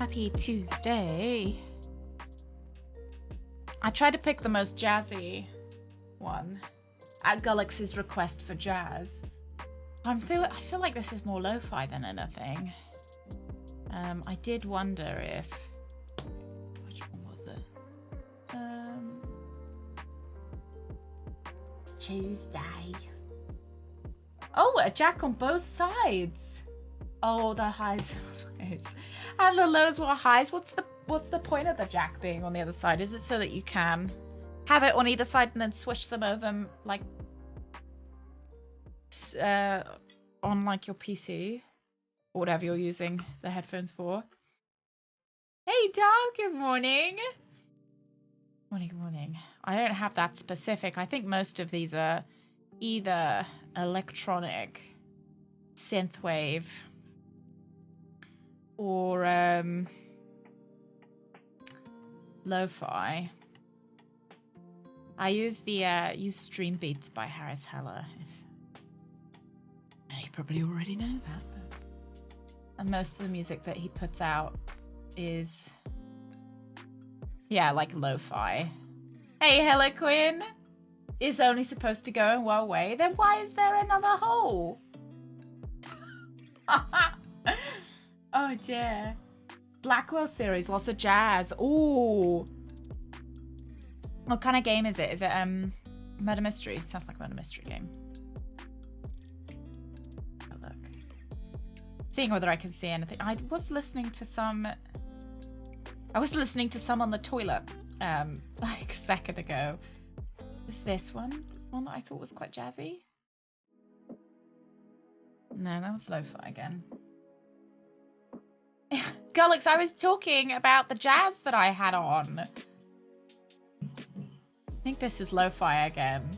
Happy Tuesday. I tried to pick the most jazzy one at Gullix's request for jazz. I feel like this is more lo-fi than anything. I did wonder if... Which one was it? It's Tuesday. Oh, a jack on both sides. Oh, the highs and lows. And the lows were highs. What's the point of the jack being on the other side? Is it so that you can have it on either side and then switch them over, like, on like your PC or whatever you're using the headphones for? Hey, Dom. Good morning. Morning, good morning. I don't have that specific. I think most of these are either electronic, synthwave, or lo-fi. I use Stream Beats by Harris Heller. You probably already know that. But... And most of the music that he puts out is, yeah, like lo-fi. Hey, Hella Quinn! Is only supposed to go in one way, then why is there another hole? Oh dear. Blackwell series, lots of jazz. Ooh. What kind of game is it? Is it murder mystery? Sounds like a murder mystery game. Oh, look. Seeing whether I can see anything. I was listening to some on the toilet like a second ago. Is this one? This one that I thought was quite jazzy? No, that was lo-fi again. Gullix, I was talking about the jazz that I had on. I think this is lo-fi again.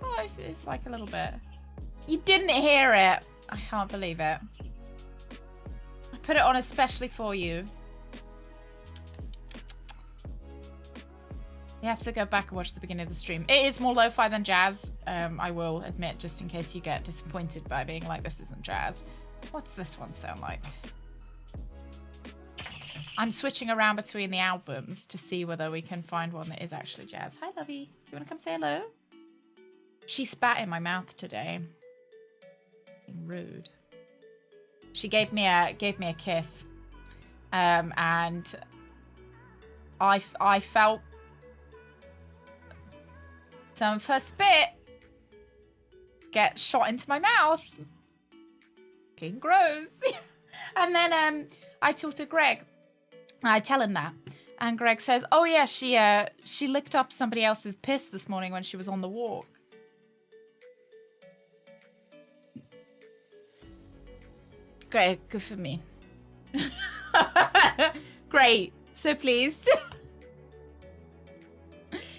Oh, it's like a little bit. You didn't hear it. I can't believe it. I put it on especially for you. You have to go back and watch the beginning of the stream. It is more lo-fi than jazz, I will admit, just in case you get disappointed by being like, this isn't jazz. What's this one sound like? I'm switching around between the albums to see whether we can find one that is actually jazz. Hi, Lovey. Do you want to come say hello? She spat in my mouth today. Being rude. She gave me a kiss, and I felt some of her spit get shot into my mouth. Fucking gross. And then I talked to Greg. I tell him that, and Greg says, "Oh yeah, she licked up somebody else's piss this morning when she was on the walk." Great, good for me. Great, so pleased.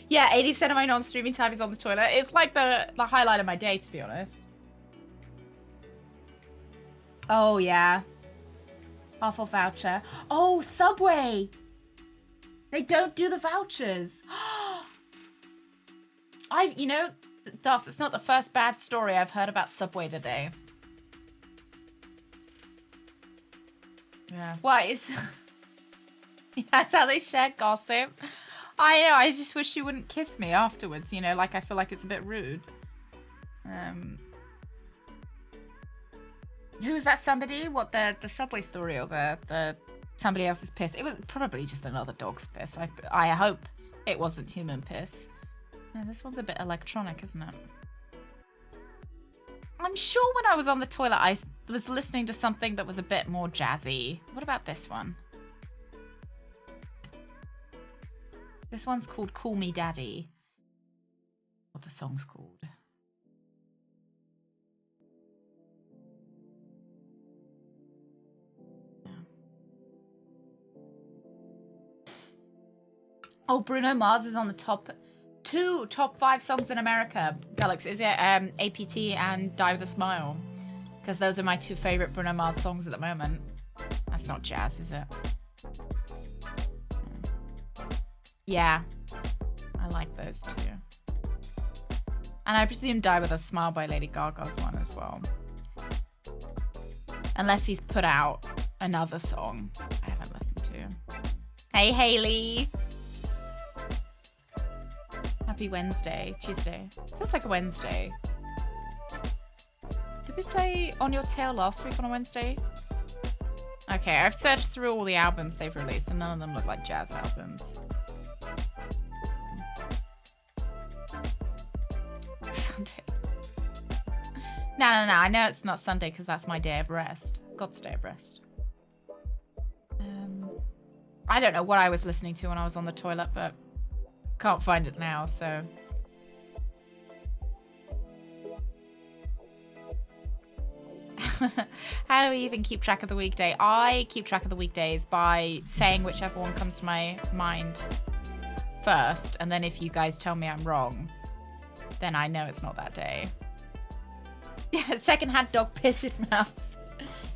Yeah, 80% of my non-streaming time is on the toilet. It's like the highlight of my day, to be honest. Oh yeah. Awful voucher. Oh, Subway! They don't do the vouchers. You know, Duff, it's not the first bad story I've heard about Subway today. Yeah. Why is... That's how they share gossip. I know, I just wish you wouldn't kiss me afterwards, you know, like I feel like it's a bit rude. Who is that somebody? What, the Subway story or the somebody else's piss? It was probably just another dog's piss. I hope it wasn't human piss. Yeah, this one's a bit electronic, isn't it? I'm sure when I was on the toilet, I was listening to something that was a bit more jazzy. What about this one? This one's called Call Me Daddy. What the song's called. Oh, Bruno Mars is on the top 5 songs in America. Galaxy, is it APT and Die With A Smile? Because those are my 2 favorite Bruno Mars songs at the moment. That's not jazz, is it? Yeah, I like those too. And I presume Die With A Smile by Lady Gaga's one as well. Unless he's put out another song I haven't listened to. Hey, Haley. Happy Wednesday. Tuesday. Feels like a Wednesday. Did we play On Your Tail last week on a Wednesday? Okay, I've searched through all the albums they've released and none of them look like jazz albums. Sunday. No. I know it's not Sunday because that's my day of rest. God's day of rest. I don't know what I was listening to when I was on the toilet, but can't find it now, so. How do we even keep track of the weekday? I keep track of the weekdays by saying whichever one comes to my mind first, and then if you guys tell me I'm wrong, then I know it's not that day. Yeah, secondhand dog piss in mouth.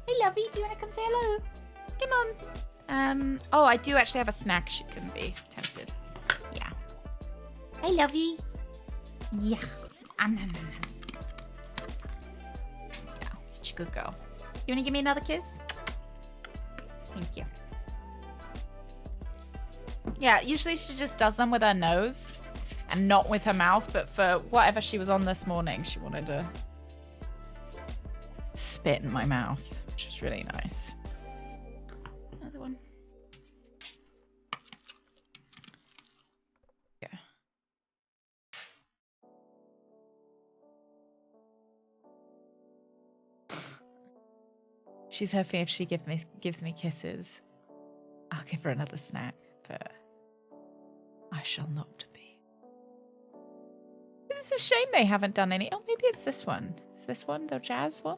Hey, lovey, do you want to come say hello? Come on. Oh, I do actually have a snack. She can be tempted. Yeah. Hey, lovey. Yeah. Yeah, such a good girl. You want to give me another kiss? Thank you. Yeah, usually she just does them with her nose and not with her mouth, but for whatever she was on this morning, she wanted to spit in my mouth, which was really nice. Another one. Yeah. She's hoping if she gives me kisses, I'll give her another snack, but I shall not be. It's a shame they haven't done any. Oh, maybe it's this one. Is this one the jazz one?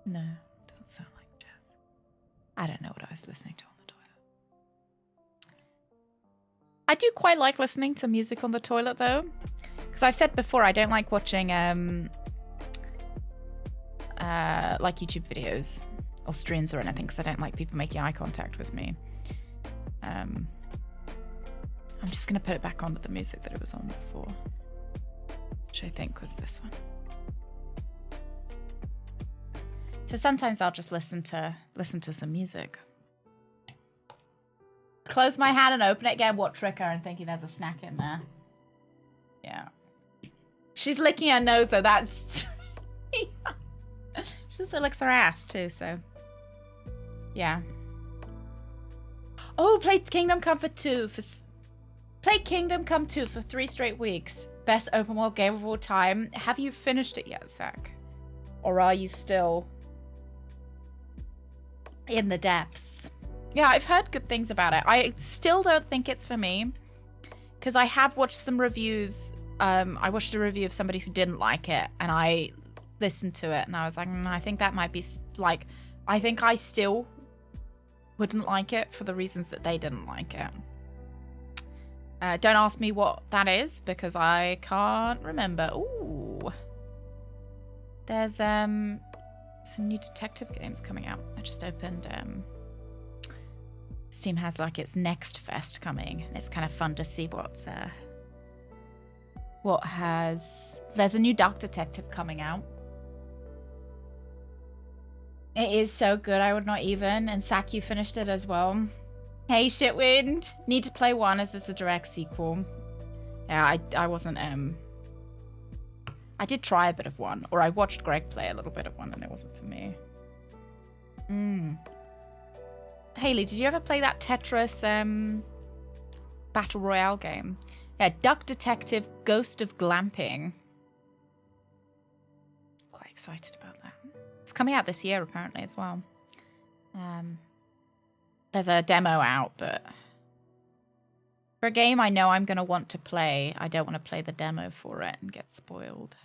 No, doesn't sound like jazz. I don't know what I was listening to on the toilet. I do quite like listening to music on the toilet, though. Because I've said before, I don't like watching like YouTube videos or streams or anything, because I don't like people making eye contact with me. I'm just going to put it back on with the music that it was on before, which I think was this one. So sometimes I'll just listen to some music. Close my hand and open it again. What trick her and thinking there's a snack in there. Yeah. She's licking her nose though. That's. She also licks her ass too. So. Yeah. Oh, played Kingdom Come for 2 for. Played Kingdom Come 2 for 3 straight weeks. Best open world game of all time. Have you finished it yet, Zach? Or are you still in the depths? Yeah, I've heard good things about it. I still don't think it's for me, because I have watched some reviews. I watched a review of somebody who didn't like it, and I listened to it, and I was like, I think that might be like, I think I still wouldn't like it for the reasons that they didn't like it. Don't ask me what that is, because I can't remember. Ooh. There's some new detective games coming out. I just opened Steam has like its Next Fest coming, and it's kind of fun to see what has. There's a new Dark Detective coming out. It is so good, I would not even. And Sak, you finished it as well. Hey, Shitwind. Need to play 1 as this is a direct sequel. Yeah, I wasn't I did try a bit of 1, or I watched Greg play a little bit of 1, and it wasn't for me. Haley, did you ever play that Tetris Battle Royale game? Yeah, Duck Detective Ghost of Glamping. Quite excited about that. It's coming out this year, apparently, as well. There's a demo out, but for a game I know I'm going to want to play, I don't want to play the demo for it and get spoiled.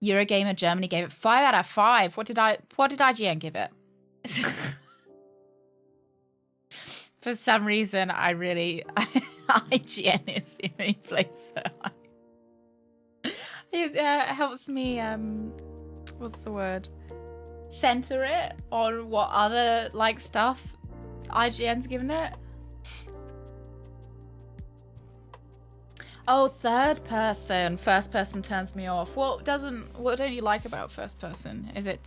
Eurogamer Germany gave it 5 out of 5. What did IGN give it? For some reason, IGN is the only place that it helps me, what's the word? Center it on what other, like, stuff IGN's given it. Oh, third person. First person turns me off. What don't you like about first person? Is it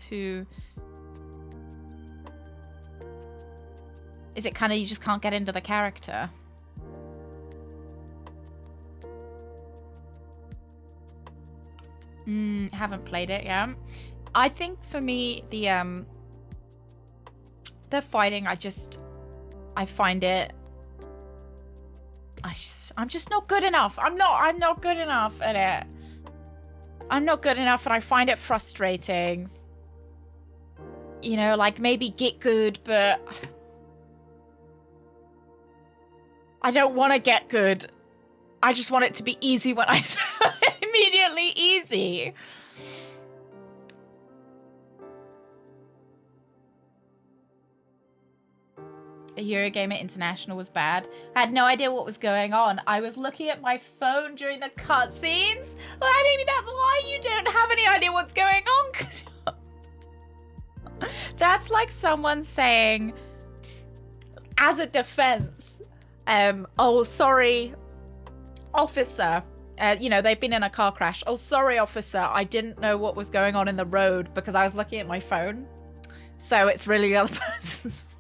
kind of you just can't get into the character? Haven't played it yet. I think for me, the fighting, I find it. I'm just not good enough. I'm not good enough at it. I'm not good enough, and I find it frustrating. You know, like maybe get good, but I don't want to get good. I just want it to be easy when I immediately easy. Eurogamer International was bad. I had no idea what was going on. I was looking at my phone during the cutscenes. Well, maybe that's why you don't have any idea what's going on. That's like someone saying, as a defense, oh, sorry, officer. You know, they've been in a car crash. Oh, sorry, officer. I didn't know what was going on in the road because I was looking at my phone. So it's really the other person's fault.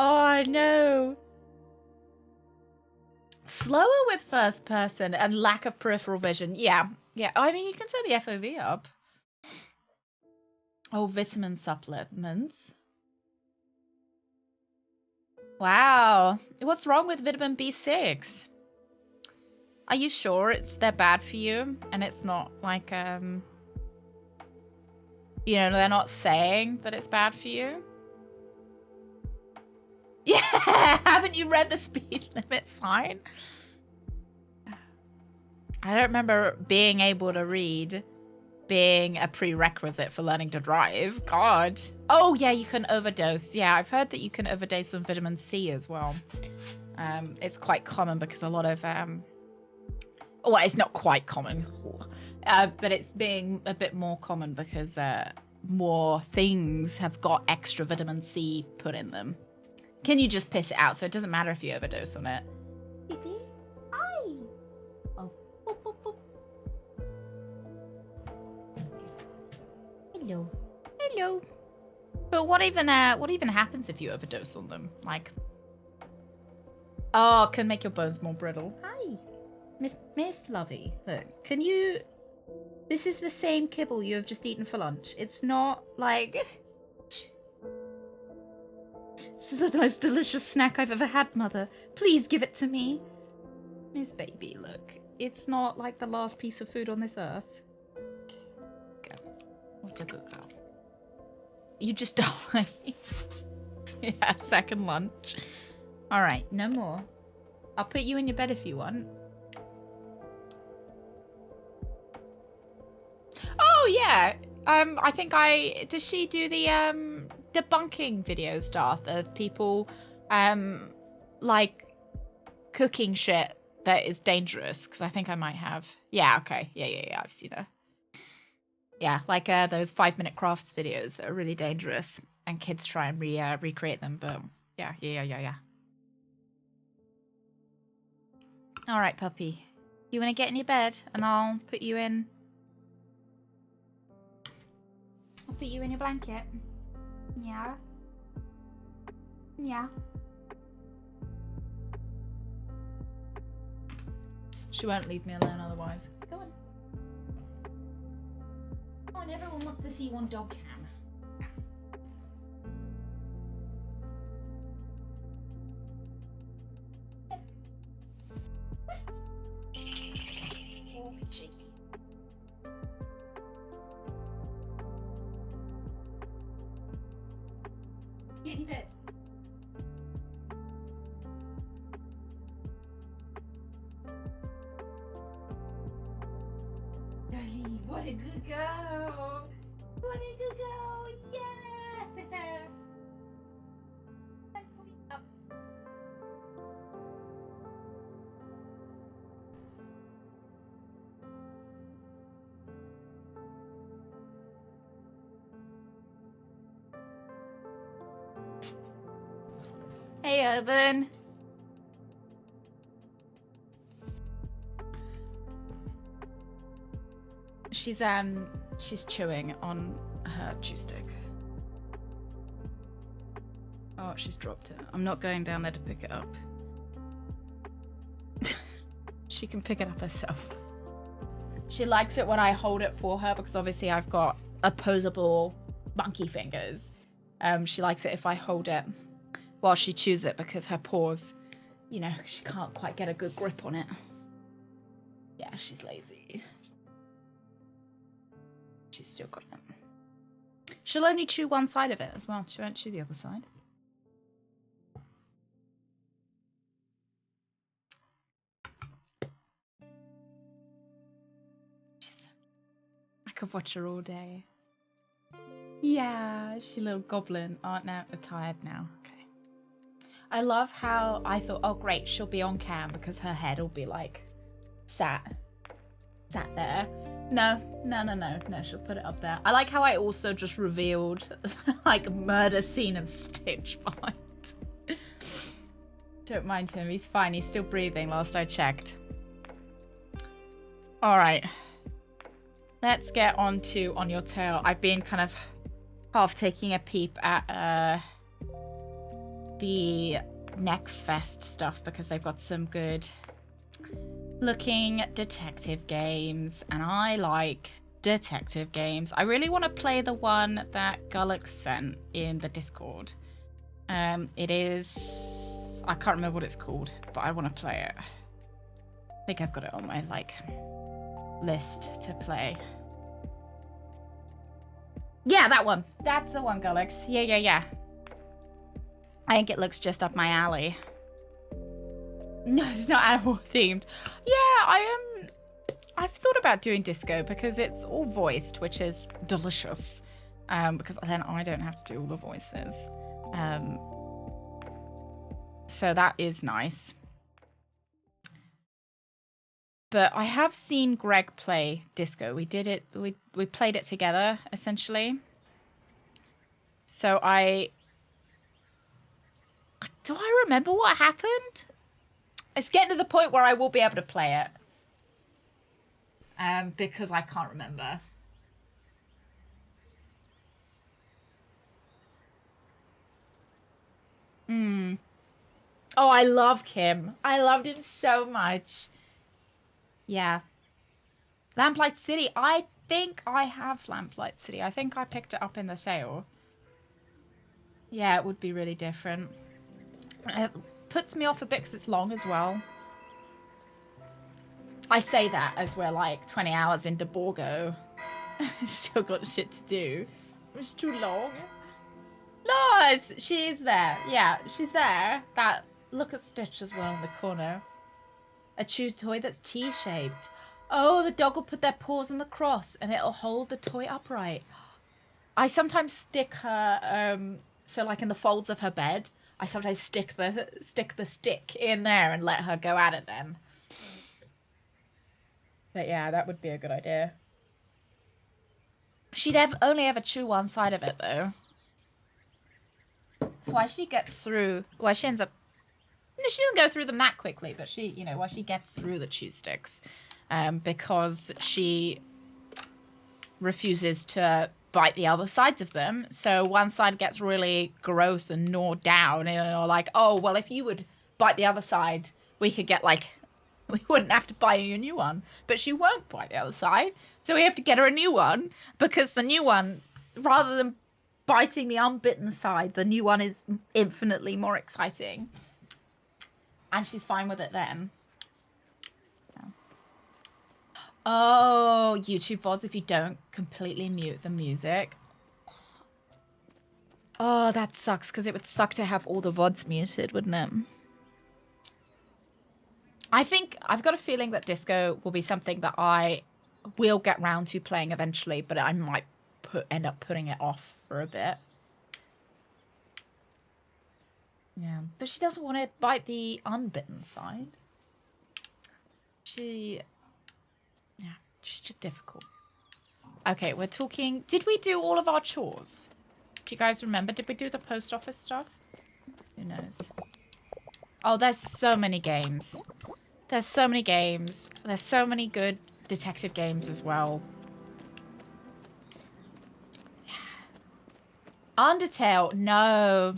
Oh, no. Slower with first person and lack of peripheral vision. Yeah. Yeah. I mean, you can turn the FOV up. Oh, vitamin supplements. Wow. What's wrong with vitamin B6? Are you sure they're bad for you? And it's not like, you know, they're not saying that it's bad for you? Yeah, haven't you read the speed limit sign? I don't remember being able to read being a prerequisite for learning to drive. God. Oh, yeah, you can overdose. Yeah, I've heard that you can overdose on vitamin C as well. It's quite common because a lot of... well, it's not quite common. But it's being a bit more common because more things have got extra vitamin C put in them. Can you just piss it out? So it doesn't matter if you overdose on it. Baby, hi. Oh, boop, boop, boop. Hello, hello. But what even happens if you overdose on them? Like, oh, can make your bones more brittle. Hi, Miss Lovey. Look, can you? This is the same kibble you have just eaten for lunch. It's not like. This is the most delicious snack I've ever had, Mother. Please give it to me. Miss Baby, look. It's not like the last piece of food on this earth. Go. What a good girl. You just die. Yeah, second lunch. Alright, no more. I'll put you in your bed if you want. Oh, yeah. I think does she do the, debunking video stuff of people like cooking shit that is dangerous? Because I think I might have. Yeah, okay. Yeah, I've seen her. Yeah, like those 5-minute crafts videos that are really dangerous and kids try and recreate them. But yeah. All right, puppy. You want to get in your bed and I'll put you in. I'll put you in your blanket. Yeah. Yeah. She won't leave me alone otherwise. Go on. Come on, everyone wants to see one dog cam. Oh, it's shaky. Get in bed. Golly, what a good girl! What a good girl! Yeah! Up. Hey, Urban. She's chewing on her chew stick. Oh, she's dropped it. I'm not going down there to pick it up. She can pick it up herself. She likes it when I hold it for her because obviously I've got opposable monkey fingers. She likes it if I hold it while she chews it because her paws, you know, she can't quite get a good grip on it. Yeah, she's lazy. She's still got it. She'll only chew one side of it as well. She won't chew the other side. I could watch her all day. Yeah, she's a little goblin. Oh, no, they're tired now. Okay. I love how I thought, oh, great, she'll be on cam because her head will be like sat there. No, she'll put it up there. I like how I also just revealed like murder scene of Stitch behind. Don't mind him, he's fine, he's still breathing last I checked. All right. Let's get on to On Your Tail. I've been kind of half taking a peep at the Next Fest stuff because they've got some good looking detective games, and I like detective games. I really want to play the one that Gullux sent in the Discord. It is... I can't remember what it's called, but I want to play it. I think I've got it on my, like... list to play. Yeah, that one. That's the one, Gullux. Yeah. I think it looks just up my alley. No, it's not animal themed. Yeah, I've thought about doing disco because it's all voiced, which is delicious. Because then I don't have to do all the voices. So that is nice. But I have seen Greg play disco. We did it. We played it together essentially. So do I remember what happened? It's getting to the point where I will be able to play it. Because I can't remember. Oh, I love Kim. I loved him so much. Yeah. Lamplight City. I think I have Lamplight City. I think I picked it up in the sale. Yeah, it would be really different. It puts me off a bit because it's long as well. I say that as we're like 20 hours into Borgo. Still got shit to do. It's too long. No, she is there. Yeah, she's there. That look at Stitch as well in the corner. A chew toy that's T-shaped. Oh, the dog will put their paws on the cross and it'll hold the toy upright. I sometimes stick her, so like in the folds of her bed, I sometimes stick the stick in there and let her go at it then. But yeah, that would be a good idea. She'd only ever chew one side of it though. That's why she gets through, well, she ends up, no, she doesn't go through them that quickly, but she, you know, why she gets through the chew sticks. Because she refuses to bite the other sides of them. So one side gets really gross and gnawed down, and you're like, oh, well, if you would bite the other side, we could get like, we wouldn't have to buy you a new one. But she won't bite the other side. So we have to get her a new one because the new one, rather than biting the unbitten side, the new one is infinitely more exciting. And she's fine with it then. Oh, YouTube VODs if you don't completely mute the music. Oh, that sucks, because it would suck to have all the VODs muted, wouldn't it? I think, I've got a feeling that disco will be something that I will get round to playing eventually, but I might end up putting it off for a bit. Yeah, but she doesn't want to bite the unbitten side. Yeah, she's just difficult. Okay, we're talking... Did we do all of our chores? Do you guys remember? Did we do the post office stuff? Who knows? Oh, there's so many games. There's so many games. There's so many good detective games as well. Undertale, no.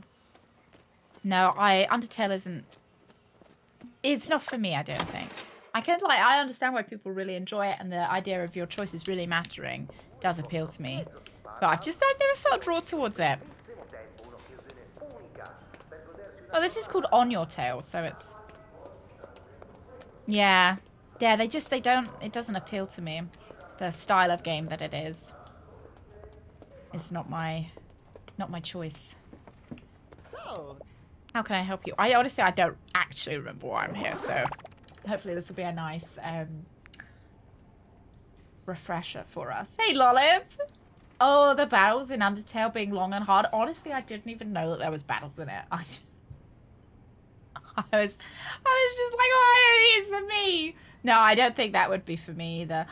No, Undertale isn't... It's not for me, I don't think. I understand why people really enjoy it, and the idea of your choices really mattering does appeal to me. But I've never felt drawn towards it. Oh, this is called On Your Tail, so it's... Yeah. Yeah, they don't... It doesn't appeal to me. The style of game that it is. It's not my choice. How can I help you? I don't actually remember why I'm here, so hopefully this will be a nice refresher for us. Hey, Lollip! Oh, the battles in Undertale being long and hard. Honestly, I didn't even know that there was battles in it. I was just like, why are these for me? No, I don't think that would be for me either.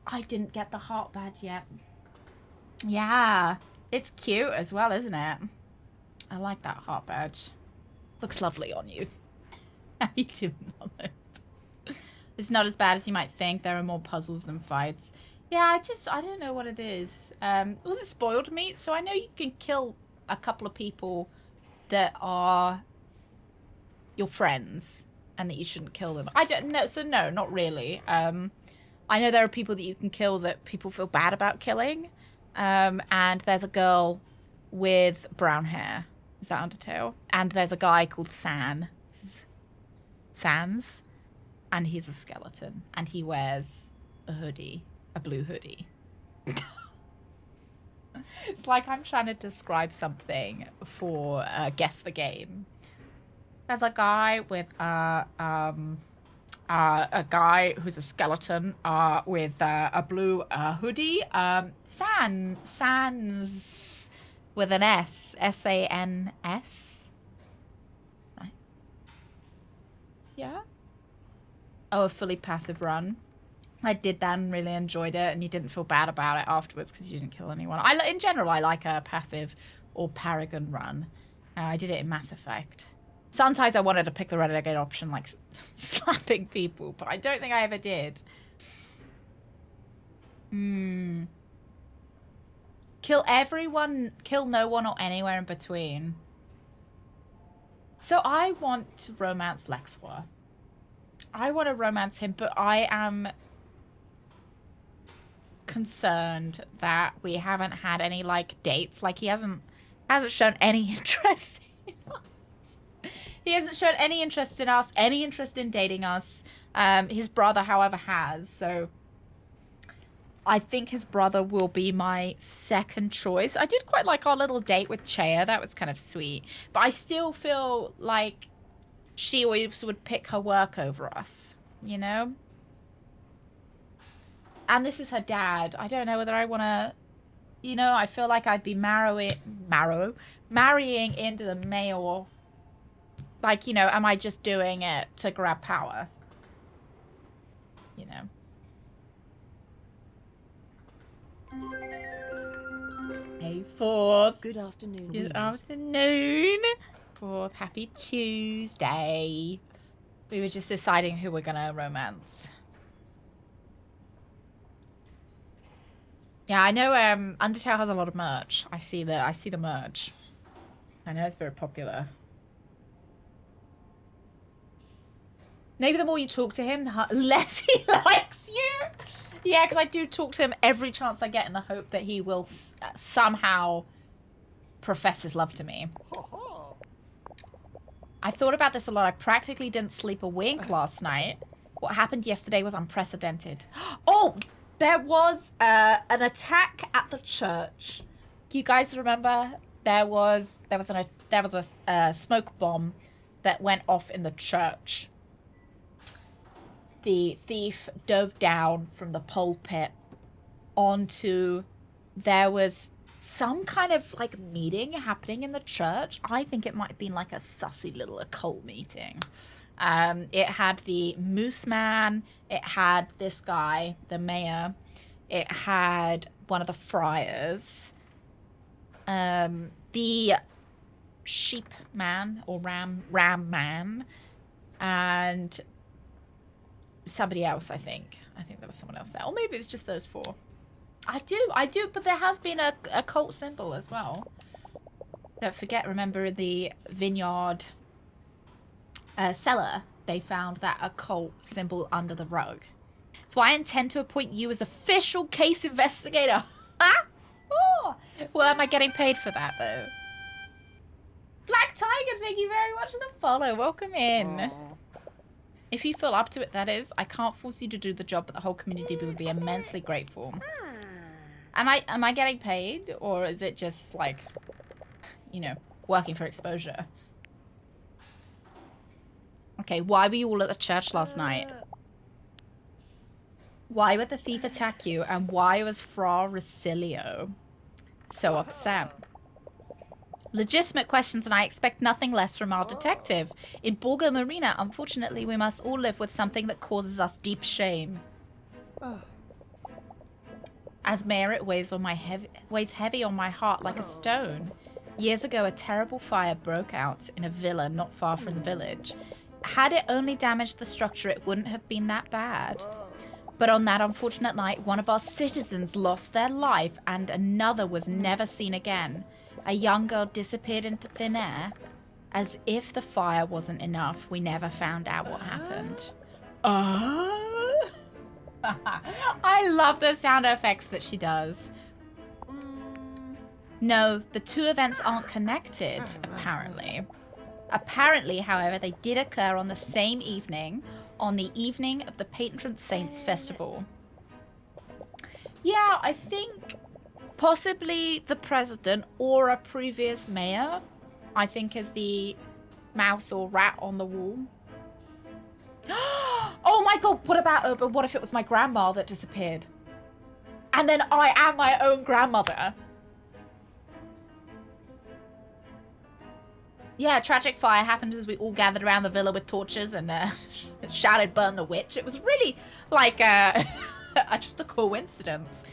I didn't get the heart badge yet. Yeah, it's cute as well, isn't it? I like that heart badge. Looks lovely on you. How you doing, Olive? It's not as bad as you might think. There are more puzzles than fights. Yeah, I don't know what it is. Was it spoiled meat? So I know you can kill a couple of people that are your friends and that you shouldn't kill them. I don't know. So no, not really. I know there are people that you can kill that people feel bad about killing. And there's a girl with brown hair. Is that Undertale? And there's a guy called Sans. And he's a skeleton. And he wears a hoodie. A blue hoodie. It's like I'm trying to describe something for Guess the Game. There's a guy with a guy who's a skeleton with a blue hoodie. Sans with an S. S-A-N-S. Right. Yeah. Oh, a fully passive run. I did that and really enjoyed it, and you didn't feel bad about it afterwards because you didn't kill anyone. In general, I like a passive or Paragon run. I did it in Mass Effect. Sometimes I wanted to pick the renegade option, like slapping people, but I don't think I ever did. Kill everyone, kill no one or anywhere in between. So I want to romance Lexwar. I want to romance him, but I am concerned that we haven't had any like dates. Like he hasn't shown any interest in us. He hasn't shown any interest in us, any interest in dating us. His brother, however, has. So I think his brother will be my second choice. I did quite like our little date with Chea. That was kind of sweet. But I still feel like she always would pick her work over us, you know? And this is her dad. I don't know whether I want to, you know, I feel like I'd be marrying into the male. Like, you know, am I just doing it to grab power? You know? Hey, Fourth. Good afternoon. Good afternoon. Fourth. Happy Tuesday. We were just deciding who we're gonna romance. Yeah, I know Undertale has a lot of merch. I see the merch. I know it's very popular. Maybe the more you talk to him, the less he likes you. Yeah, because I do talk to him every chance I get in the hope that he will somehow profess his love to me. I thought about this a lot. I practically didn't sleep a wink last night. What happened yesterday was unprecedented. Oh, there was an attack at the church. Do you guys remember? There was a smoke bomb that went off in the church. The thief dove down from the pulpit onto... There was some kind of, like, meeting happening in the church. I think it might have been, like, a sussy little occult meeting. It had the Moose Man. It had this guy, the mayor. It had one of the friars. The sheep man, or ram man. And... somebody else, I think. I think there was someone else there. Or maybe it was just those four. I do, but there has been a cult symbol as well. Don't forget, remember the vineyard cellar, they found that occult symbol under the rug. So I intend to appoint you as official case investigator. Oh! Well, am I getting paid for that, though? Black Tiger, thank you very much for the follow. Welcome in. If you feel up to it, that is. I can't force you to do the job, but the whole community would be immensely grateful. Am I getting paid? Or is it just, like, you know, working for exposure? Okay, why were you all at the church last night? Why would the thief attack you? And why was Fra Rosilio so upset? Legitimate questions, and I expect nothing less from our detective. In Borgo Marina, unfortunately, we must all live with something that causes us deep shame. As mayor, it weighs heavy on my heart like a stone. Years ago, a terrible fire broke out in a villa not far from the village. Had it only damaged the structure, it wouldn't have been that bad. But on that unfortunate night, one of our citizens lost their life and another was never seen again. A young girl disappeared into thin air. As if the fire wasn't enough, we never found out what happened. I love the sound effects that she does. No, the two events aren't connected, apparently. Apparently, however, they did occur on the same evening, on the evening of the Patron Saints Festival. Yeah, I think possibly the president or a previous mayor, I think, is the mouse or rat on the wall. Oh my god, what if it was my grandma that disappeared? And then I am my own grandmother. Yeah, tragic fire happened as we all gathered around the villa with torches and shouted "Burn the witch." It was really like just a coincidence.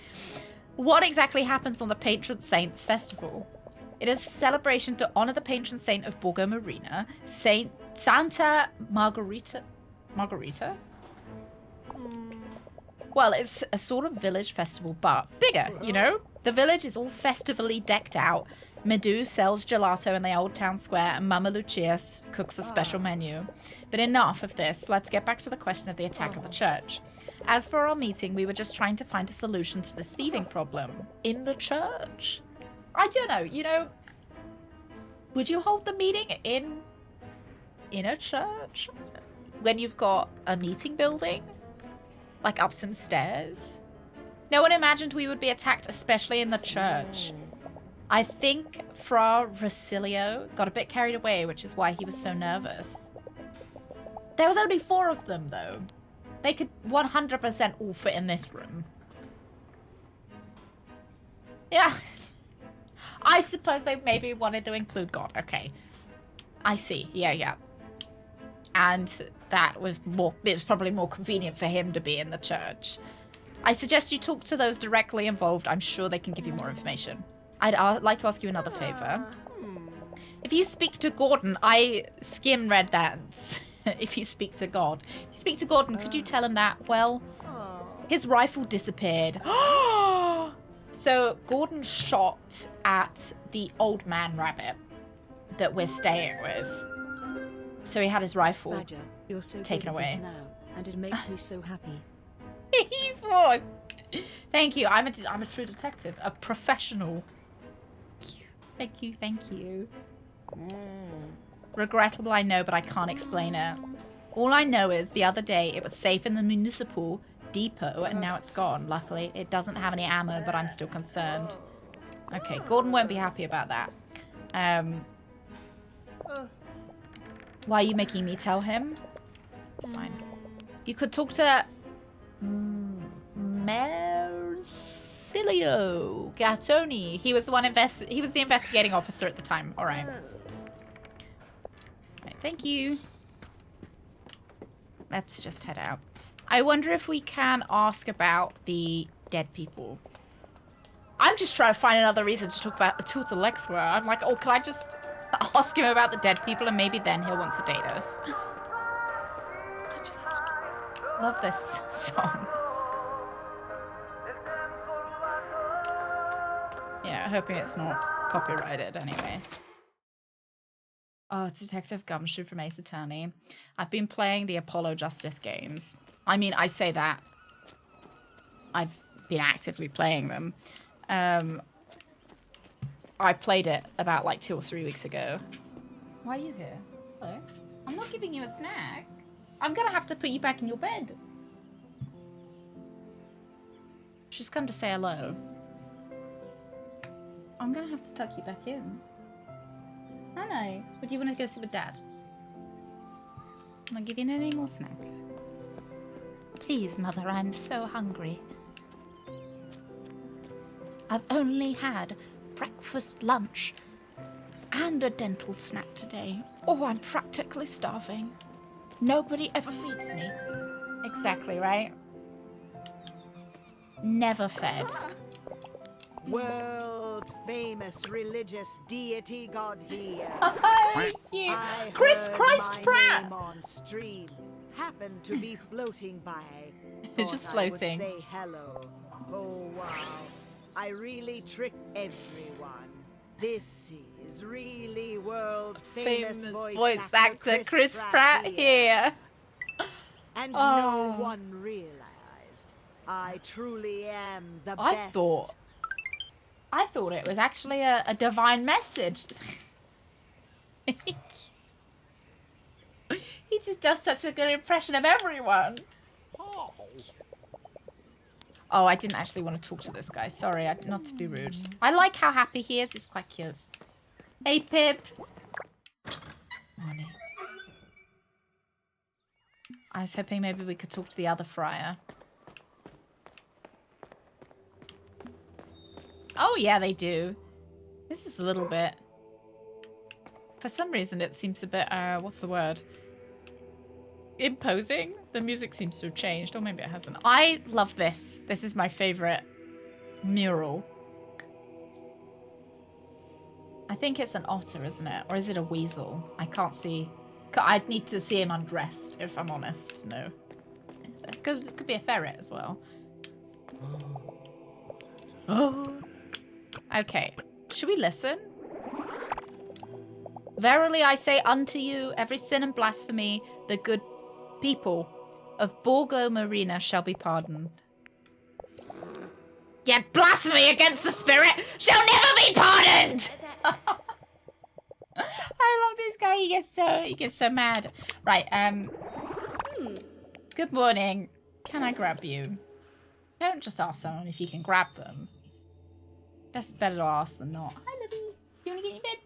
What exactly happens on the Patron Saints Festival? It is a celebration to honor the patron saint of Borgo Marina, Saint Santa Margherita. Margherita? Well, it's a sort of village festival, but bigger, you know? The village is all festivally decked out. Medu sells gelato in the old town square, and Mama Lucia cooks a special menu. But enough of this. Let's get back to the question of the attack of the church. As for our meeting, we were just trying to find a solution to this thieving problem. In the church? I don't know, you know, would you hold the meeting in a church? When you've got a meeting building? Like up some stairs? No one imagined we would be attacked, especially in the church. I think Fra Rosilio got a bit carried away, which is why he was so nervous. There was only 4 of them, though. They could 100% all fit in this room. Yeah. I suppose they maybe wanted to include God. Okay. I see. Yeah. And that was it was probably more convenient for him to be in the church. I suggest you talk to those directly involved. I'm sure they can give you more information. I'd like to ask you another favor. If you speak to Gordon, I read that. If you speak to God. If you speak to Gordon, could you tell him that, well, his rifle disappeared. So Gordon shot at the old man rabbit that we're staying with. So he had his rifle Badger, you're so taken away. Now, and it makes me so happy. Thank you. I'm a true detective, a professional. Thank you. Regrettable, I know, but I can't explain it. All I know is the other day it was safe in the municipal depot and now it's gone. Luckily, it doesn't have any ammo, but I'm still concerned. Okay, Gordon won't be happy about that. Why are you making me tell him? It's fine. You could talk to Marsilio Gattoni. He was the one he was the investigating officer at the time. All right. Thank you. Let's just head out. I wonder if we can ask about the dead people. I'm just trying to find another reason to talk to Lexwell. I'm like, oh, can I just ask him about the dead people and maybe then he'll want to date us. I just love this song. Yeah, hoping it's not copyrighted anyway. Oh, Detective Gumshoe from Ace Attorney. I've been playing the Apollo Justice games. I mean, I say that. I've been actively playing them. I played it about like 2 or 3 weeks ago. Why are you here? Hello? I'm not giving you a snack. I'm gonna have to put you back in your bed. She's come to say hello. I'm gonna have to tuck you back in. Hello. Would you want to go sit with Dad? I'm not giving any more snacks. Please, Mother, I'm so hungry. I've only had breakfast, lunch, and a dental snack today. Oh, I'm practically starving. Nobody ever feeds me. Exactly, right? Never fed. World famous religious deity god here. Thank you. Chris Christ Pratt. Name on stream happened to be floating by. It's just Thought I would floating. say hello. Oh wow. I really tricked everyone. This is really world famous voice actor Chris Pratt here. And Oh. no one realized I truly am the I best. thought it was actually a divine message. He just does such a good impression of everyone. Oh, I didn't actually want to talk to this guy. Sorry, not to be rude. I like how happy he is. It's quite cute. Hey, Pip. Morning. I was hoping maybe we could talk to the other friar. Oh, yeah, they do. This is a little bit... For some reason, it seems a bit, what's the word? Imposing? The music seems to have changed, or maybe it hasn't. I love this. This is my favorite mural. I think it's an otter, isn't it? Or is it a weasel? I can't see. I'd need to see him undressed, if I'm honest. No. It could be a ferret as well. Oh. Okay. Should we listen? Verily I say unto you, every sin and blasphemy, the good people of Borgo Marina shall be pardoned. Yet blasphemy against the spirit shall never be pardoned! I love this guy. He gets so mad. Right, Good morning. Can I grab you? Don't just ask someone if you can grab them. That's better to ask than not. Hi, Libby. Do you want to get in bed?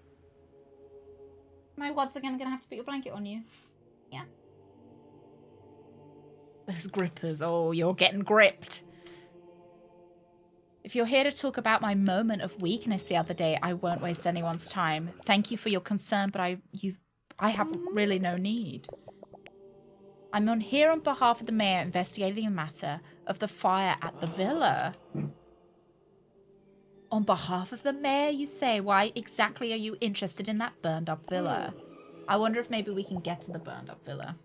My WODS are gonna have to put your blanket on you. Yeah. Those grippers. Oh, you're getting gripped. If you're here to talk about my moment of weakness the other day, I won't waste anyone's time. Thank you for your concern, but I have really no need. I'm on here on behalf of the mayor investigating a matter of the fire at the villa. On behalf of the mayor, you say? Why exactly are you interested in that burned up villa? I wonder if maybe we can get to the burned up villa.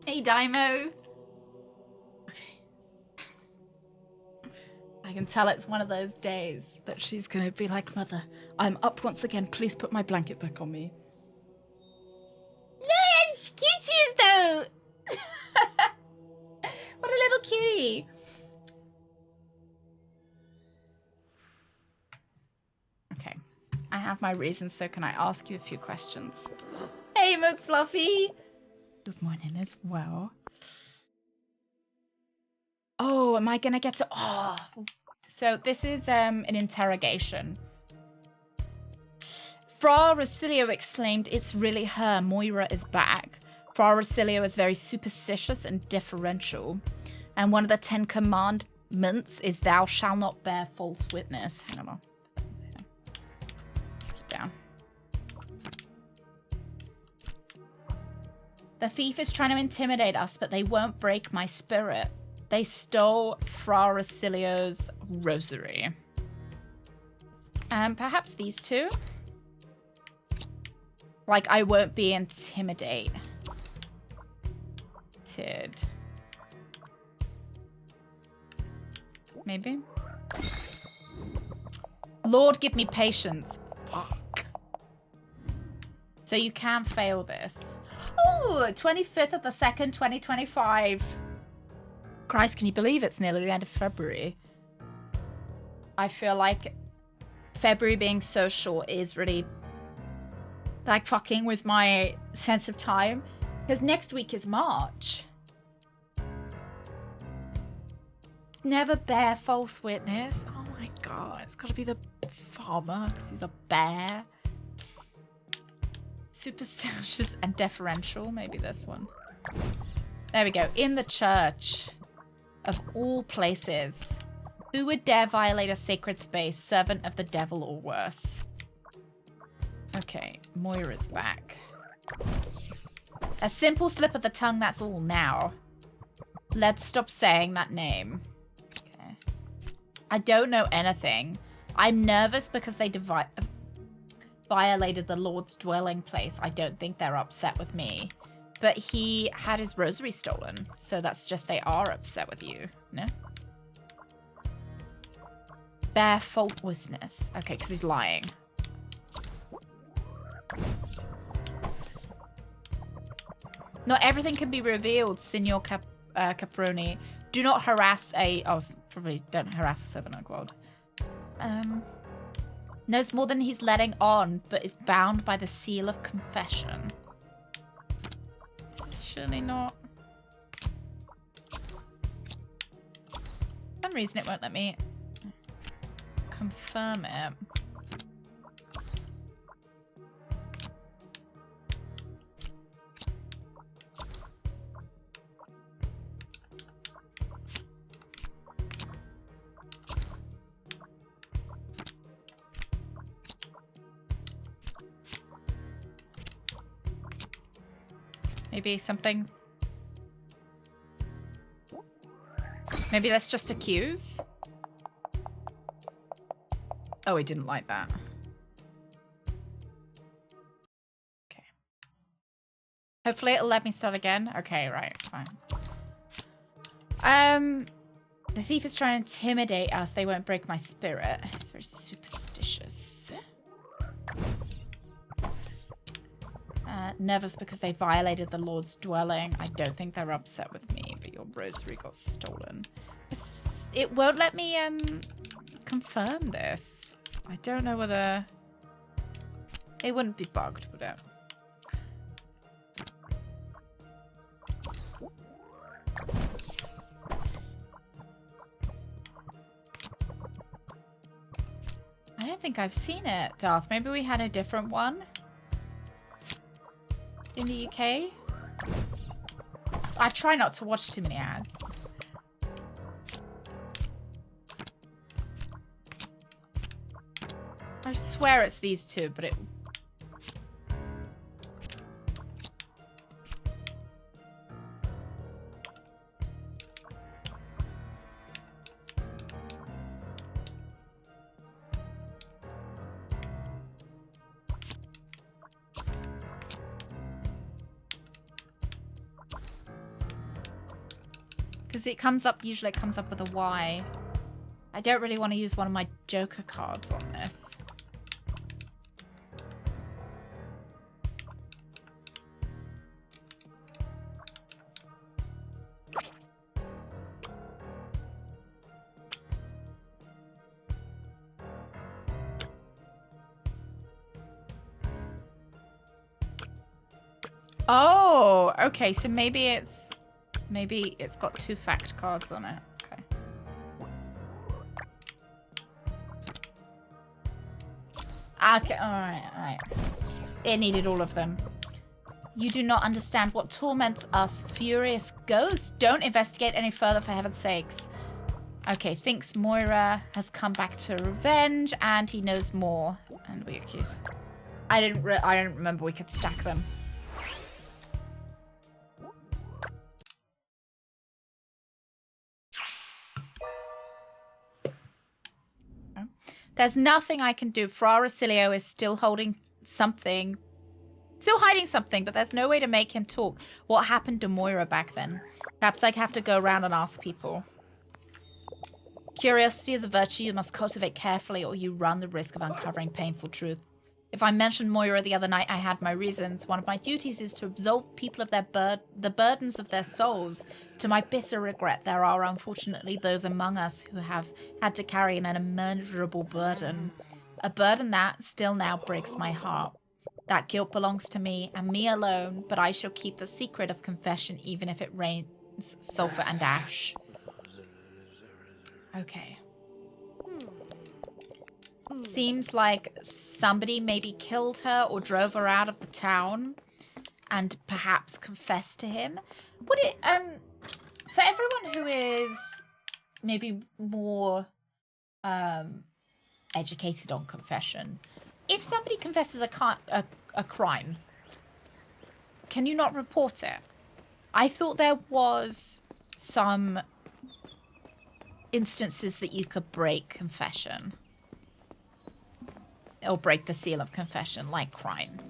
Hey, Daimo. I can tell it's one of those days that she's going to be like, Mother, I'm up once again. Please put my blanket back on me. Yes, cuties though. What a little cutie. Okay, I have my reasons, so can I ask you a few questions? Hey, McFluffy. Good morning as well. Oh, am I going to get to... Oh, so this is an interrogation. Fra Rosilio exclaimed, it's really her, Moira is back. Fra Rosilio is very superstitious and differential. And one of the 10 commandments is thou shalt not bear false witness. Hang on. Down. The thief is trying to intimidate us, but they won't break my spirit. They stole Fra Rosilio's rosary. Perhaps these two. Like, I won't be intimidated. Maybe. Lord, give me patience. Fuck. So you can fail this. Oh, 25th of the 2nd, 2025. Christ, can you believe it's nearly the end of February? I feel like February being so short is really like fucking with my sense of time. Because next week is March. Never bear false witness. Oh my god, it's gotta be the farmer because he's a bear. Superstitious and deferential. Maybe this one. There we go. In the church. Of all places. Who would dare violate a sacred space? Servant of the devil or worse. Okay, Moira's back. A simple slip of the tongue, that's all now. Let's stop saying that name. Okay. I don't know anything. I'm nervous because they violated the Lord's dwelling place. I don't think they're upset with me. But he had his rosary stolen. So that's just they are upset with you. No? Bear faultlessness. Okay, because he's lying. Not everything can be revealed, Signor Caproni. Do not harass a... Oh, probably don't harass a servant of God. Knows more than he's letting on, but is bound by the seal of confession. Surely not. For some reason it won't let me confirm it. Maybe something. Maybe that's just accuse. Oh, he didn't like that. Okay. Hopefully it'll let me start again. Okay, right, fine. The thief is trying to intimidate us. They won't break my spirit. It's very superstitious. Nervous because they violated the Lord's dwelling. I don't think they're upset with me, but your rosary got stolen. It won't let me confirm this. I don't know whether... It wouldn't be bugged, would it? I don't think I've seen it, Darth. Maybe we had a different one in the UK. I try not to watch too many ads. I swear it's these two, but it... Because it comes up, usually it comes up with a Y. I don't really want to use one of my Joker cards on this. Oh, okay, so maybe it's got two fact cards on it. Okay. Okay, alright. It needed all of them. You do not understand what torments us, furious ghosts. Don't investigate any further, for heaven's sakes. Okay, thinks Moira has come back to revenge, and he knows more. And we accuse. I don't remember we could stack them. There's nothing I can do. Fra Rosilio is still holding something. Still hiding something, but there's no way to make him talk. What happened to Moira back then? Perhaps I have to go around and ask people. Curiosity is a virtue you must cultivate carefully, or you run the risk of uncovering painful truth. If I mentioned Moira the other night, I had my reasons. One of my duties is to absolve people of the burdens of their souls. To my bitter regret, there are unfortunately those among us who have had to carry an immeasurable burden. A burden that still now breaks my heart. That guilt belongs to me, and me alone, but I shall keep the secret of confession even if it rains sulfur and ash. Okay. Seems like somebody maybe killed her or drove her out of the town and perhaps confessed to him. Would it, for everyone who is maybe more educated on confession, if somebody confesses a crime, can you not report it? I thought there was some instances that you could break confession. Or break the seal of confession, like crime.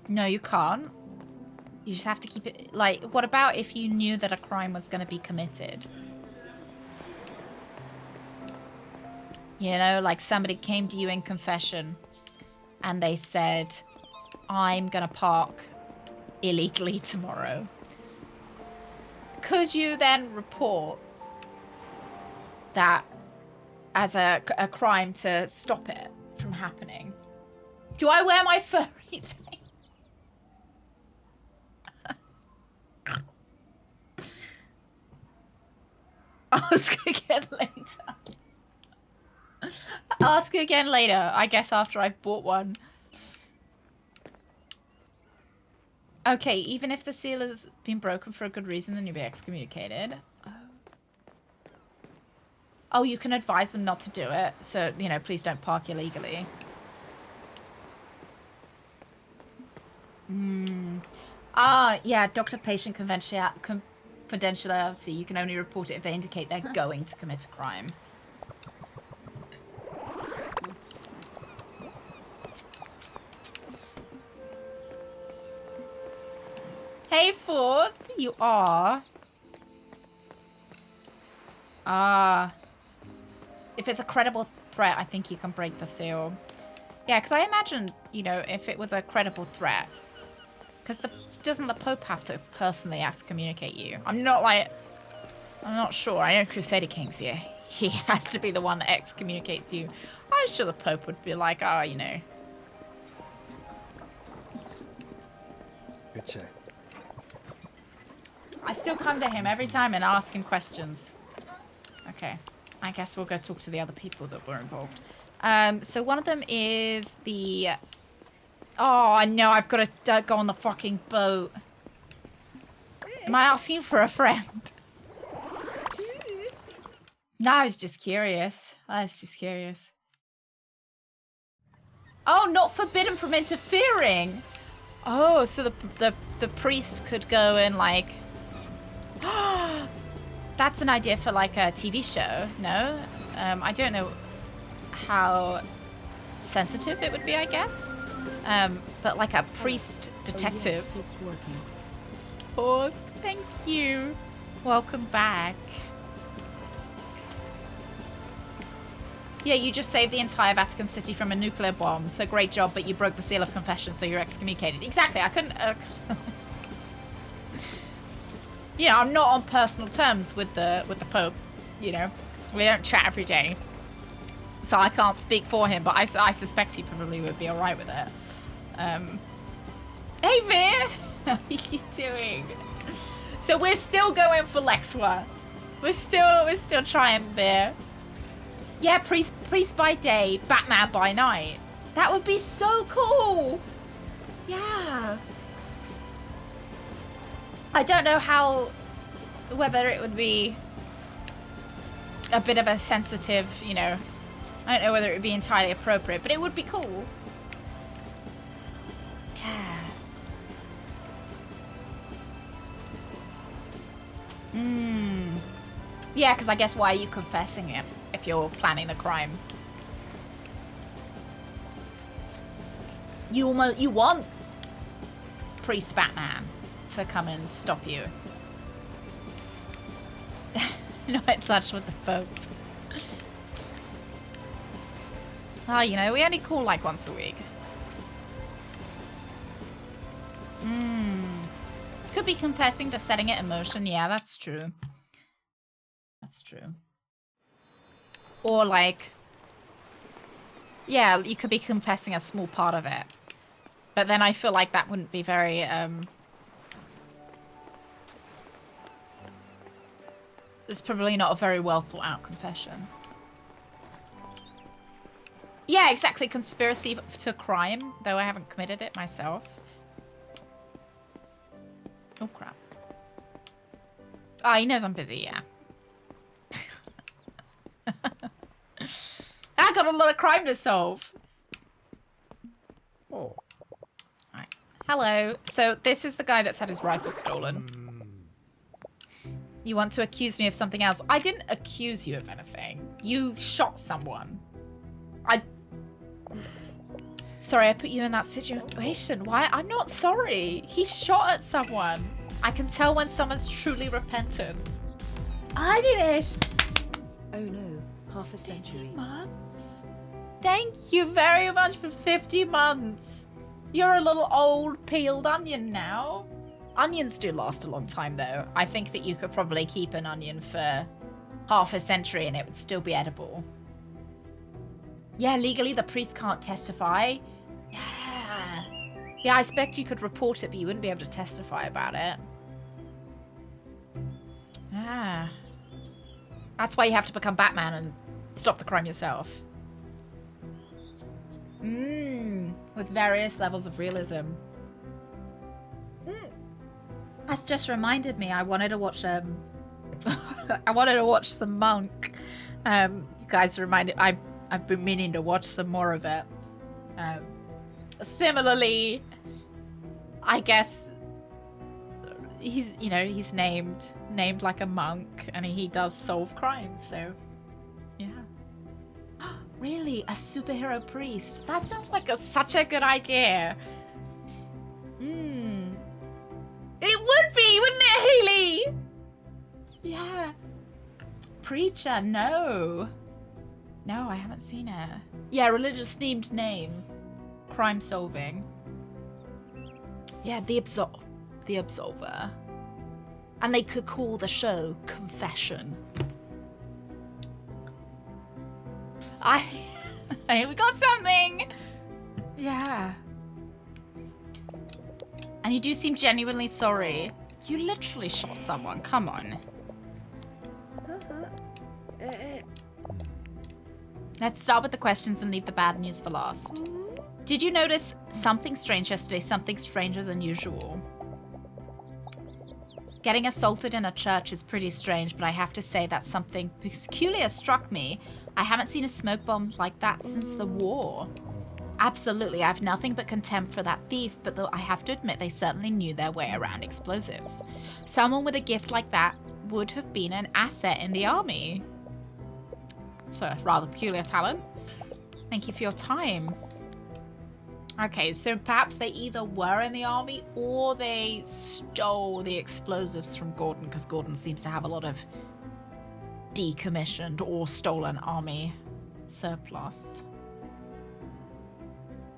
No, you can't. You just have to keep it... Like, what about if you knew that a crime was going to be committed? You know, like somebody came to you in confession and they said, I'm going to park illegally tomorrow. Could you then report that as a crime to stop it from happening? Do I wear my furry tail? Ask again later. Ask again later, I guess after I've bought one. Okay, even if the seal has been broken for a good reason, then you'll be excommunicated. Oh, you can advise them not to do it. So, you know, please don't park illegally. Yeah, doctor-patient confidentiality. You can only report it if they indicate they're going to commit a crime. Hey, Fourth, you are. If it's a credible threat, I think you can break the seal. Yeah, because I imagine, you know, if it was a credible threat, because doesn't the Pope have to personally excommunicate you? I'm not sure. I know Crusader King's here. He has to be the one that excommunicates you. I'm sure the Pope would be like, oh, you know. Good check. I still come to him every time and ask him questions. Okay. I guess we'll go talk to the other people that were involved. So one of them is the... Oh, I know. I've got to go on the fucking boat. Am I asking for a friend? No, I was just curious. Oh, not forbidden from interfering. Oh, so the priest could go and like... That's an idea for like a TV show, no? I don't know how sensitive it would be, I guess. But like a priest detective. Oh, yes, it's working. Oh, thank you. Welcome back. Yeah, you just saved the entire Vatican City from a nuclear bomb. So great job, but you broke the seal of confession, so you're excommunicated. Exactly, I couldn't... Yeah, I'm not on personal terms with the Pope, you know. We don't chat every day. So I can't speak for him, but I suspect he probably would be alright with it. Hey, Veer! How are you doing? So we're still going for Lexwa. We're still trying Veer. Yeah, priest by day, Batman by night. That would be so cool. Yeah. I don't know whether it would be a bit of a sensitive, you know, I don't know whether it would be entirely appropriate, but it would be cool. Yeah. Yeah, because I guess why are you confessing it if you're planning the crime? You want Priest Batman to come and stop you. Not in touch with the Pope. Oh, you know, we only call like once a week. Could be confessing to setting it in motion. Yeah, that's true. That's true. Or like... Yeah, you could be confessing a small part of it. But then I feel like that wouldn't be very... It's probably not a very well thought out confession. Yeah, exactly. Conspiracy to crime, though I haven't committed it myself. Oh, crap. Oh, he knows I'm busy, yeah. I got a lot of crime to solve. Oh. Right. Hello. So this is the guy that's had his rifle stolen. You want to accuse me of something else? I didn't accuse you of anything. You shot someone. Sorry, I put you in that situation. Why? I'm not sorry. He shot at someone. I can tell when someone's truly repentant. I did it. Oh no, half a century. 50 months? Thank you very much for 50 months. You're a little old peeled onion now. Onions do last a long time though. I think that you could probably keep an onion for half a century and it would still be edible. Yeah, legally the priest can't testify. Yeah. Yeah, I expect you could report it, but you wouldn't be able to testify about it. Ah. That's why you have to become Batman and stop the crime yourself. With various levels of realism. That's just reminded me I wanted to watch I wanted to watch some Monk. You guys reminded I've been meaning to watch some more of it. Similarly, I guess he's named like a monk and he does solve crimes, so yeah. Really? A superhero priest? That sounds like such a good idea. It would be, wouldn't it, Haley? Yeah. Preacher, no. No, I haven't seen it. Yeah, religious themed name. Crime solving. Yeah, the Absolver. And they could call the show Confession. We got something! Yeah. And you do seem genuinely sorry. You literally shot someone, come on. Let's start with the questions and leave the bad news for last. Did you notice something strange yesterday? Something stranger than usual? Getting assaulted in a church is pretty strange, but I have to say that something peculiar struck me. I haven't seen a smoke bomb like that since the war. Absolutely, I have nothing but contempt for that thief, but I have to admit they certainly knew their way around explosives. Someone with a gift like that would have been an asset in the army. It's a rather peculiar talent. Thank you for your time. Okay, so perhaps they either were in the army or they stole the explosives from Gordon, because Gordon seems to have a lot of decommissioned or stolen army surplus.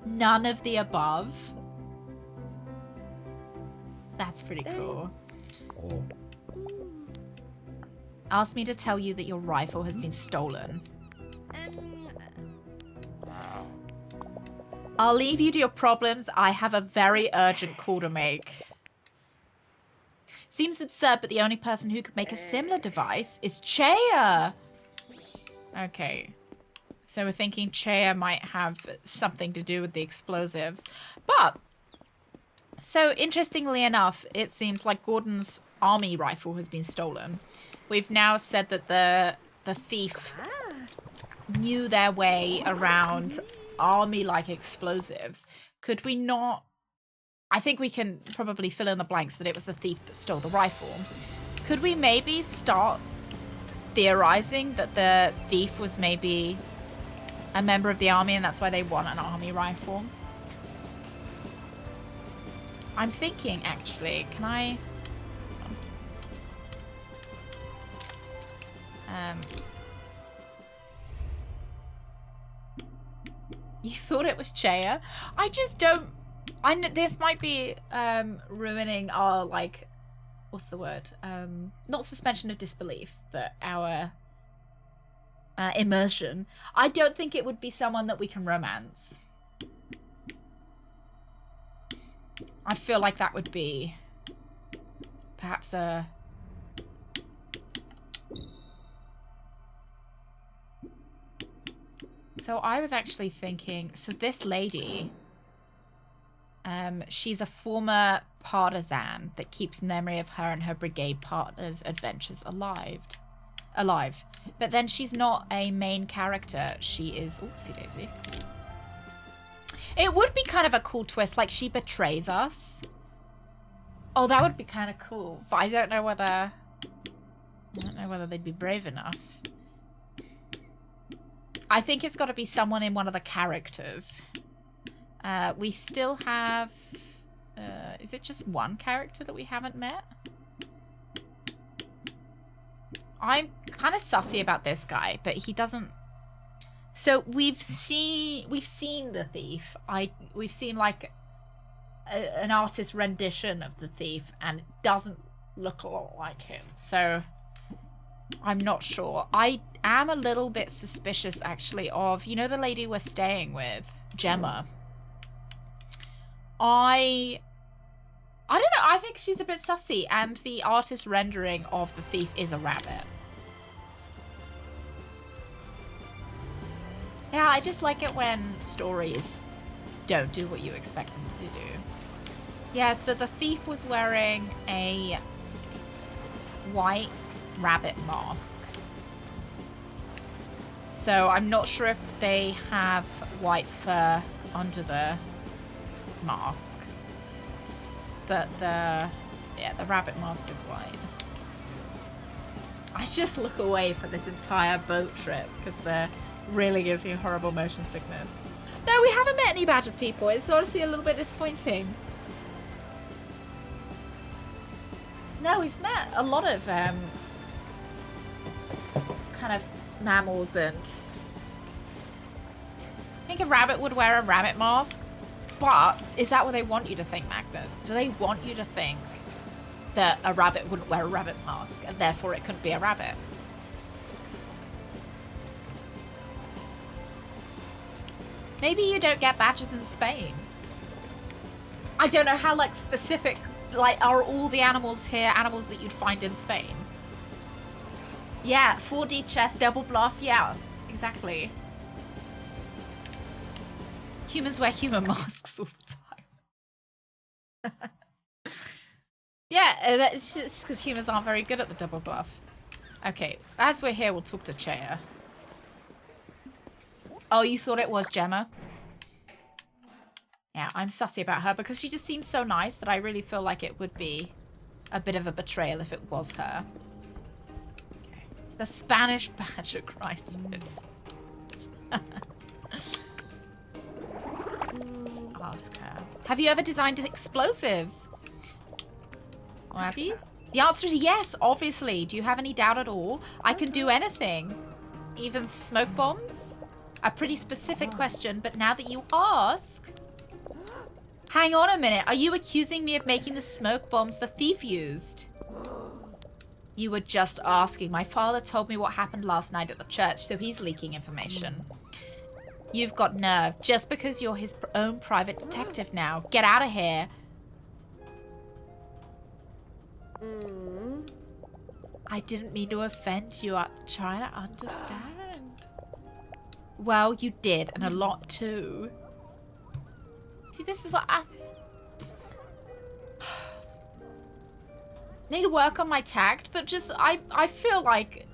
None of the above. That's pretty cool. Oh. Ask me to tell you that your rifle has been stolen. I'll leave you to your problems. I have a very urgent call to make. Seems absurd, but the only person who could make a similar device is Chea. Okay. So we're thinking Chea might have something to do with the explosives. But, so interestingly enough, it seems like Gordon's army rifle has been stolen. We've now said that the thief knew their way around army-like explosives. Could we not... I think we can probably fill in the blanks that it was the thief that stole the rifle. Could we maybe start theorizing that the thief was maybe a member of the army and that's why they want an army rifle. I'm thinking, actually, can I... You thought it was Chaya? I just don't... this might be ruining our, like... What's the word? Not suspension of disbelief, but our immersion. I don't think it would be someone that we can romance. I feel like that would be perhaps a... So I was actually thinking, so this lady, she's a former partisan that keeps memory of her and her brigade partner's adventures alive. But then she's not a main character. She is... Oopsie daisy. It would be kind of a cool twist, like she betrays us. Oh, that would be kind of cool. But I don't know whether they'd be brave enough. I think it's got to be someone in one of the characters. We still have... is it just one character that we haven't met? I'm kind of sussy about this guy, but he doesn't... So we've seen the thief. We've seen like an artist rendition of the thief, and it doesn't look a lot like him. So I'm not sure. I am a little bit suspicious, actually, of, you know, the lady we're staying with, Gemma. I don't know. I think she's a bit sussy, and the artist rendering of the thief is a rabbit. Yeah, I just like it when stories don't do what you expect them to do. Yeah, so the thief was wearing a white rabbit mask. So I'm not sure if they have white fur under the mask. But the rabbit mask is white. I just look away for this entire boat trip because there really gives me horrible motion sickness. No, we haven't met any badger people. It's honestly a little bit disappointing. No, we've met a lot of kind of mammals, and I think a rabbit would wear a rabbit mask. But is that what they want you to think, Magnus? Do they want you to think that a rabbit wouldn't wear a rabbit mask and therefore it couldn't be a rabbit? Maybe you don't get badgers in Spain. I don't know how, like, specific, like, are all the animals here animals that you'd find in Spain? Yeah, 4D chess, double bluff, yeah, exactly. Humans wear human masks all the time. Yeah, that's just because humans aren't very good at the double bluff. Okay, as we're here, we'll talk to Chaya. Oh, you thought it was Gemma? Yeah, I'm sussy about her because she just seems so nice that I really feel like it would be a bit of a betrayal if it was her. Okay. The Spanish badger crisis. Let's ask her. Have you ever designed explosives? Or have you? The answer is yes, obviously. Do you have any doubt at all? I can do anything. Even smoke bombs? A pretty specific question, but now that you ask... Hang on a minute. Are you accusing me of making the smoke bombs the thief used? You were just asking. My father told me what happened last night at the church, so he's leaking information. You've got nerve. Just because you're his own private detective now. Get out of here. I didn't mean to offend you. I'm trying to understand. Well, you did, and a lot too. See, this is what I... need to work on my tact, but just, I feel like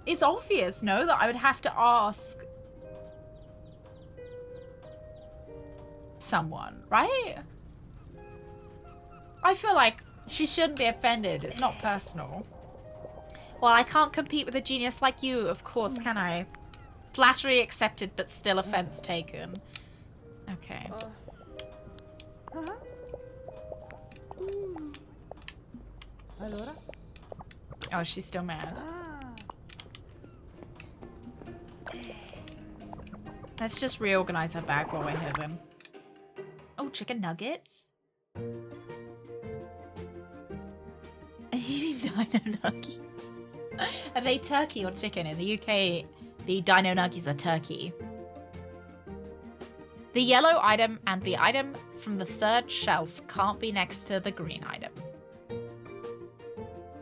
it's obvious, no, that I would have to ask someone, right? I feel like she shouldn't be offended. It's not personal. Well, I can't compete with a genius like you, of course, can I? Flattery accepted, but still offense taken. Okay. Allora? Oh, she's still mad. Let's just reorganize her bag while we're here then. Oh, chicken nuggets? Are you eating dino nuggies? Are they turkey or chicken? In the UK, the dino nuggies are turkey. The yellow item and the item from the third shelf can't be next to the green item.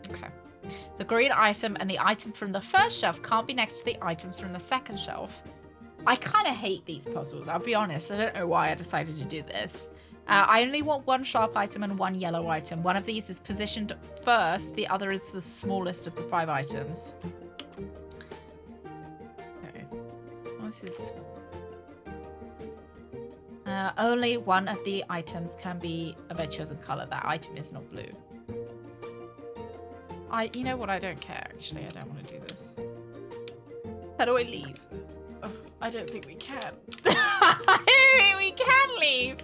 Okay. The green item and the item from the first shelf can't be next to the items from the second shelf. I kind of hate these puzzles, I'll be honest. I don't know why I decided to do this. I only want one sharp item and one yellow item. One of these is positioned first, the other is the smallest of the 5 items. Okay. Oh, this is... only one of the items can be of a chosen color. That item is not blue. You know what? I don't care, actually. I don't want to do this. How do I leave? Oh, I don't think we can. I don't think we can leave.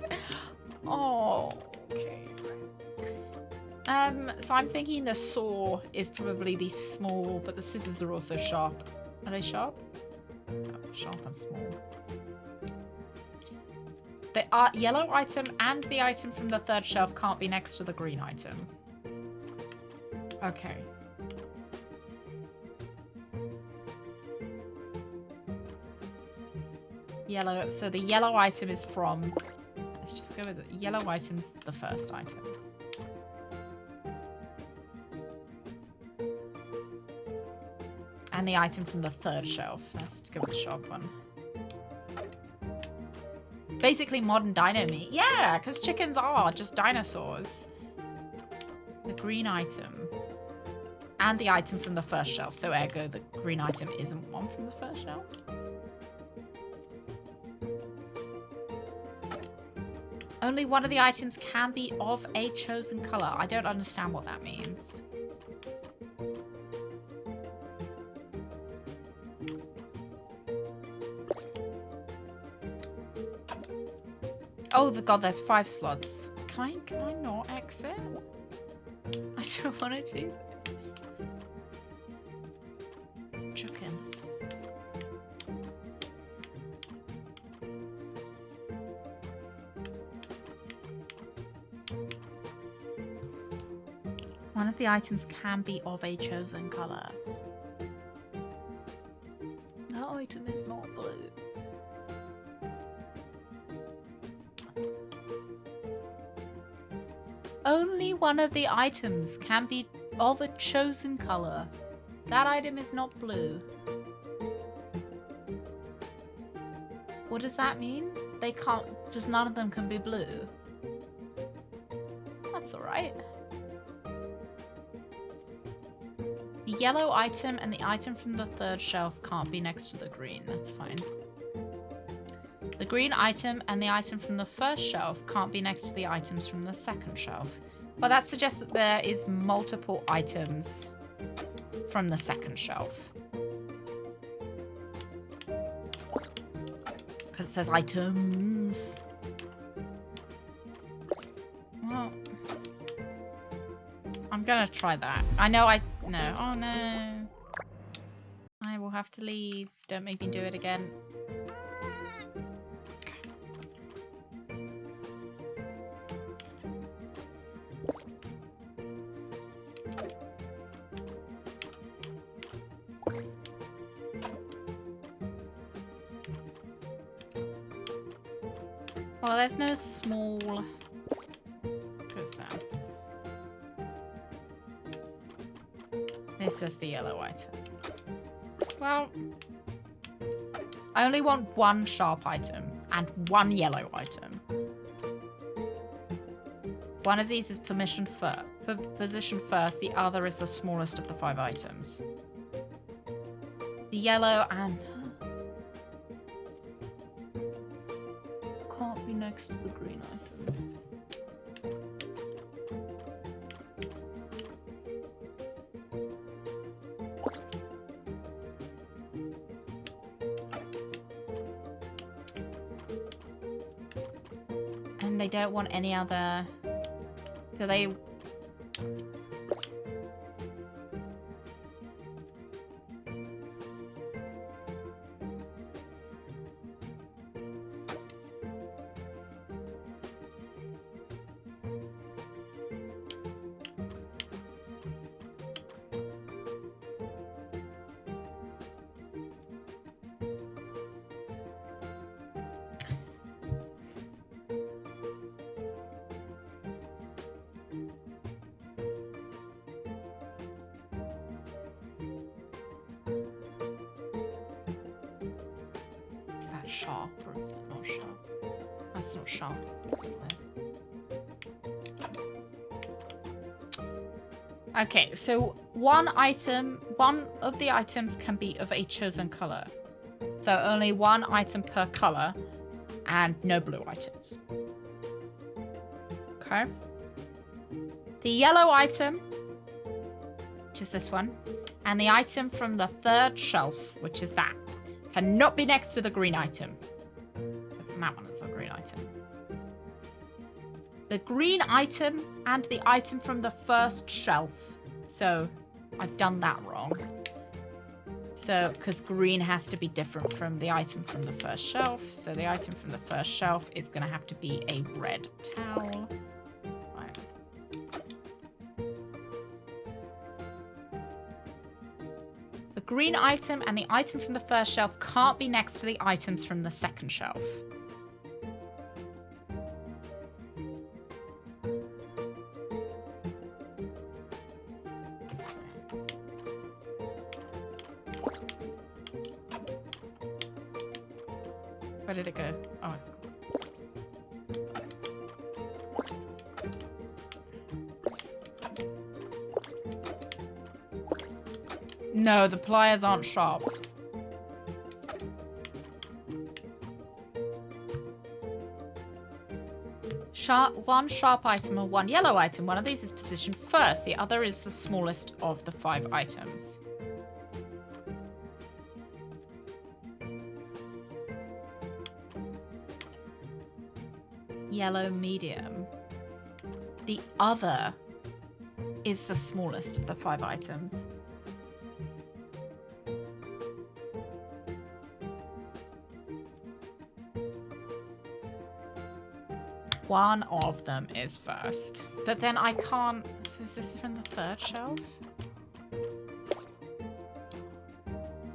Oh, okay. So I'm thinking the saw is probably the small, but the scissors are also sharp. Are they sharp? Oh, sharp and small. The yellow item and the item from the third shelf can't be next to the green item. Okay. Yellow. So the yellow item is from... Let's just go with it. Yellow item's the first item. And the item from the third shelf. Let's go with the sharp one. Basically modern dino meat. Yeah, because chickens are just dinosaurs. The green item. And the item from the first shelf. So ergo, the green item isn't one from the first shelf. Only one of the items can be of a chosen color. I don't understand what that means. Oh, the god, there's 5 slots. Can I not exit? I don't want to do this. Chicken. One of the items can be of a chosen color. That item is not blue. Only one of the items can be of a chosen color. That item is not blue. What does that mean? They can't, just none of them can be blue. That's alright. The yellow item and the item from the third shelf can't be next to the green. That's fine. The green item and the item from the first shelf can't be next to the items from the second shelf. But that suggests that there is multiple items from the second shelf. Because it says items. Well, I'm gonna try that. I know no. Oh no. I will have to leave. Don't make me do it again. Well, there's no small... What's that? This is the yellow item. Well... I only want one sharp item and one yellow item. One of these is positioned first, the other is the smallest of the 5 items. The yellow and... can't be next to the green item. And they don't want any other... Do they... Sharp or is it not sharp? That's not sharp. Okay, so one of the items can be of a chosen color. So only one item per color and no blue items. Okay. The yellow item, which is this one, and the item from the third shelf, which is that, cannot be next to the green item. Because that one is a green item. The green item and the item from the first shelf. So, I've done that wrong. So, because green has to be different from the item from the first shelf. So, the item from the first shelf is going to have to be a red towel. Right. The green item and the item from the first shelf can't be next to the items from the second shelf. Where did it go? Oh, it's gone. No, the pliers aren't sharp. One sharp item or one yellow item. One of these is positioned first. The other is the smallest of the 5 items. Yellow medium. The other is the smallest of the 5 items. One of them is first. But then I can't... So is this from the third shelf?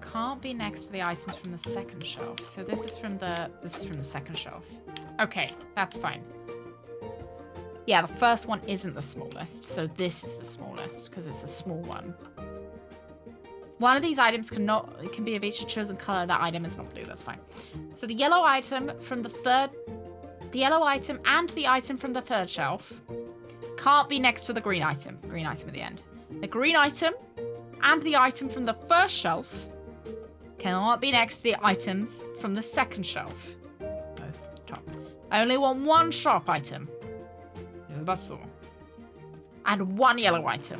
Can't be next to the items from the second shelf. So this is from the second shelf. Okay, that's fine. Yeah, the first one isn't the smallest. So this is the smallest because it's a small one. One of these items can be of each chosen color. That item is not blue. That's fine. So the yellow item from the yellow item and the item from the third shelf can't be next to the green item. Green item at the end. The green item and the item from the first shelf cannot be next to the items from the second shelf. Both top. I only want one sharp item. That's all. And one yellow item.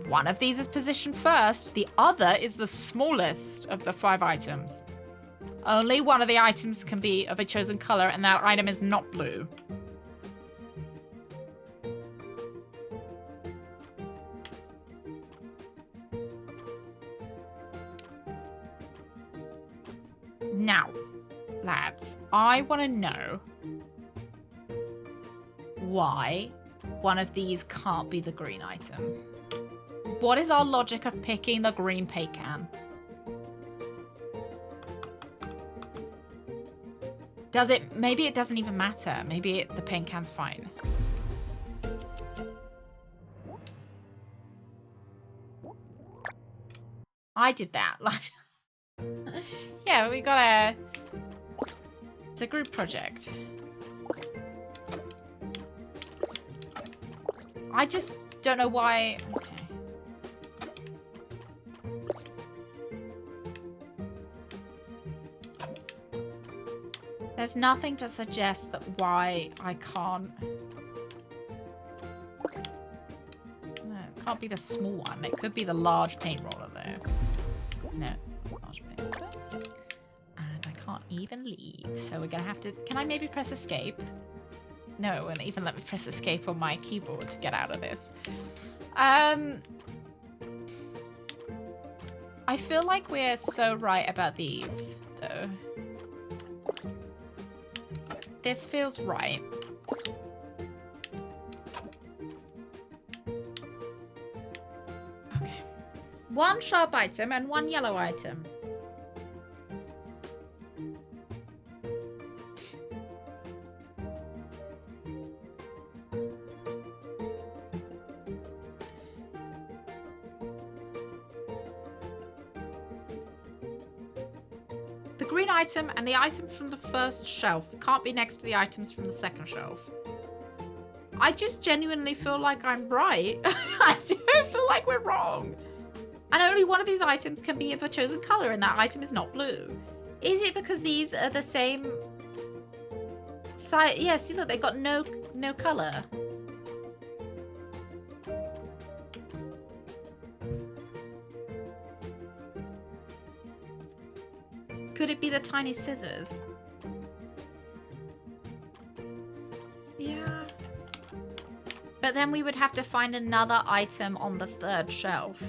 One of these is positioned first. The other is the smallest of the 5 items. Only one of the items can be of a chosen color, and that item is not blue. Now, lads, I want to know why one of these can't be the green item. What is our logic of picking the green paint can? Does it... Maybe it doesn't even matter. Maybe the paint can's fine. I did that. Like, yeah, we got a... It's a group project. I just don't know why... Okay. There's nothing to suggest that why I can't... No, it can't be the small one. It could be the large paint roller though. No, it's not large paint roller. And I can't even leave. So we're going to have to... Can I maybe press escape? No, it wouldn't even let me press escape on my keyboard to get out of this. I feel like we're so right about these, though. This feels right. Okay. One sharp item and one yellow item. The green item and the item from the first shelf can't be next to the items from the second shelf. I just genuinely feel like I'm right. I don't feel like we're wrong. And only one of these items can be of a chosen color, and that item is not blue. Is it because these are the same size? Yeah, see, look, they've got no color. Could it be the tiny scissors? Yeah. But then we would have to find another item on the third shelf.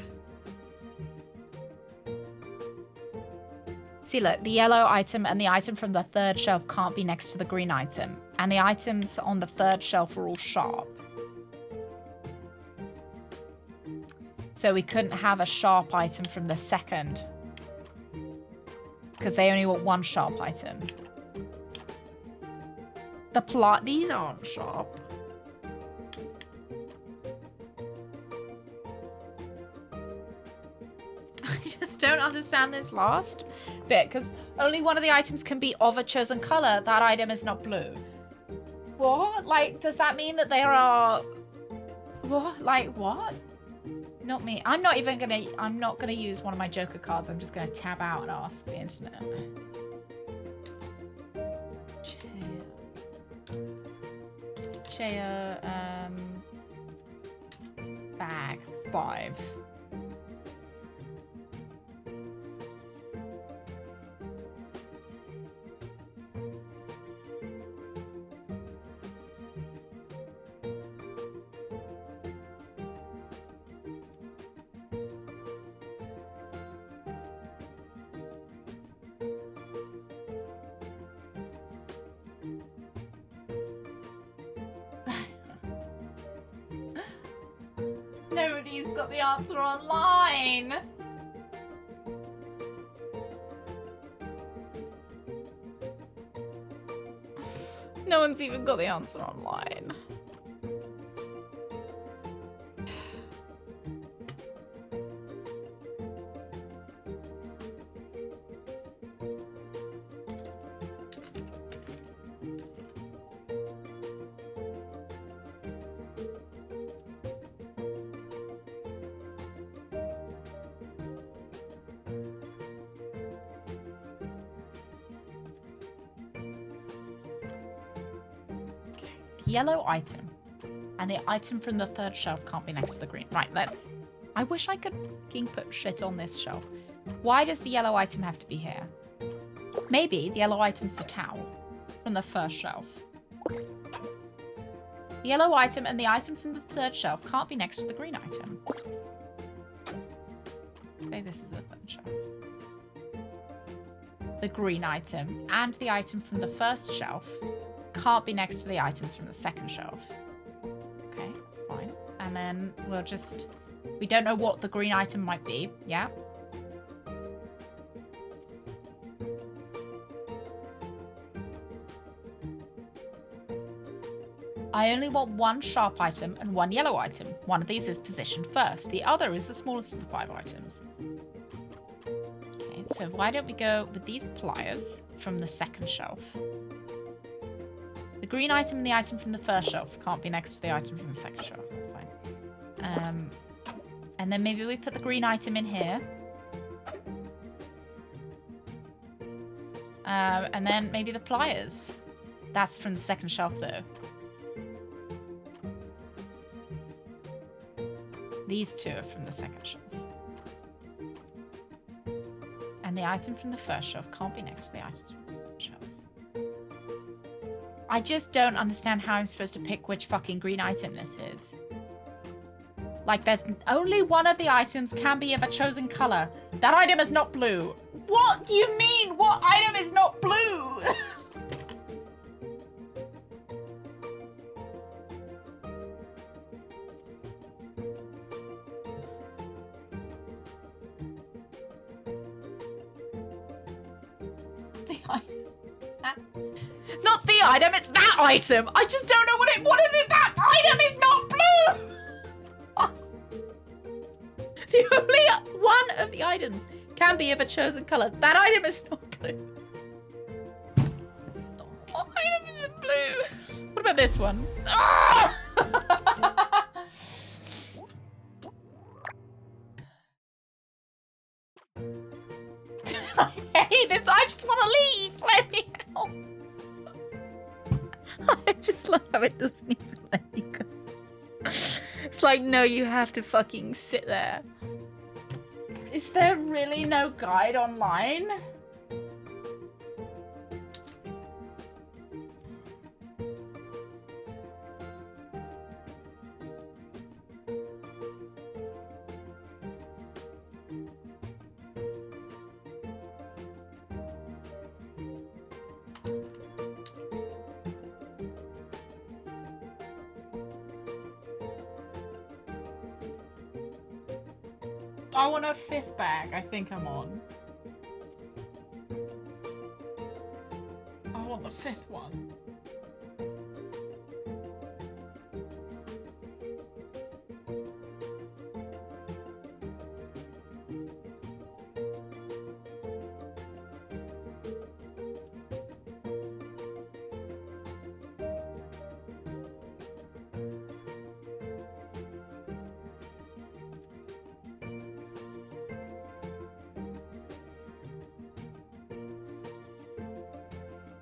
See, look, the yellow item and the item from the third shelf can't be next to the green item. And the items on the third shelf are all sharp. So we couldn't have a sharp item from the second. Because they only want one sharp item. These aren't sharp. I just don't understand this last bit, because only one of the items can be of a chosen color. That item is not blue. What? Like, does that mean that there are... What? Like, what? Not me. I'm not gonna use one of my Joker cards. I'm just gonna tab out and ask the internet. Chair, bag 5. Nobody's got the answer online. No one's even got the answer online. Yellow item and the item from the third shelf can't be next to the green. Right, let's... I wish I could fucking put shit on this shelf. Why does the yellow item have to be here? Maybe the yellow item's the towel from the first shelf. The yellow item and the item from the third shelf can't be next to the green item. Say this is the third shelf. The green item and the item from the first shelf can't be next to the items from the second shelf. Okay, that's fine. And then we'll just... We don't know what the green item might be. Yeah. I only want one sharp item and one yellow item. One of these is positioned first. The other is the smallest of the 5 items. Okay, so why don't we go with these pliers from the second shelf? The green item and the item from the first shelf can't be next to the item from the second shelf. That's fine. And then maybe we put the green item in here. And then maybe the pliers. That's from the second shelf, though. These two are from the second shelf. And the item from the first shelf can't be next to the item from the second shelf. I just don't understand how I'm supposed to pick which fucking green item this is. Like, there's only one of the items can be of a chosen color. That item is not blue. What do you mean? What item is not blue? It's not the item, it's that item. I just don't know what is it? That item is not blue. The only one of the items can be of a chosen color. That item is not blue. What item isn't blue? What about this one? Ah! I hate this. I just want to leave. Let me out. I just love how it doesn't even let you go. It's like, no, you have to fucking sit there. Is there really no guide online? I want a 5th bag. I think I'm on. I want the 5th one.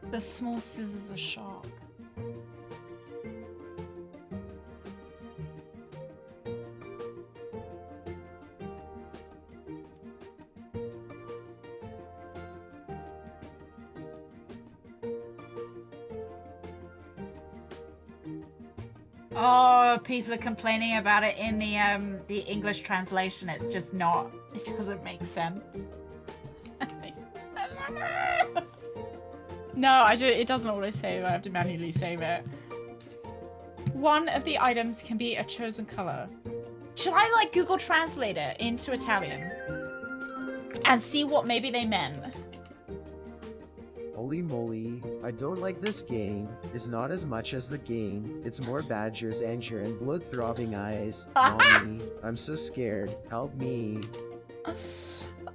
The small scissors are sharp. Oh, people are complaining about it in the English translation. It's just not. It doesn't make sense. No, it doesn't always save. I have to manually save it. One of the items can be a chosen color. Should I like Google Translate it into Italian and see what maybe they meant? Holy moly, I don't like this game. It's not as much as the game. It's more badgers, anger, and blood-throbbing eyes. Mommy, I'm so scared. Help me.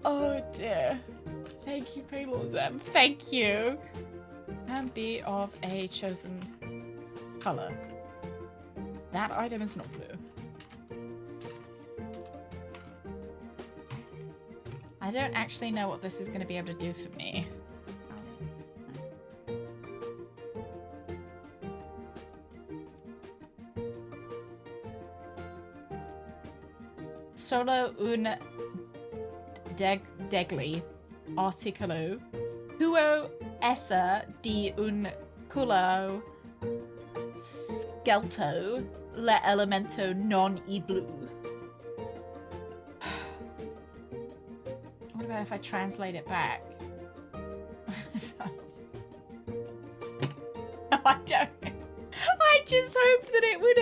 Oh dear. Thank you, Paylor. Thank you. And be of a chosen color. That item is not blue. I don't actually know what this is going to be able to do for me. Solo un degli articolo huo essa di un culo scelto l'elemento non I blu. What about if I translate it back? No, I don't. I just hoped that it would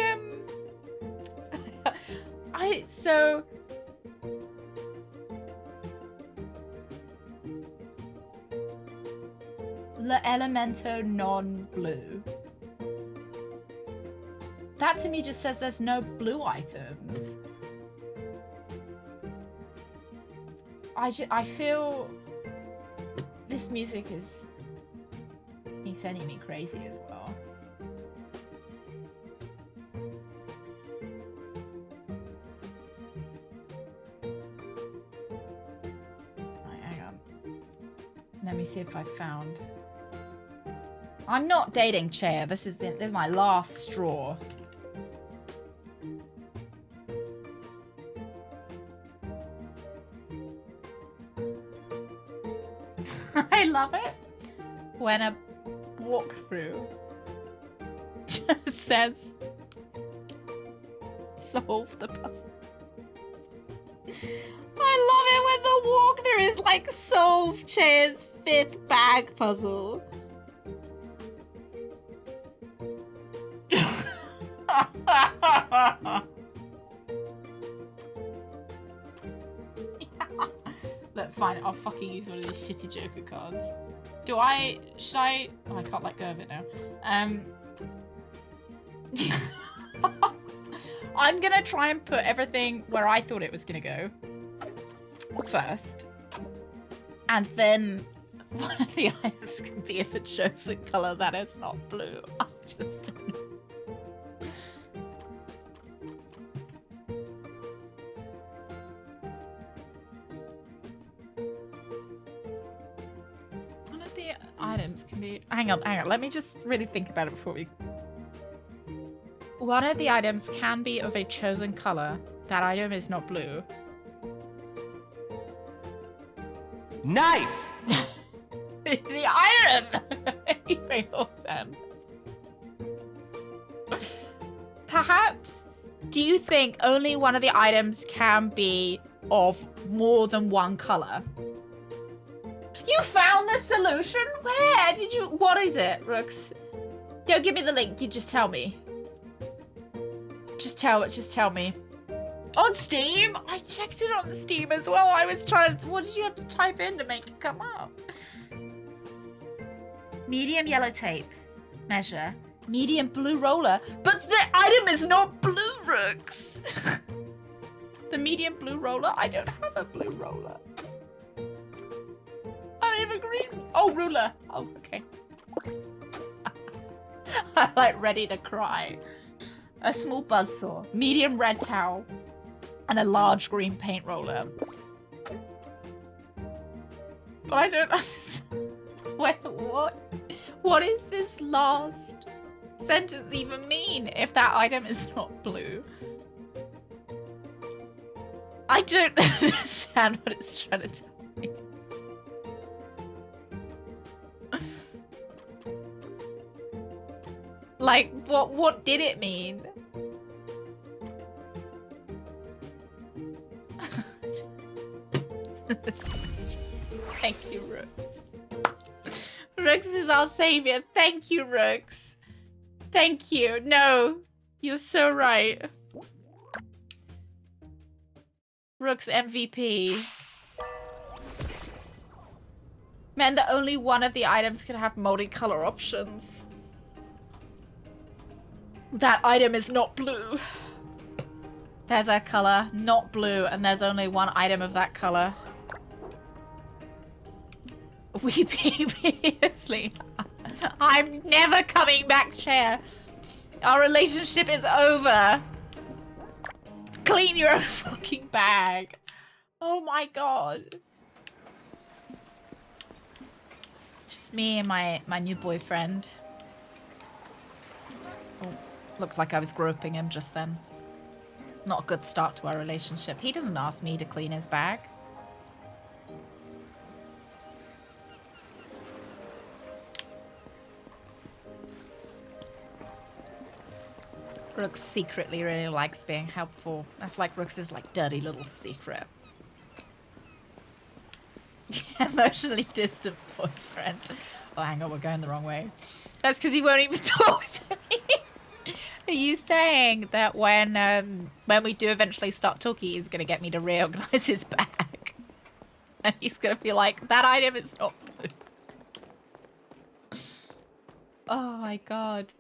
L'elemento non blue. That to me just says there's no blue items. I feel this music is sending me crazy as well. Right, hang on. Let me see if I found. I'm not dating Chair. This is my last straw. I love it when a walkthrough just says solve the puzzle. I love it when the walkthrough is like solve Chair's 5th bag puzzle. Look, fine, I'll fucking use one of these shitty Joker cards. Should I? Oh, I can't let go of it now. I'm gonna try and put everything where I thought it was gonna go first. And then one of the items can be if it shows a colour that is not blue. I just don't know. One of the items can be... Hang on. Let me just really think about it before we... One of the items can be of a chosen colour. That item is not blue. Nice! The item! You made all sense. Perhaps, do you think only one of the items can be of more than one colour? You found the solution? Where did you... What is it, Rooks? Don't give me the link, you just tell me. Just tell me. On Steam? I checked it on Steam as well. I was trying to... What did you have to type in to make it come up? Medium yellow tape. Measure. Medium blue roller. But the item is not blue, Rooks. The medium blue roller? I don't have a blue roller. I have a green... Oh, ruler. Oh, okay. I'm like ready to cry. A small buzzsaw, medium red towel, and a large green paint roller. But I don't understand. Wait, what is this last sentence even mean if that item is not blue? I don't understand what it's trying to tell me. Like, what did it mean? Thank you, Rooks. Rooks is our savior. Thank you, Rooks. Thank you. No, you're so right. Rooks MVP. Meant that only one of the items could have multicolor options. That item is not blue. There's a color, not blue, and there's only one item of that color. We previously. I'm never coming back, Chair. Our relationship is over. Clean your own fucking bag. Oh my god. Just me and my new boyfriend. Oh, looks like I was groping him just then. Not a good start to our relationship. He doesn't ask me to clean his bag. Rooks secretly really likes being helpful. That's like Rooks's like dirty little secret. Emotionally distant boyfriend. Oh, hang on, we're going the wrong way. That's because he won't even talk to me. Are you saying that when we do eventually start talking, he's gonna get me to reorganize his bag, and he's gonna be like, "That item is not blue." Oh my god.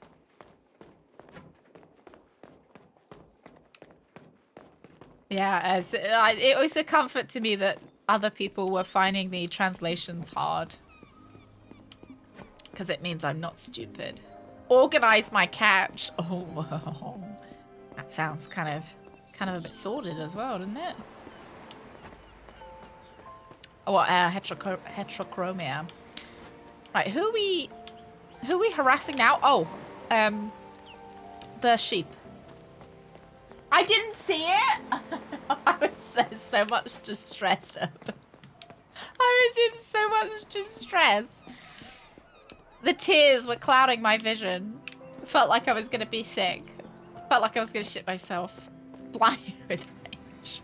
Yeah, it was a comfort to me that other people were finding the translations hard. Because it means I'm not stupid. Organize my couch. Oh, that sounds kind of a bit sordid as well, doesn't it? Oh, heterochromia. Right, who are we harassing now? Oh, the sheep. I didn't see it. I was so much distressed. I was in so much distress. The tears were clouding my vision Felt like I was gonna be sick. Felt like I was gonna shit myself. Blind with rage.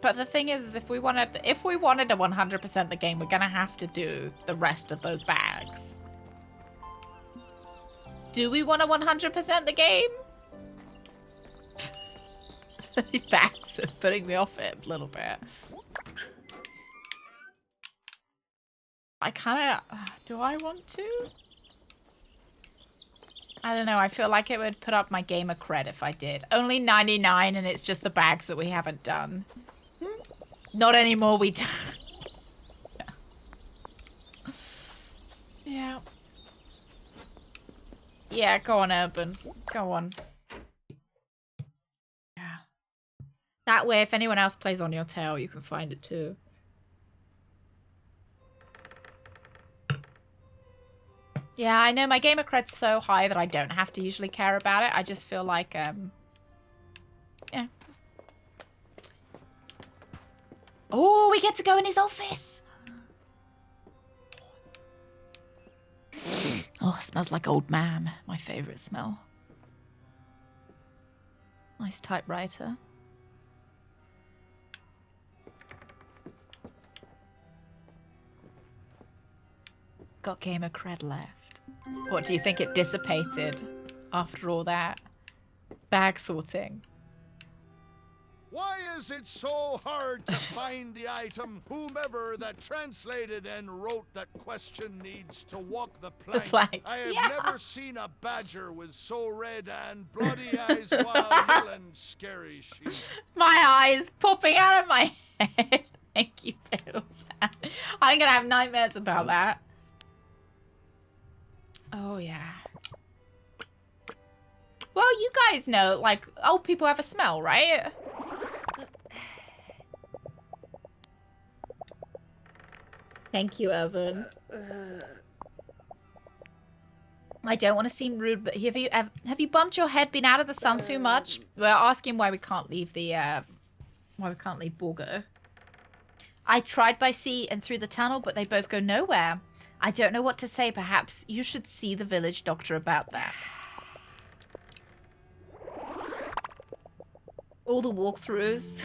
But the thing is if we wanted to 100% the game, we're gonna have to do the rest of those bags. Do we want to 100% the game? These bags are putting me off it a little bit. I kind of... do I want to? I don't know. I feel like it would put up my gamer cred if I did. Only 99 and it's just the bags that we haven't done. Not anymore, we don't. Yeah. Yeah, go on, Urban. Go on. Yeah. That way, if anyone else plays on your tail, you can find it too. Yeah, I know my gamer cred's so high that I don't have to usually care about it. I just feel like, yeah. Oh, we get to go in his office. Oh, it smells like old man. My favorite smell. Nice typewriter. Got gamer cred left. What do you think it dissipated after all that? Bag sorting. Why is it so hard to find the item? Whomever that translated and wrote that question needs to walk the plank. I have never seen a badger with so red and bloody eyes while yelling scary sheep. My eyes popping out of my head. Thank you, Bills. I'm gonna have nightmares about that. Oh, yeah. Well, you guys know, like, old people have a smell, right? Thank you, Evan. I don't want to seem rude, but have you bumped your head, been out of the sun too much? We're asking why we can't leave Borgo. I tried by sea and through the tunnel, but they both go nowhere. I don't know what to say. Perhaps you should see the village doctor about that. All the walkthroughs.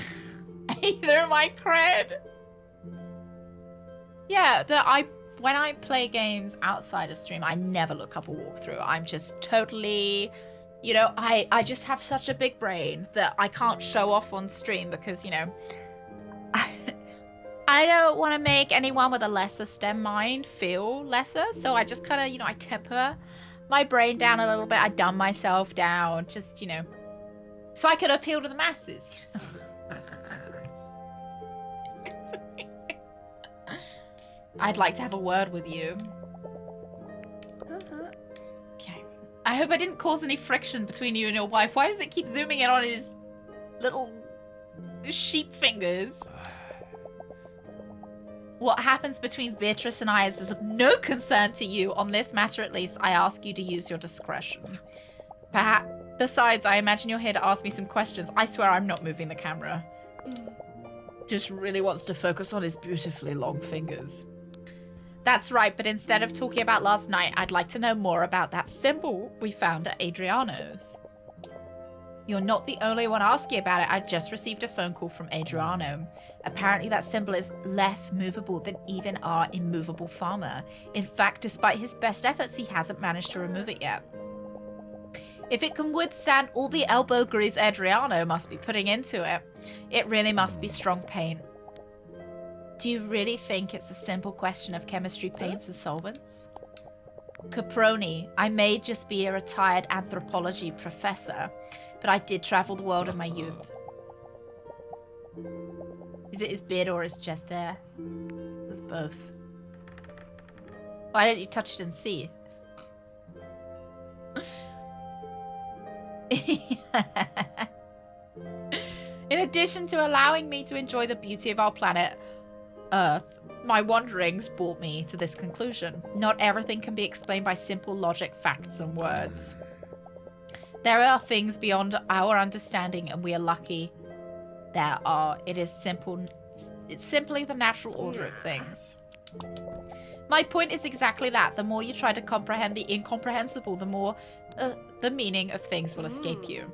Either my cred. Yeah, when I play games outside of stream, I never look up a walkthrough. I'm just totally, you know, I just have such a big brain that I can't show off on stream because, you know, I don't want to make anyone with a lesser STEM mind feel lesser. So I just kind of, you know, I temper my brain down a little bit. I dumb myself down, just, you know, so I could appeal to the masses, you know. I'd like to have a word with you. Okay. I hope I didn't cause any friction between you and your wife. Why does it keep zooming in on his little sheep fingers? What happens between Beatrice and I is of no concern to you. On this matter, at least, I ask you to use your discretion. Perhaps. Besides, I imagine you're here to ask me some questions. I swear I'm not moving the camera. Just really wants to focus on his beautifully long fingers. That's right, but instead of talking about last night, I'd like to know more about that symbol we found at Adriano's. You're not the only one asking about it. I just received a phone call from Adriano. Apparently that symbol is less movable than even our immovable farmer. In fact, despite his best efforts, he hasn't managed to remove it yet. If it can withstand all the elbow grease Adriano must be putting into it, it really must be strong paint. Do you really think it's a simple question of chemistry, paints, and solvents? Caproni, I may just be a retired anthropology professor, but I did travel the world in my youth. Is it his beard or his chest hair? There's both. Why don't you touch it and see? In addition to allowing me to enjoy the beauty of our planet Earth, my wanderings brought me to this conclusion. Not everything can be explained by simple logic, facts, and words. There are things beyond our understanding, and we are lucky It is simple. It's simply the natural order of things. My point is exactly that. The more you try to comprehend the incomprehensible, the more the meaning of things will escape you.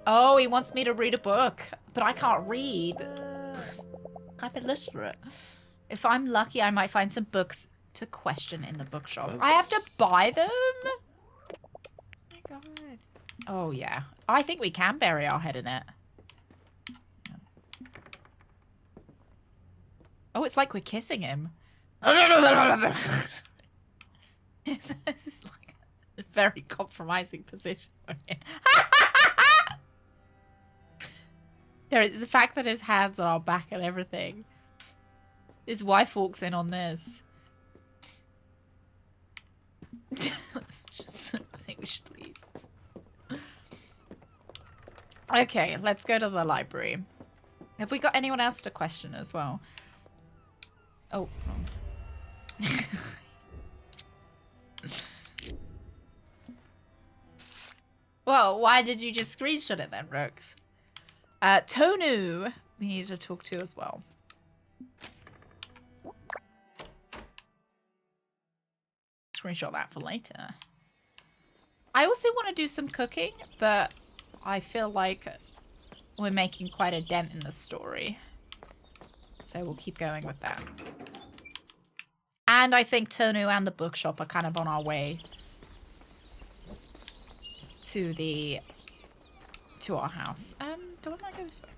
Oh, he wants me to read a book, but I can't read. I'm illiterate. If I'm lucky, I might find some books to question in the bookshop. I have to buy them? Oh my god. Oh, yeah. I think we can bury our head in it. Oh, it's like we're kissing him. This is like a very compromising position. The fact that his hands are on our back and everything. His wife walks in on this. I think we should leave. Okay, let's go to the library. Have we got anyone else to question as well? Oh, wrong. Well, why did you just screenshot it then, Brooks? Tonu, we need to talk to as well. Screenshot that for later. I also want to do some cooking, but I feel like we're making quite a dent in the story. So we'll keep going with that. And I think Tonu and the bookshop are kind of on our way to our house. Don't I go this way?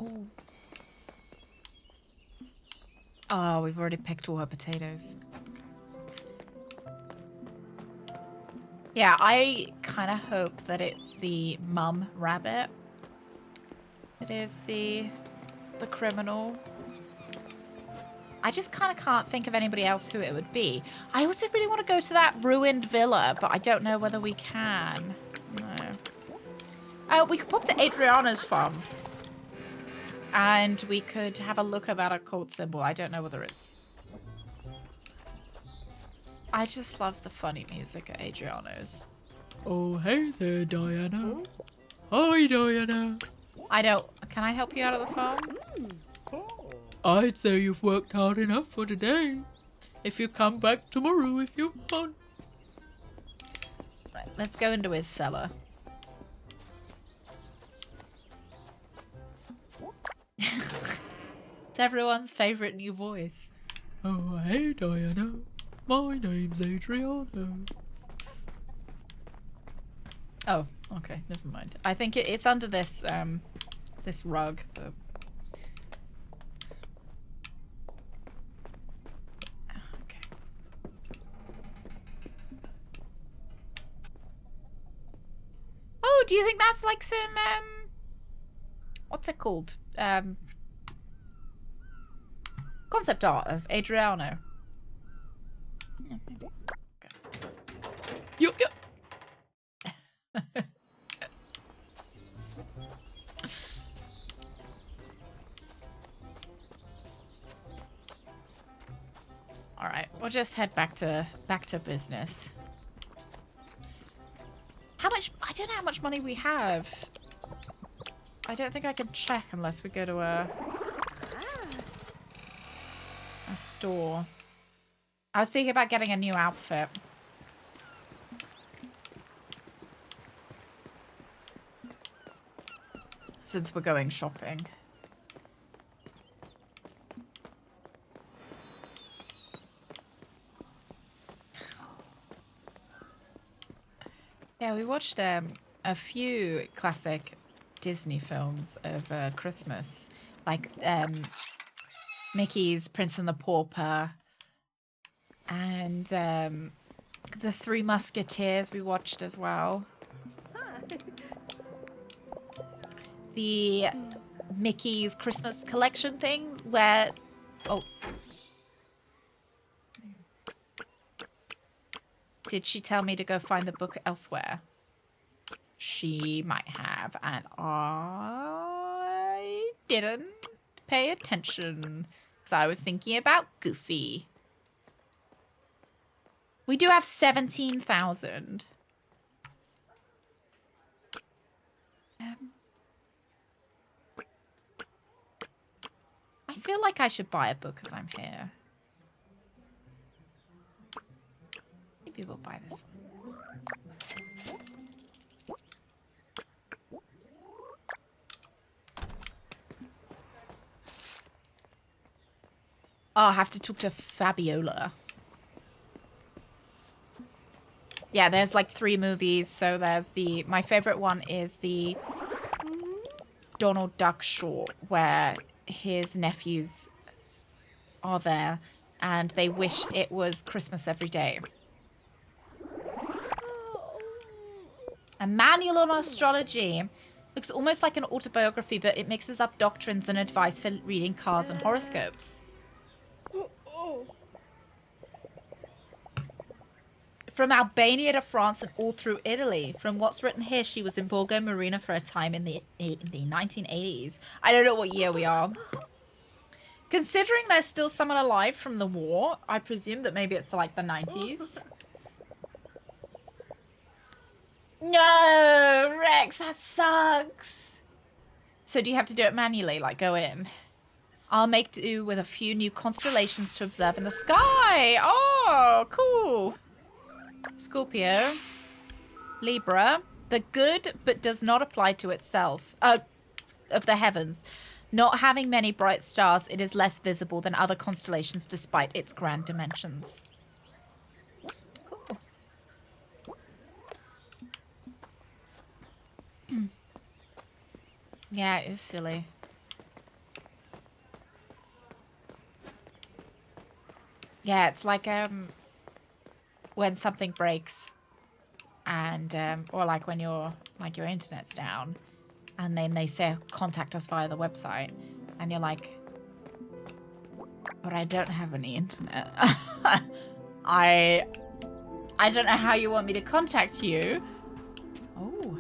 Ooh. Oh, we've already picked all our potatoes. Yeah, I kind of hope that it's the mum rabbit. It is the criminal. I just kind of can't think of anybody else who it would be. I also really want to go to that ruined villa, but I don't know whether we can. No. We could pop to Adriana's farm. And we could have a look at that occult symbol. I don't know whether it's... I just love the funny music at Adriana's. Oh, hey there, Diana. Hi, Diana. I don't... Can I help you out of the farm? I'd say you've worked hard enough for today. If you come back tomorrow if you want. Right, let's go into his cellar. It's everyone's favourite new voice. Oh, hey, Diana. My name's Adriano. Oh, okay, never mind. I think it's under this, this rug. Okay. Oh, do you think that's like some, what's it called? Concept art of Adriano. Yeah, maybe. Okay. Yup. All right, we'll just head back to business. How much? I don't know how much money we have. I don't think I can check unless we go to a store. I was thinking about getting a new outfit. Since we're going shopping. Yeah, we watched a few classic Disney films over Christmas. Like Mickey's Prince and the Pauper. And The Three Musketeers we watched as well. The Mickey's Christmas collection thing where... Oh. Did she tell me to go find the book elsewhere? she might have, and I didn't pay attention because I was thinking about Goofy. We do have 17,000. I feel like I should buy a book as I'm here. Maybe we'll buy this one. Oh, I have to talk to Fabiola. Yeah, there's like 3 movies. So there's my favorite one is the Donald Duck short where his nephews are there and they wish it was Christmas every day. A manual on astrology. Looks almost like an autobiography, but it mixes up doctrines and advice for reading cars and horoscopes. From Albania to France and all through Italy. From what's written here, she was in Borgo Marina for a time in the 1980s. I don't know what year we are. Considering there's still someone alive from the war, I presume that maybe it's like the 90s. No, Rex, that sucks. So do you have to do it manually, like go in? I'll make do with a few new constellations to observe in the sky. Oh, cool. Scorpio. Libra. The good, but does not apply to itself. Of the heavens. Not having many bright stars, it is less visible than other constellations despite its grand dimensions. Cool. Yeah, it is silly. Yeah, it's like when something breaks and or like when your internet's down and then they say contact us via the website and you're like, but I don't have any internet. I don't know how you want me to contact you. Oh.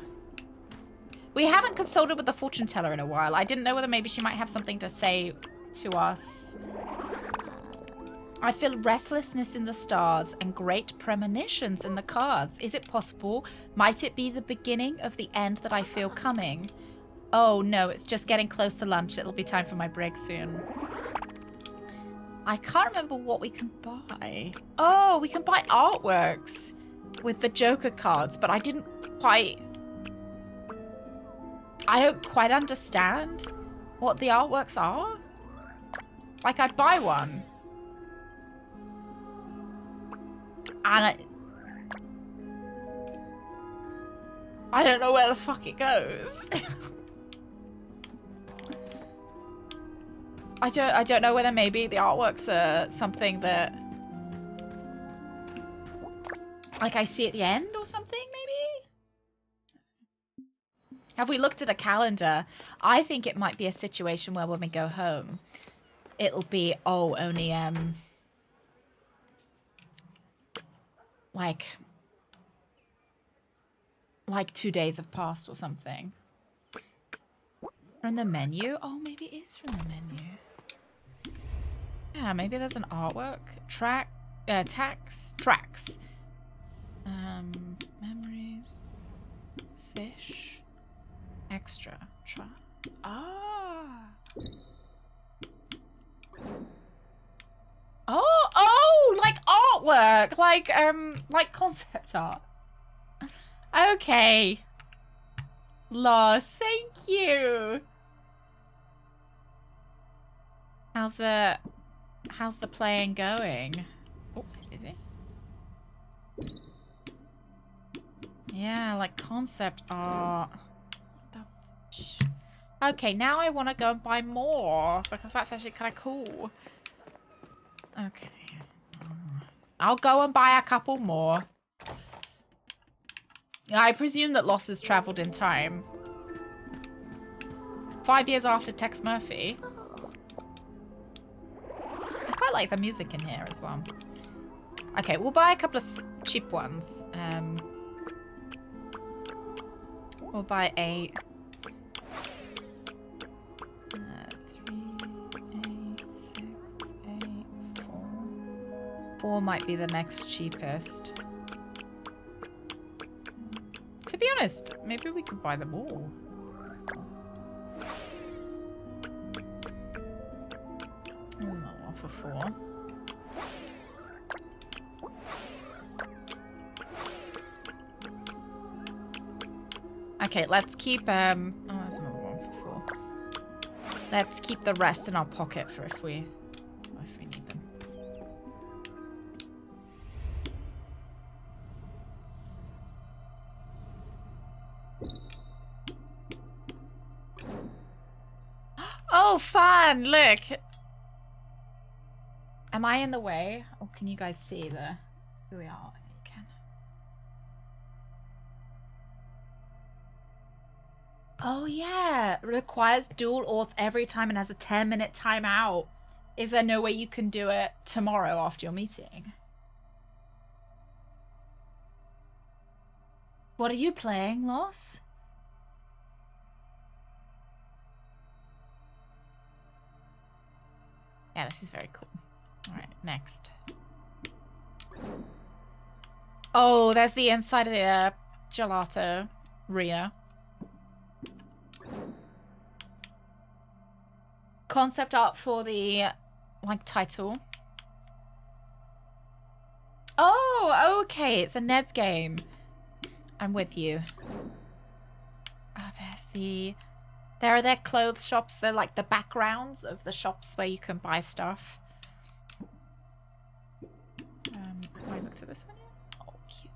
We haven't consulted with the fortune teller in a while. I didn't know whether maybe she might have something to say to us. I feel restlessness in the stars and great premonitions in the cards. Is it possible? Might it be the beginning of the end that I feel coming? Oh no, it's just getting close to lunch. It'll be time for my break soon. I can't remember what we can buy. Oh, we can buy artworks with the Joker cards, but I don't quite understand what the artworks are. Like, I'd buy one. And I don't know where the fuck it goes. I don't know whether maybe the artworks are something that like I see at the end or something, maybe? Have we looked at a calendar? I think it might be a situation where when we go home, it'll be, oh, only like 2 days have passed or something. From the menu? Oh, maybe it is from the menu. Yeah, maybe there's an artwork. Tracks. Memories. Fish. Extra. Ah. Oh, like artwork. Like concept art. Okay. Lost. Thank you. How's the playing going? Oops, is it? Yeah, like concept art. Okay, now I want to go and buy more because that's actually kind of cool. Okay. I'll go and buy a couple more. I presume that Lost has travelled in time. 5 years after Tex Murphy. I quite like the music in here as well. Okay, we'll buy a couple of cheap ones. We'll buy 8. 3, 8, 6, 8, 4. 4 might be the next cheapest. To be honest, maybe we could buy them all. One for 4. Okay, let's keep oh, there's another one for 4. Let's keep the rest in our pocket for if we need them. Oh, fun! Look! Am I in the way? Or can you guys see who we are? You can. Oh, yeah. Requires dual auth every time and has a 10-minute timeout. Is there no way you can do it tomorrow after your meeting? What are you playing, Loss? Yeah, this is very cool. Alright, next. Oh, there's the inside of the gelato Ria. Concept art for the, like, title. Oh, okay. It's a NES game. I'm with you. Oh, there are their clothes shops. They're like the backgrounds of the shops where you can buy stuff. Have I looked at this one yet? Oh, cute.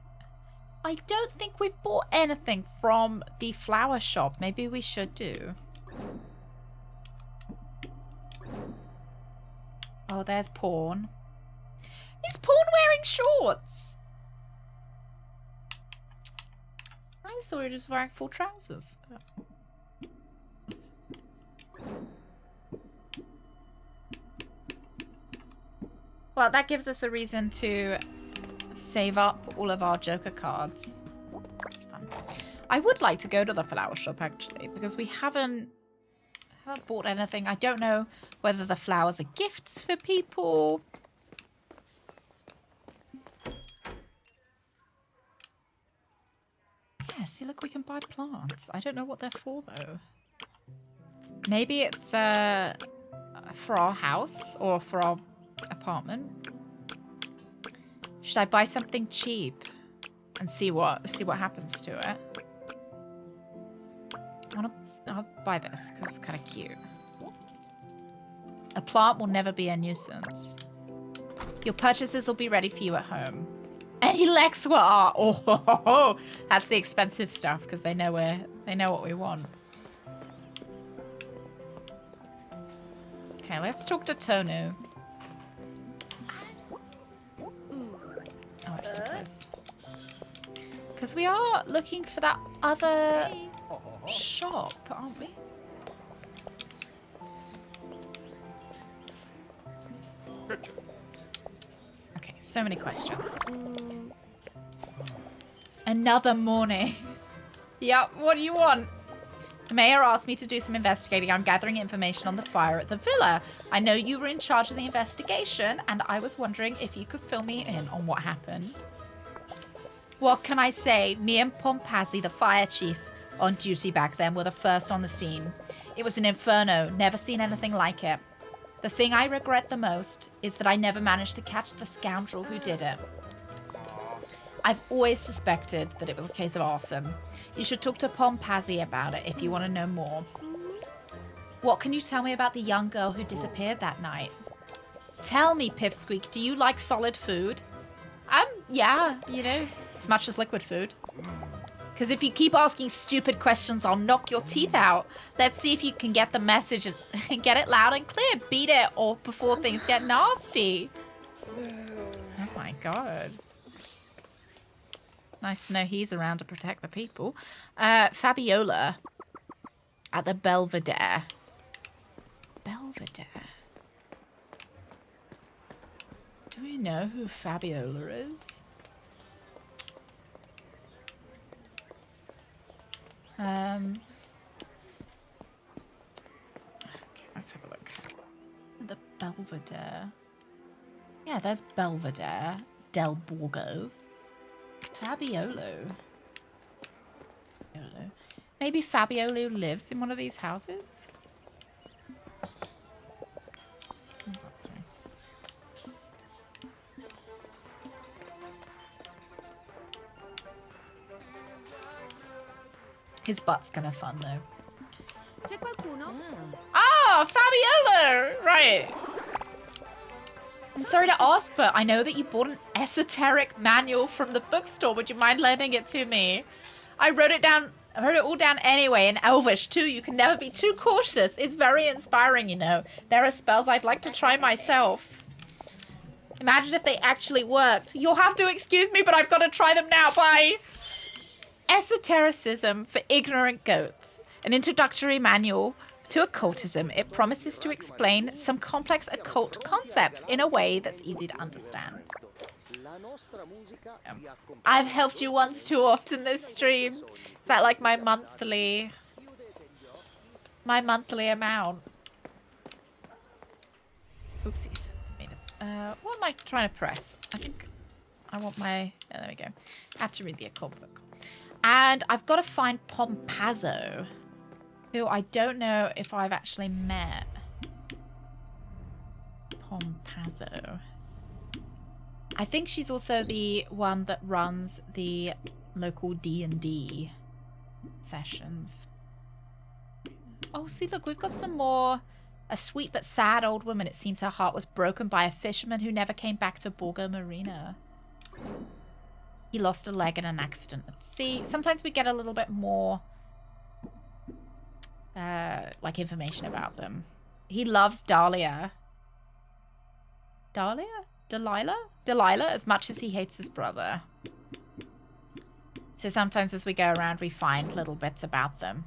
I don't think we've bought anything from the flower shop. Maybe we should do. Oh, there's Pawn. Is Pawn wearing shorts? I just thought he was just wearing full trousers. Well, that gives us a reason to save up all of our Joker cards. It's fun. I would like to go to the flower shop, actually, because we haven't bought anything. I don't know whether the flowers are gifts for people. Yeah, see, look, we can buy plants. I don't know what they're for, though. Maybe it's for our house or for our apartment. Should I buy something cheap and see what happens to it? I'll buy this because it's kind of cute. A plant will never be a nuisance. Your purchases will be ready for you at home. Any Lexwa art. Oh, that's the expensive stuff because they know what we want. Okay, let's talk to Tonu. Oh, it's still closed. Because we are looking for that other shop, aren't we? Okay, so many questions. Another morning. Yep, what do you want? The mayor asked me to do some investigating. I'm gathering information on the fire at the villa. I know you were in charge of the investigation, and I was wondering if you could fill me in on what happened. What can I say? Me and Pompazzi, the fire chief on duty back then, were the first on the scene. It was an inferno. Never seen anything like it. The thing I regret the most is that I never managed to catch the scoundrel who did it. I've always suspected that it was a case of arson. You should talk to Pompazzi about it if you want to know more. What can you tell me about the young girl who disappeared that night? Tell me, Pipsqueak, do you like solid food? Yeah, you know, as much as liquid food. Because if you keep asking stupid questions, I'll knock your teeth out. Let's see if you can get the message and get it loud and clear. Beat it or before things get nasty. Oh my god. Nice to know he's around to protect the people. Fabiola at the Belvedere. Belvedere. Do we know who Fabiola is? Okay, let's have a look. The Belvedere. Yeah, there's Belvedere. Del Borgo. Fabiolo. Maybe Fabiolo lives in one of these houses? That's right. His butt's kind of fun, though. C'è qualcuno? Oh, Fabiolo! Right. I'm sorry to ask, but I know that you bought an esoteric manual from the bookstore. Would you mind lending it to me? I wrote it all down anyway in Elvish, too. You can never be too cautious. It's very inspiring, you know. There are spells I'd like to try myself. Imagine if they actually worked. You'll have to excuse me, but I've got to try them now. Bye. Esotericism for Ignorant Goats. An introductory manual to occultism. It promises to explain some complex occult concepts in a way that's easy to understand. I've helped you once too often this stream. Is that like my monthly amount? Oopsies. What am I trying to press? I think I want my... Oh, there we go. I have to read the occult book. And I've got to find Pompazzo, who I don't know if I've actually met. Pompazzo. I think she's also the one that runs the local D&D sessions. Oh, see, look, we've got some more. A sweet but sad old woman. It seems her heart was broken by a fisherman who never came back to Borgo Marina. He lost a leg in an accident at sea. Sometimes we get a little bit more like information about them. He loves Dahlia. Delilah as much as he hates his brother. So sometimes as we go around we find little bits about them.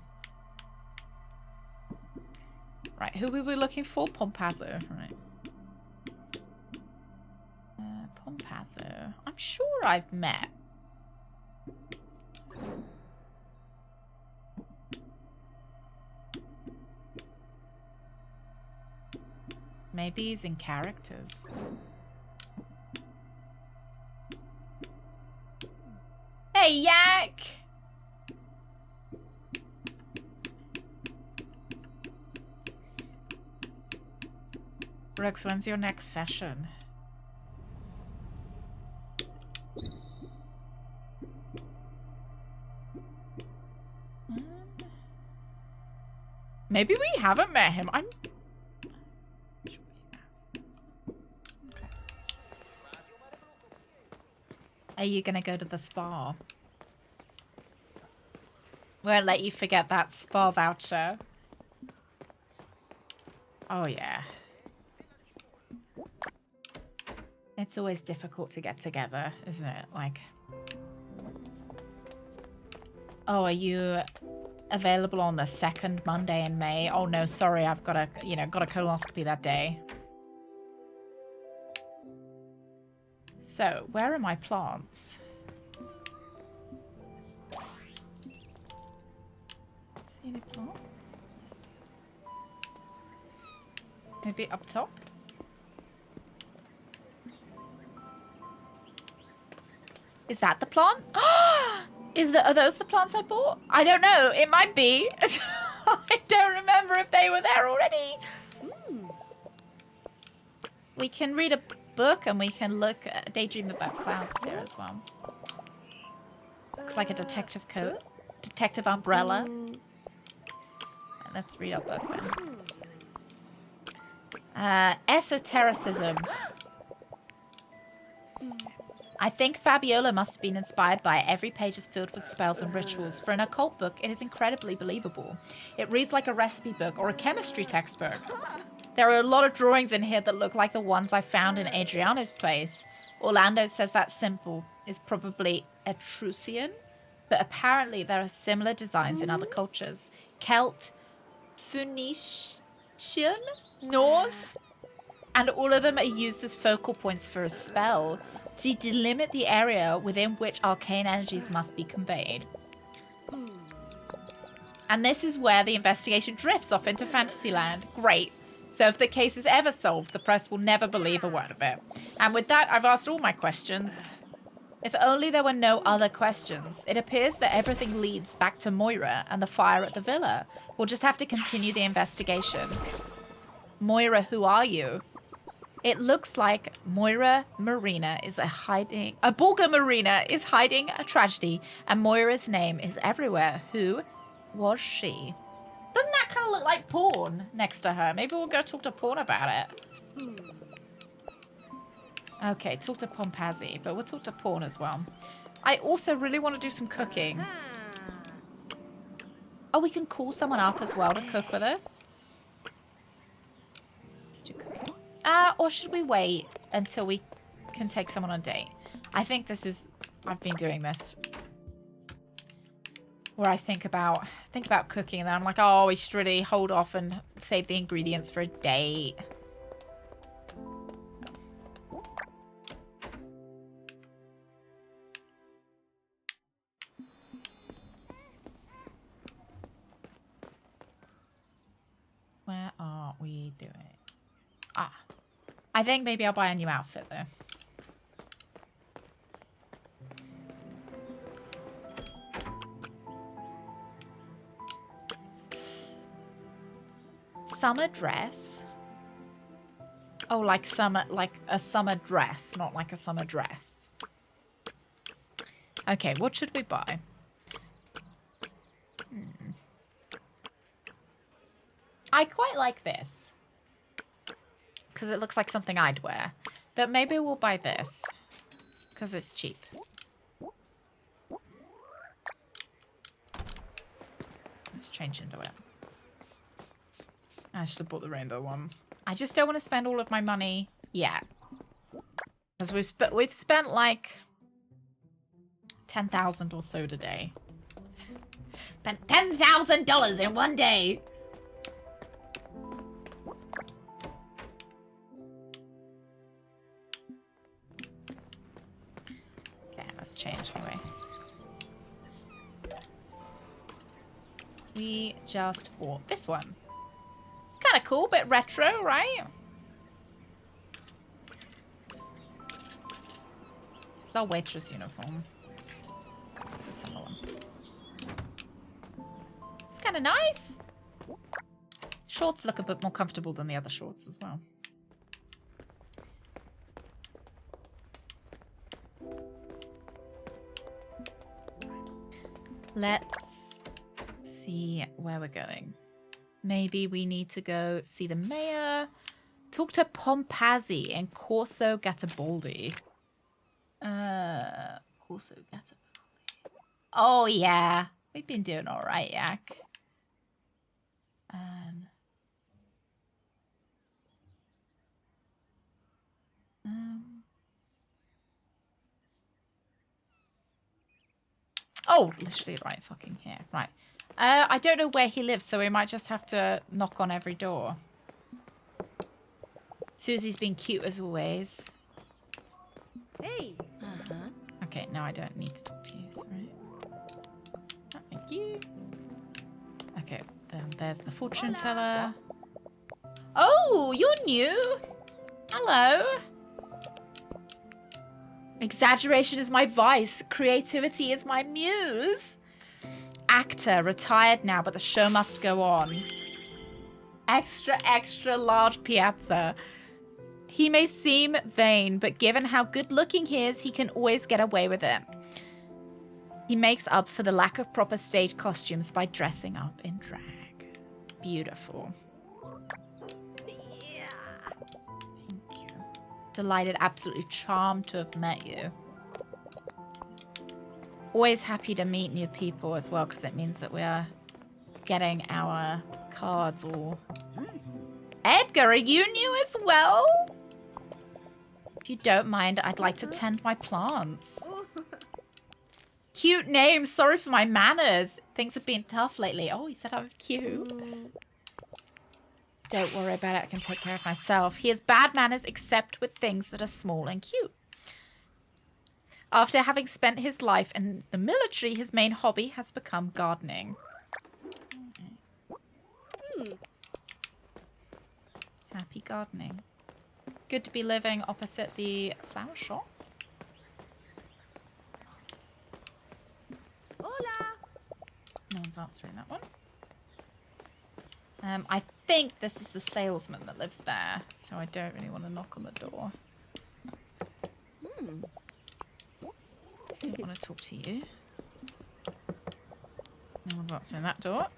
Right, who were we looking for? Pompazzo, right. Pompazzo. I'm sure I've met. Maybe he's in characters. Hey, Yak! Brooks, when's your next session? Maybe we haven't met him. I'm sure we have. Okay. Are you gonna go to the spa? Won't let you forget that spa voucher. Oh yeah. It's always difficult to get together, isn't it? Like, oh, are you available on the second Monday in May? Oh no, sorry, I've got a, got a colonoscopy that day. So, where are my plants? See any plants? Maybe up top? Is that the plant? Are those the plants I bought? I don't know. It might be. I don't remember if they were there already. We can read a book and we can daydream about clouds there as well. Looks like a detective coat. Detective umbrella. And let's read our book then. Esotericism. I think Fabiola must have been inspired by it. Every page is filled with spells and rituals. For an occult book, it is incredibly believable. It reads like a recipe book or a chemistry textbook. There are a lot of drawings in here that look like the ones I found in Adriano's place. Orlando says that symbol is probably Etruscan, but apparently there are similar designs in other cultures. Celt, Phoenician, Norse, and all of them are used as focal points for a spell to delimit the area within which arcane energies must be conveyed. And this is where the investigation drifts off into Fantasyland. Great. So if the case is ever solved, the press will never believe a word of it. And with that, I've asked all my questions. If only there were no other questions. It appears that everything leads back to Moira and the fire at the villa. We'll just have to continue the investigation. Moira, who are you? It looks like Moira Marina is Bulga Marina is hiding a tragedy, and Moira's name is everywhere. Who was she? Doesn't that kind of look like Porn next to her? Maybe we'll go talk to Porn about it. Okay, talk to Pompazzi, but we'll talk to Porn as well. I also really want to do some cooking. Oh, we can call someone up as well to cook with us. Let's do cooking. Or should we wait until we can take someone on a date? I think this is... I've been doing this. Where I think about cooking and then I'm like, oh, we should really hold off and save the ingredients for a date. Where are we doing? Ah. I think maybe I'll buy a new outfit though. Summer dress? Oh, like a summer dress, not like a summer dress. Okay, what should we buy? I quite like this. Because it looks like something I'd wear. But maybe we'll buy this. Because it's cheap. Let's change into it. I should have bought the rainbow one. I just don't want to spend all of my money yet. Because we've spent like 10,000 or so today. Spent $10,000 in one day. Okay, let's change anyway. We just bought this one. It's kind of cool, bit retro, right? It's our waitress uniform. This other one. It's kind of nice. Shorts look a bit more comfortable than the other shorts as well. Let's see where we're going. Maybe we need to go see the mayor. Talk to Pompazzi and Corso Garibaldi. Corso Garibaldi. Oh, yeah. We've been doing all right, Yak. Oh, literally right fucking here. Right. I don't know where he lives, so we might just have to knock on every door. Susie's been cute as always. Hey. Okay, no, I don't need to talk to you, sorry. Oh, thank you. Okay, then there's the fortune teller. Oh, you're new. Hello. Exaggeration is my vice. Creativity is my muse. Actor, retired now, but the show must go on. Extra, extra large piazza. He may seem vain, but given how good looking he is, he can always get away with it. He makes up for the lack of proper stage costumes by dressing up in drag. Beautiful. Yeah. Thank you. Delighted, absolutely charmed to have met you. Always happy to meet new people as well, because it means that we are getting our cards all... Edgar, are you new as well? If you don't mind, I'd like to tend my plants. Cute name. Sorry for my manners. Things have been tough lately. Oh, he said I was cute. Don't worry about it. I can take care of myself. He has bad manners except with things that are small and cute. After having spent his life in the military, his main hobby has become gardening. Happy gardening. Good to be living opposite the flower shop. Hola. No one's answering that one. I think this is the salesman that lives there, so I don't really want to knock on the door. I don't want to talk to you. No one's answering that door.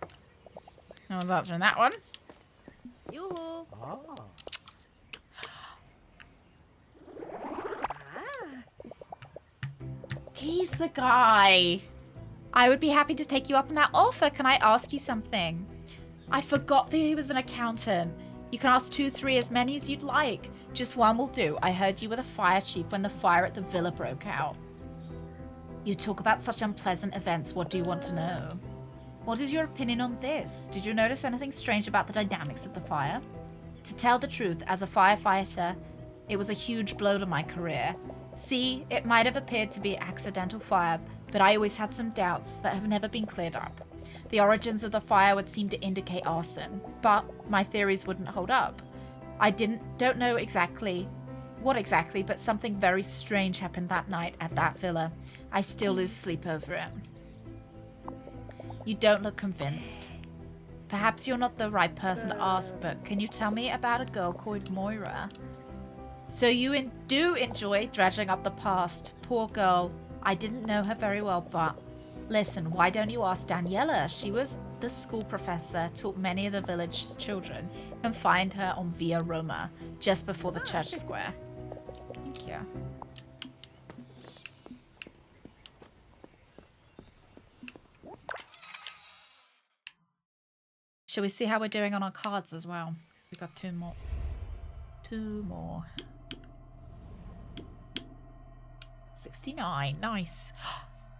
No one's answering that one. Yoo-hoo. Ah. He's the guy. I would be happy to take you up on that offer. Can I ask you something? I forgot that he was an accountant. You can ask 2, 3, as many as you'd like. Just one will do. I heard you were the fire chief when the fire at the villa broke out. You talk about such unpleasant events. What do you want to know? What is your opinion on this? Did you notice anything strange about the dynamics of the fire? To tell the truth, as a firefighter, it was a huge blow to my career. See, it might have appeared to be accidental fire, but I always had some doubts that have never been cleared up. The origins of the fire would seem to indicate arson, but my theories wouldn't hold up. I don't know what exactly, but something very strange happened that night at that villa. I still lose sleep over it. You don't look convinced. Perhaps you're not the right person to ask, but can you tell me about a girl called Moira? So you do enjoy dredging up the past. Poor girl. I didn't know her very well, but listen, why don't you ask Daniela? She was the school professor, taught many of the village's children. You can find her on Via Roma, just before the church square. Thank you. Shall we see how we're doing on our cards as well? Because we've got 2 more. 2 more. 69. Nice.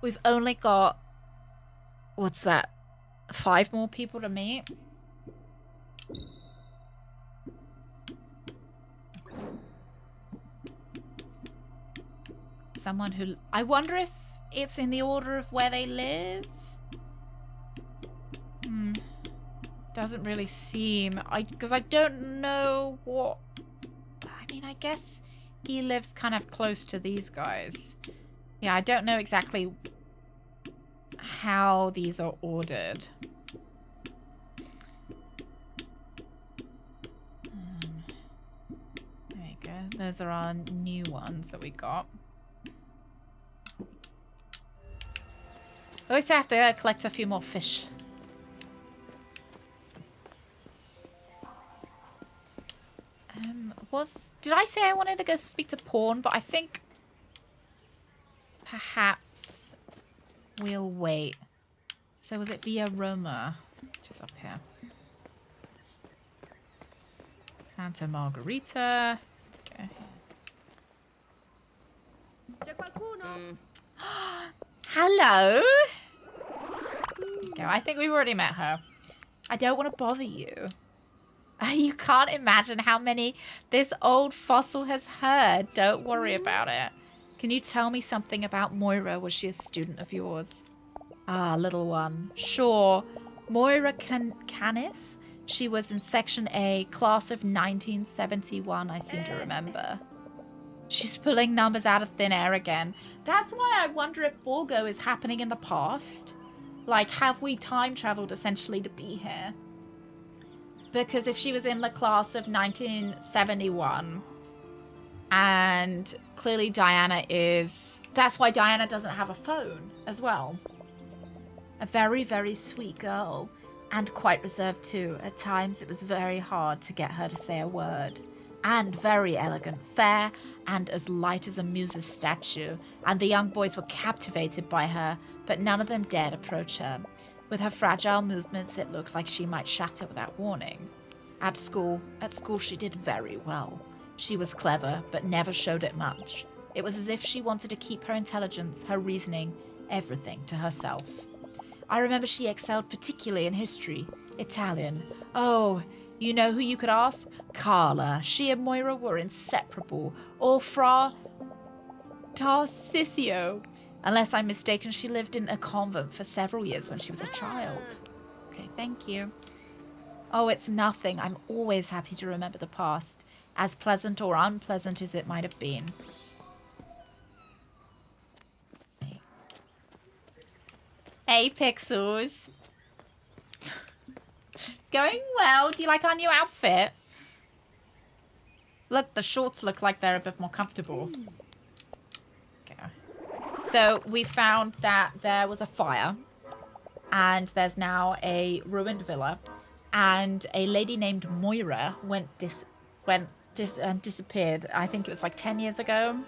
We've only got... What's that? 5 more people to meet? Someone who... I wonder if it's in the order of where they live? Doesn't really seem... Because I don't know what... I mean, I guess he lives kind of close to these guys. Yeah, I don't know exactly how these are ordered. There you go. Those are our new ones that we got. I always have to collect a few more fish. Did I say I wanted to go speak to Pawn? But I think perhaps we'll wait. So was it Via Roma, which is up here? Santa Margherita. Okay. C'è qualcuno? Hello. Okay, I think we've already met her. I don't want to bother you. You can't imagine how many this old fossil has heard. Don't worry about it. Can you tell me something about Moira? Was she a student of yours? Ah, little one. Sure. Moira Canis? She was in Section A, class of 1971, I seem to remember. She's pulling numbers out of thin air again. That's why I wonder if Borgo is happening in the past. Like, have we time traveled essentially to be here? Because if she was in the class of 1971, and clearly Diana is... That's why Diana doesn't have a phone as well. A very, very sweet girl. And quite reserved too. At times it was very hard to get her to say a word. And very elegant, fair, and as light as a muse's statue. And the young boys were captivated by her, but none of them dared approach her. With her fragile movements, it looked like she might shatter without warning. At school she did very well. She was clever, but never showed it much. It was as if she wanted to keep her intelligence, her reasoning, everything to herself. I remember she excelled particularly in history, Italian. Oh, you know who you could ask? Carla. She and Moira were inseparable. Or Fra Tarcisio. Unless I'm mistaken, she lived in a convent for several years when she was a child. Okay, thank you. Oh, it's nothing. I'm always happy to remember the past, as pleasant or unpleasant as it might have been. Hey, Pixels. It's going well. Do you like our new outfit? Look, the shorts look like they're a bit more comfortable. Okay. So we found that there was a fire, and there's now a ruined villa, and a lady named Moira disappeared. I think it was like 10 years ago.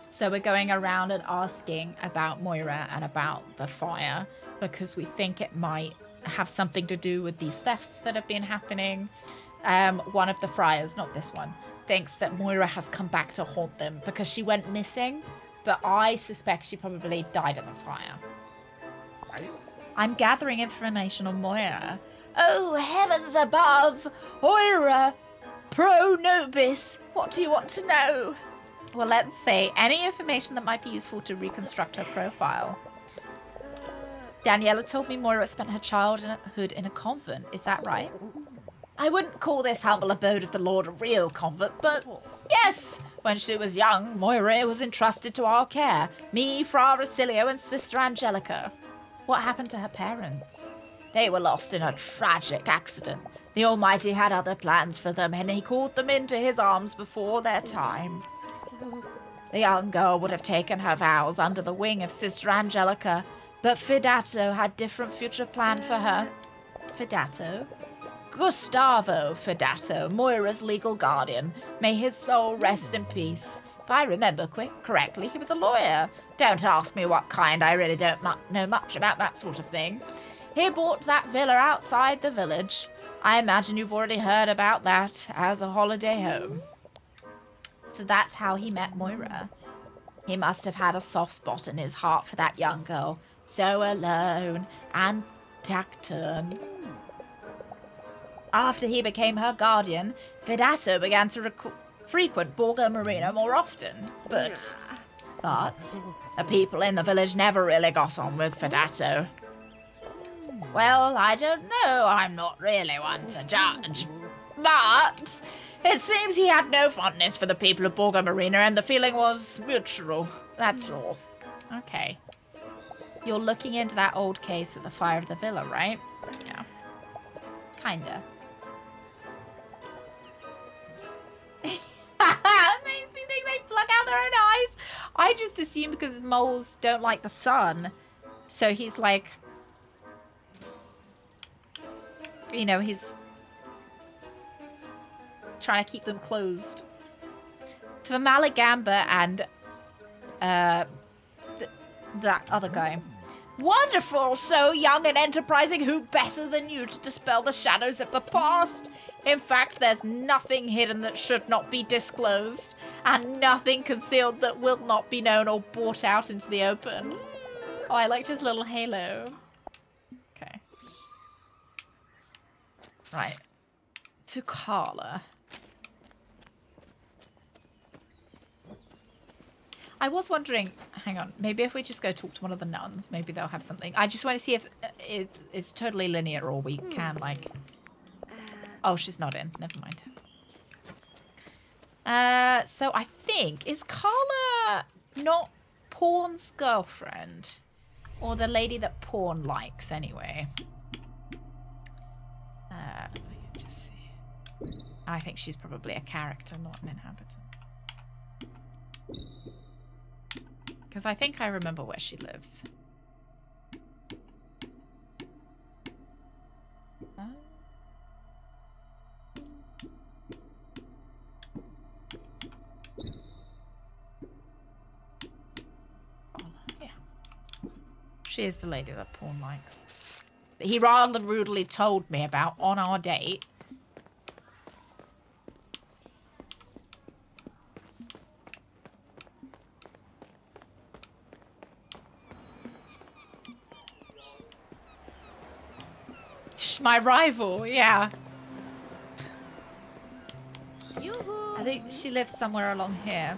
So we're going around and asking about Moira and about the fire because we think it might have something to do with these thefts that have been happening. One of the friars, not this one, thinks that Moira has come back to haunt them because she went missing, but I suspect she probably died in the fire. I'm gathering information on Moira. Oh, heavens above! Moira! Pro nobis! What do you want to know? Well, let's see. Any information that might be useful to reconstruct her profile. Daniela told me Moira spent her childhood in a convent. Is that right? I wouldn't call this humble abode of the Lord a real convent, but yes! When she was young, Moira was entrusted to our care. Me, Fra Rosilio, and Sister Angelica. What happened to her parents? They were lost in a tragic accident. The Almighty had other plans for them, and he called them into his arms before their time. The young girl would have taken her vows under the wing of Sister Angelica, but Fidato had different future planned for her. Fidato? Gustavo Fidato, Moira's legal guardian. May his soul rest in peace. If I remember correctly, he was a lawyer. Don't ask me what kind, I really don't know much about that sort of thing. He bought that villa outside the village. I imagine you've already heard about that as a holiday home. So that's how he met Moira. He must have had a soft spot in his heart for that young girl. So alone and taciturn. After he became her guardian, Fidato began to frequent Borgo Marino more often. But the people in the village never really got on with Fidato. Well, I don't know. I'm not really one to judge. But it seems he had no fondness for the people of Borgo Marino, and the feeling was mutual. That's all. Okay. You're looking into that old case of the fire of the villa, right? Yeah. Kinda. It makes me think they plug out their own eyes. I just assume because moles don't like the sun. So he's like... You know, he's... trying to keep them closed. For Malagamba and... that other guy. Wonderful! So young and enterprising, who better than you to dispel the shadows of the past? In fact, there's nothing hidden that should not be disclosed, and nothing concealed that will not be known or brought out into the open. Oh, I liked his little halo. Okay. Right. To Carla. I was wondering, hang on, maybe if we just go talk to one of the nuns, maybe they'll have something. I just want to see if it's totally linear or we can, like... Oh, she's not in. Never mind. So I think, is Carla not Pawn's girlfriend? Or the lady that Pawn likes, anyway? Let me just see. I think she's probably a character, not an inhabitant. Because I think I remember where she lives. Yeah. She is the lady that Pawn likes. But he rather rudely told me about on our date. My rival, yeah. Yoo-hoo! I think she lives somewhere along here.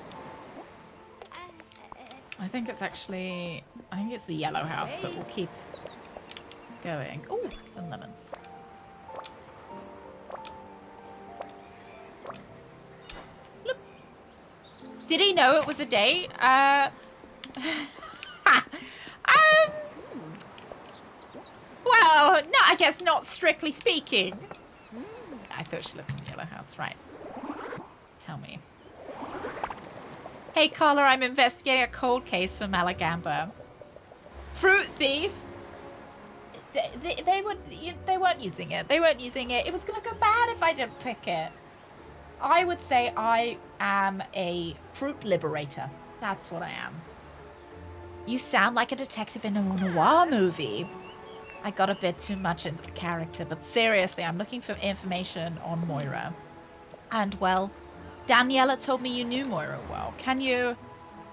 I think it's actually... I think it's the yellow house, but we'll keep going. Oh, some lemons. Did he know it was a date? Well, no, I guess not strictly speaking. I thought she lived in the Yellow House, right? Tell me. Hey, Carla, I'm investigating a cold case for Malagamba. Fruit thief? They weren't using it. They weren't using it. It was gonna go bad if I didn't pick it. I would say I am a fruit liberator. That's what I am. You sound like a detective in a noir movie. I got a bit too much into character, but seriously, I'm looking for information on Moira. And, well, Daniela told me you knew Moira well. Can you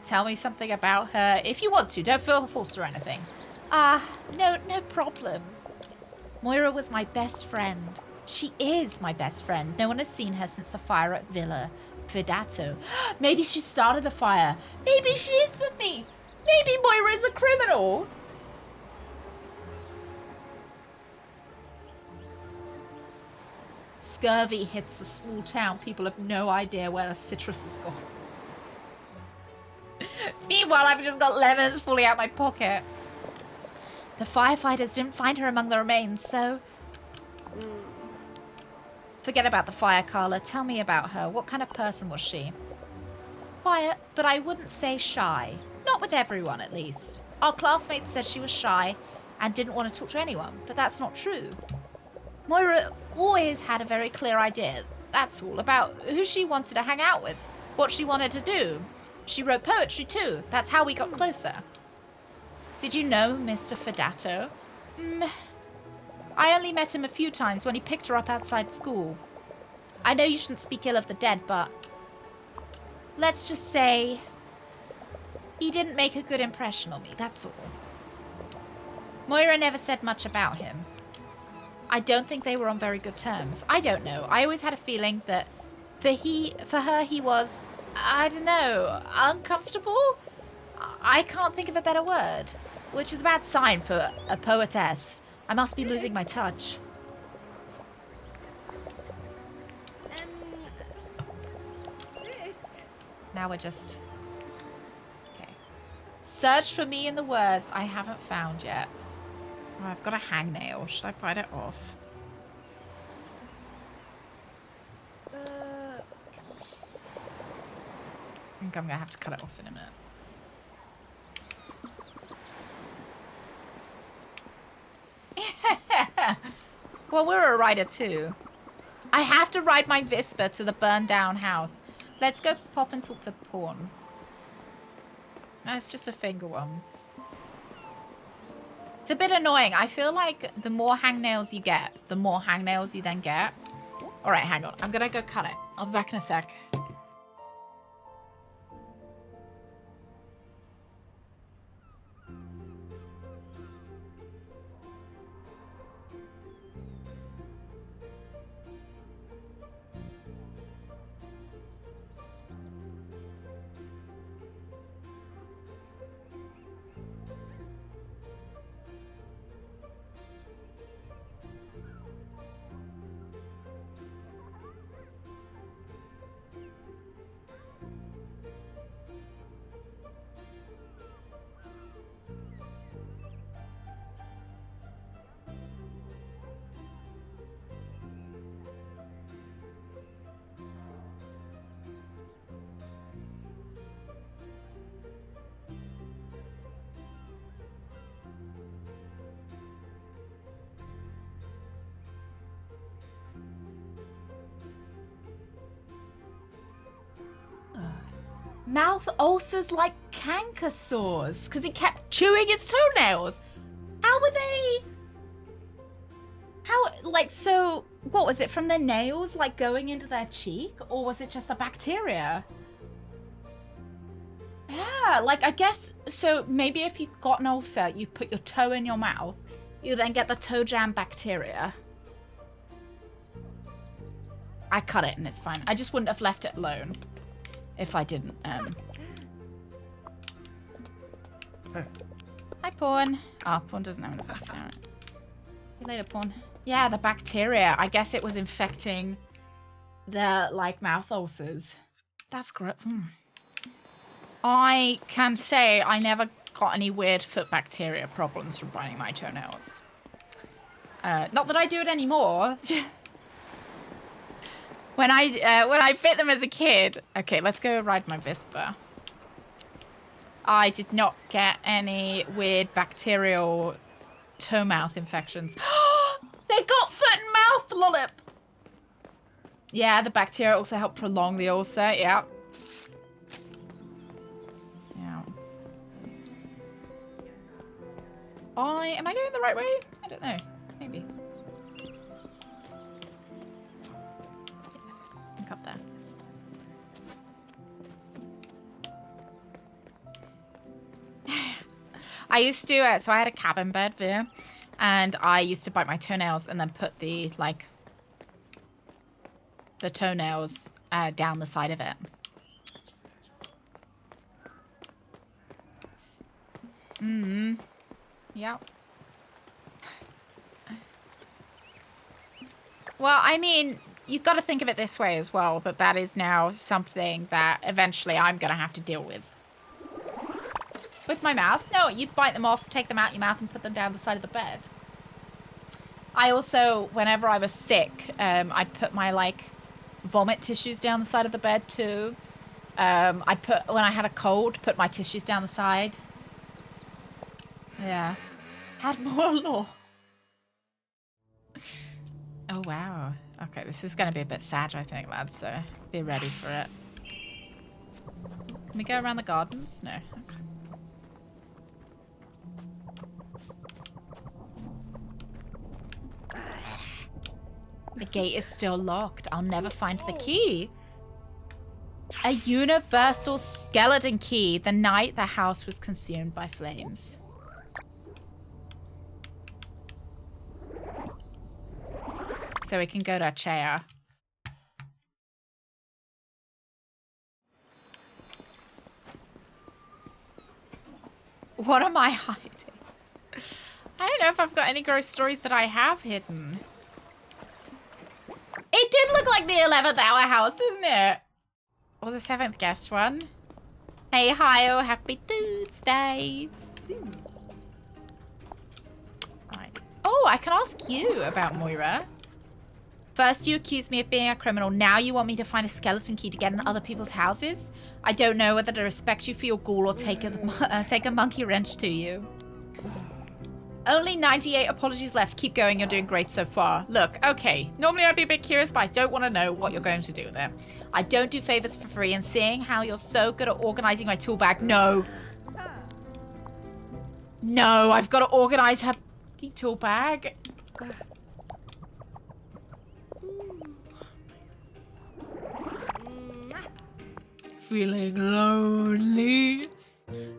tell me something about her? If you want to, don't feel forced or anything. No problem. Moira was my best friend. She is my best friend. No one has seen her since the fire at Villa Fidato. Maybe she started the fire. Maybe she is the thief. Maybe Moira is a criminal. Scurvy hits a small town. People have no idea where the citrus has gone. Meanwhile, I've just got lemons falling out my pocket. The firefighters didn't find her among the remains, so... Forget about the fire, Carla. Tell me about her. What kind of person was she? Quiet, but I wouldn't say shy. Not with everyone, at least. Our classmates said she was shy and didn't want to talk to anyone, but that's not true. Moira always had a very clear idea, that's all, about who she wanted to hang out with, what she wanted to do. She wrote poetry too. That's how we got closer. Did you know Mr. Fidato? I only met him a few times when he picked her up outside school. I know you shouldn't speak ill of the dead, but let's just say he didn't make a good impression on me, that's all. Moira never said much about him. I don't think they were on very good terms. I don't know. I always had a feeling that for her he was, I don't know, uncomfortable? I can't think of a better word, which is a bad sign for a poetess. I must be losing my touch. Now we're just... Okay. Search for me in the words I haven't found yet. Oh, I've got a hangnail. Should I bite it off? I think I'm going to have to cut it off in a minute. Well, we're a rider too. I have to ride my Vispa to the burned down house. Let's go pop and talk to Pawn. That's just a finger one. It's a bit annoying. I feel like the more hangnails you get, the more hangnails you then get. Alright, hang on. I'm gonna go cut it. I'll be back in a sec. Mouth ulcers like canker sores because he kept chewing his toenails. How were they? How, like, so what was it, from the nails like going into their cheek, or was it just the bacteria? Yeah, like, I guess, so maybe if you've got an ulcer, you put your toe in your mouth, you then get the toe jam bacteria. I cut it and it's fine. I just wouldn't have left it alone if I didn't. Hi, Pawn. Oh, Pawn doesn't have enough. See you later, Pawn. Yeah, the bacteria. I guess it was infecting the, like, mouth ulcers. That's gross. I can say I never got any weird foot bacteria problems from biting my toenails. Not that I do it anymore. When I bit them as a kid. Okay, let's go ride my Vespa. I did not get any weird bacterial toe mouth infections. They got foot and mouth, lollip. Yeah, the bacteria also help prolong the ulcer. Yeah. Yeah. Am I going the right way? I don't know. Maybe. Up there. I used to, so I had a cabin bed there, and I used to bite my toenails and then put the toenails down the side of it. Yep. Well, I mean, you've got to think of it this way as well, that is now something that eventually I'm going to have to deal with. With my mouth? No, you bite them off, take them out your mouth and put them down the side of the bed. I also, whenever I was sick, I'd put my, like, vomit tissues down the side of the bed too. I'd put, when I had a cold, put my tissues down the side. Yeah. Had more law. Oh, wow. Okay, this is going to be a bit sad, I think, lads, so be ready for it. Can we go around the gardens? No. Okay. The gate is still locked. I'll never find the key. A universal skeleton key the night the house was consumed by flames. So we can go to a chair. What am I hiding? I don't know if I've got any gross stories that I have hidden. It did look like the 11th hour house, didn't it? Or the 7th guest one. Hey, hi-oh, happy Tuesday. Right. Oh, I can ask you about Moira. First, you accused me of being a criminal. Now you want me to find a skeleton key to get in other people's houses? I don't know whether to respect you for your ghoul or take a monkey wrench to you. Only 98 apologies left. Keep going. You're doing great so far. Look, okay. Normally I'd be a bit curious, but I don't want to know what you're going to do there. I don't do favors for free, and seeing how you're so good at organizing my tool bag, no. No, I've got to organize her tool bag. Feeling lonely?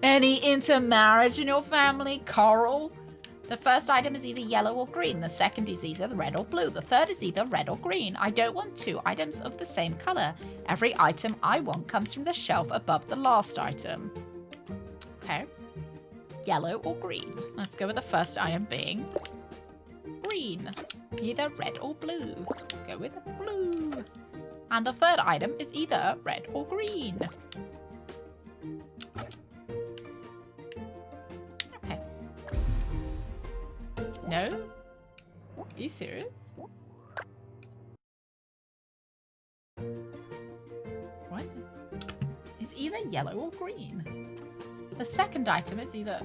Any intermarriage in your family, Coral? The first item is either yellow or green. The second is either red or blue. The third is either red or green. I don't want two items of the same color. Every item I want comes from the shelf above the last item. Okay. Yellow or green. Let's go with the first item being green. Either red or blue. Let's go with blue. And the third item is either red or green. Okay. No? Are you serious? What? It's either yellow or green. The second item is either...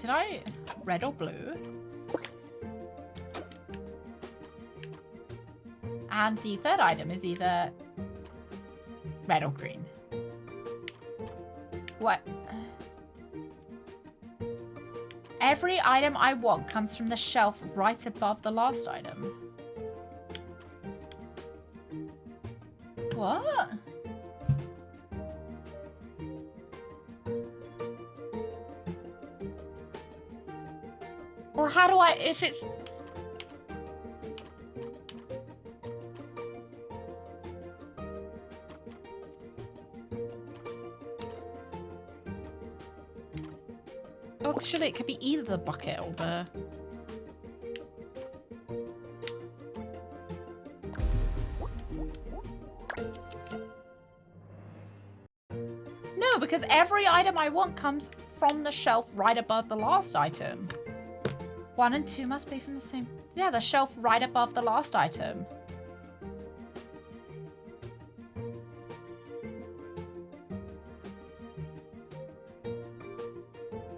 Did I... red or blue? And the third item is either red or green. What? Every item I want comes from the shelf right above the last item. What? Well, how do I, if it's... Actually, it could be either the bucket or the... No, No, because every item I want comes from the shelf right above the last item. 1 and 2 must be from the same... Yeah, the shelf right above the last item.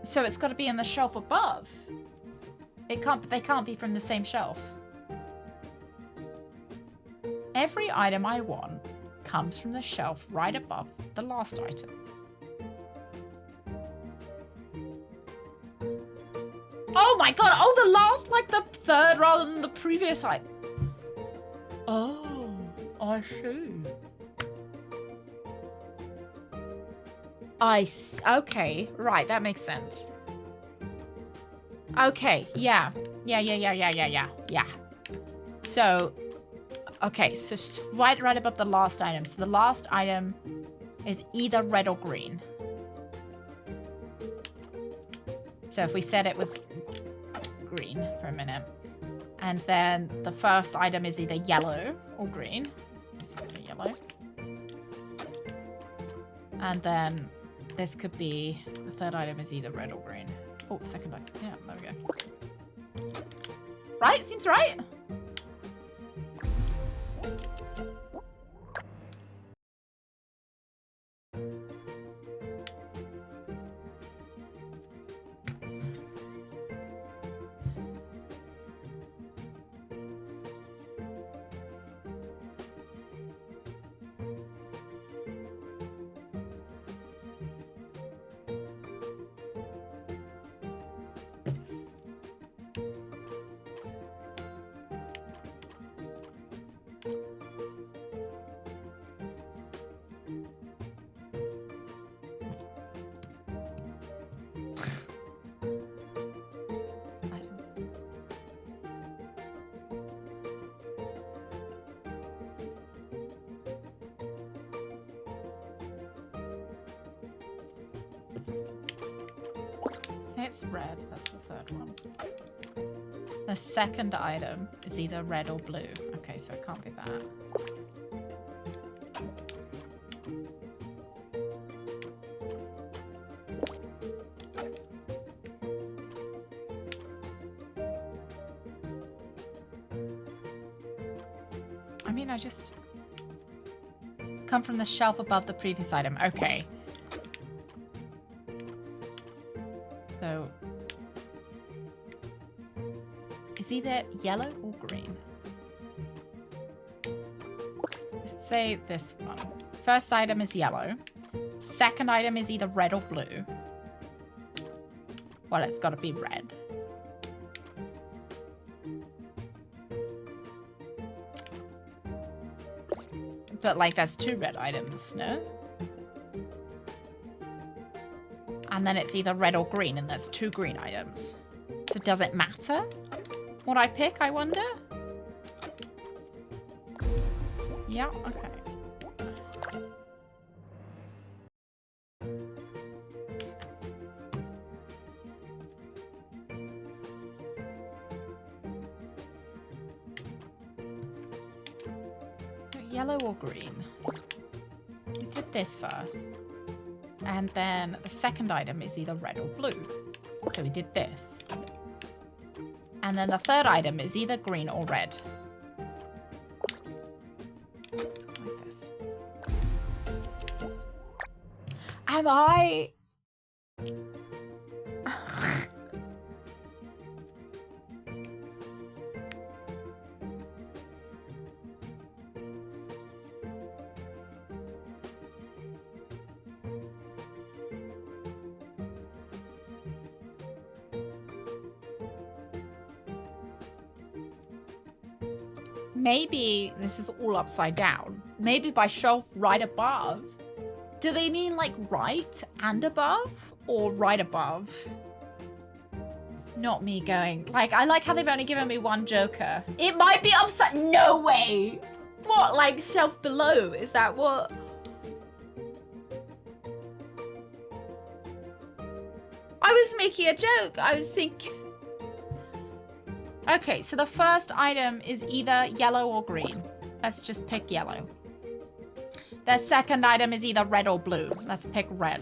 So it's got to be in the shelf above. They can't be from the same shelf. Every item I want comes from the shelf right above the last item. Oh my god! Oh, the last, like the third rather than the previous item. Oh, I see. Okay, right, that makes sense. Okay, yeah. So, okay, so right above the last item. So the last item is either red or green. So if we said it was green for a minute, and then the first item is either yellow or green. So yellow. And then this could be, the third item is either red or green. Oh, second item. Yeah, there we go. Right? Seems right? It's red, that's the third one. The second item is either red or blue. Okay, so it can't be that. I mean, I just... Come from the shelf above the previous item. Okay. So, it's either yellow or green. Let's say this one. First item is yellow. Second item is either red or blue. Well, it's got to be red. But, like, there's 2 red items, no? And then it's either red or green, and there's 2 green items. So does it matter what I pick, I wonder? Yeah, okay. Yellow or green? We did this first. And then the second item is either red or blue. So we did this. And then the third item is either green or red. Like this. Am I... Maybe this is all upside down. Maybe by shelf right above. Do they mean like right and above? Or right above? Not me going. Like, I like how they've only given me 1 joker. It might be upside. No way! What, like shelf below? Is that what? I was making a joke. I was thinking. Okay, so the first item is either yellow or green. Let's just pick yellow. The second item is either red or blue. Let's pick red.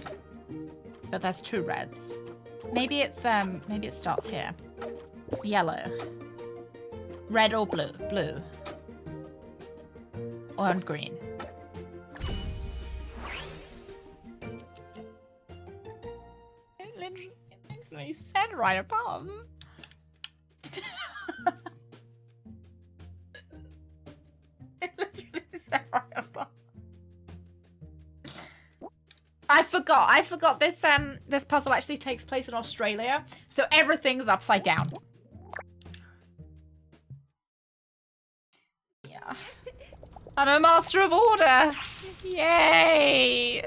But there's 2 reds. Maybe it starts here. Yellow. Red or blue? Blue. Or green. It literally said right above. It literally said right above. I forgot this puzzle actually takes place in Australia, so everything's upside down. Yeah. I'm a master of order. Yay.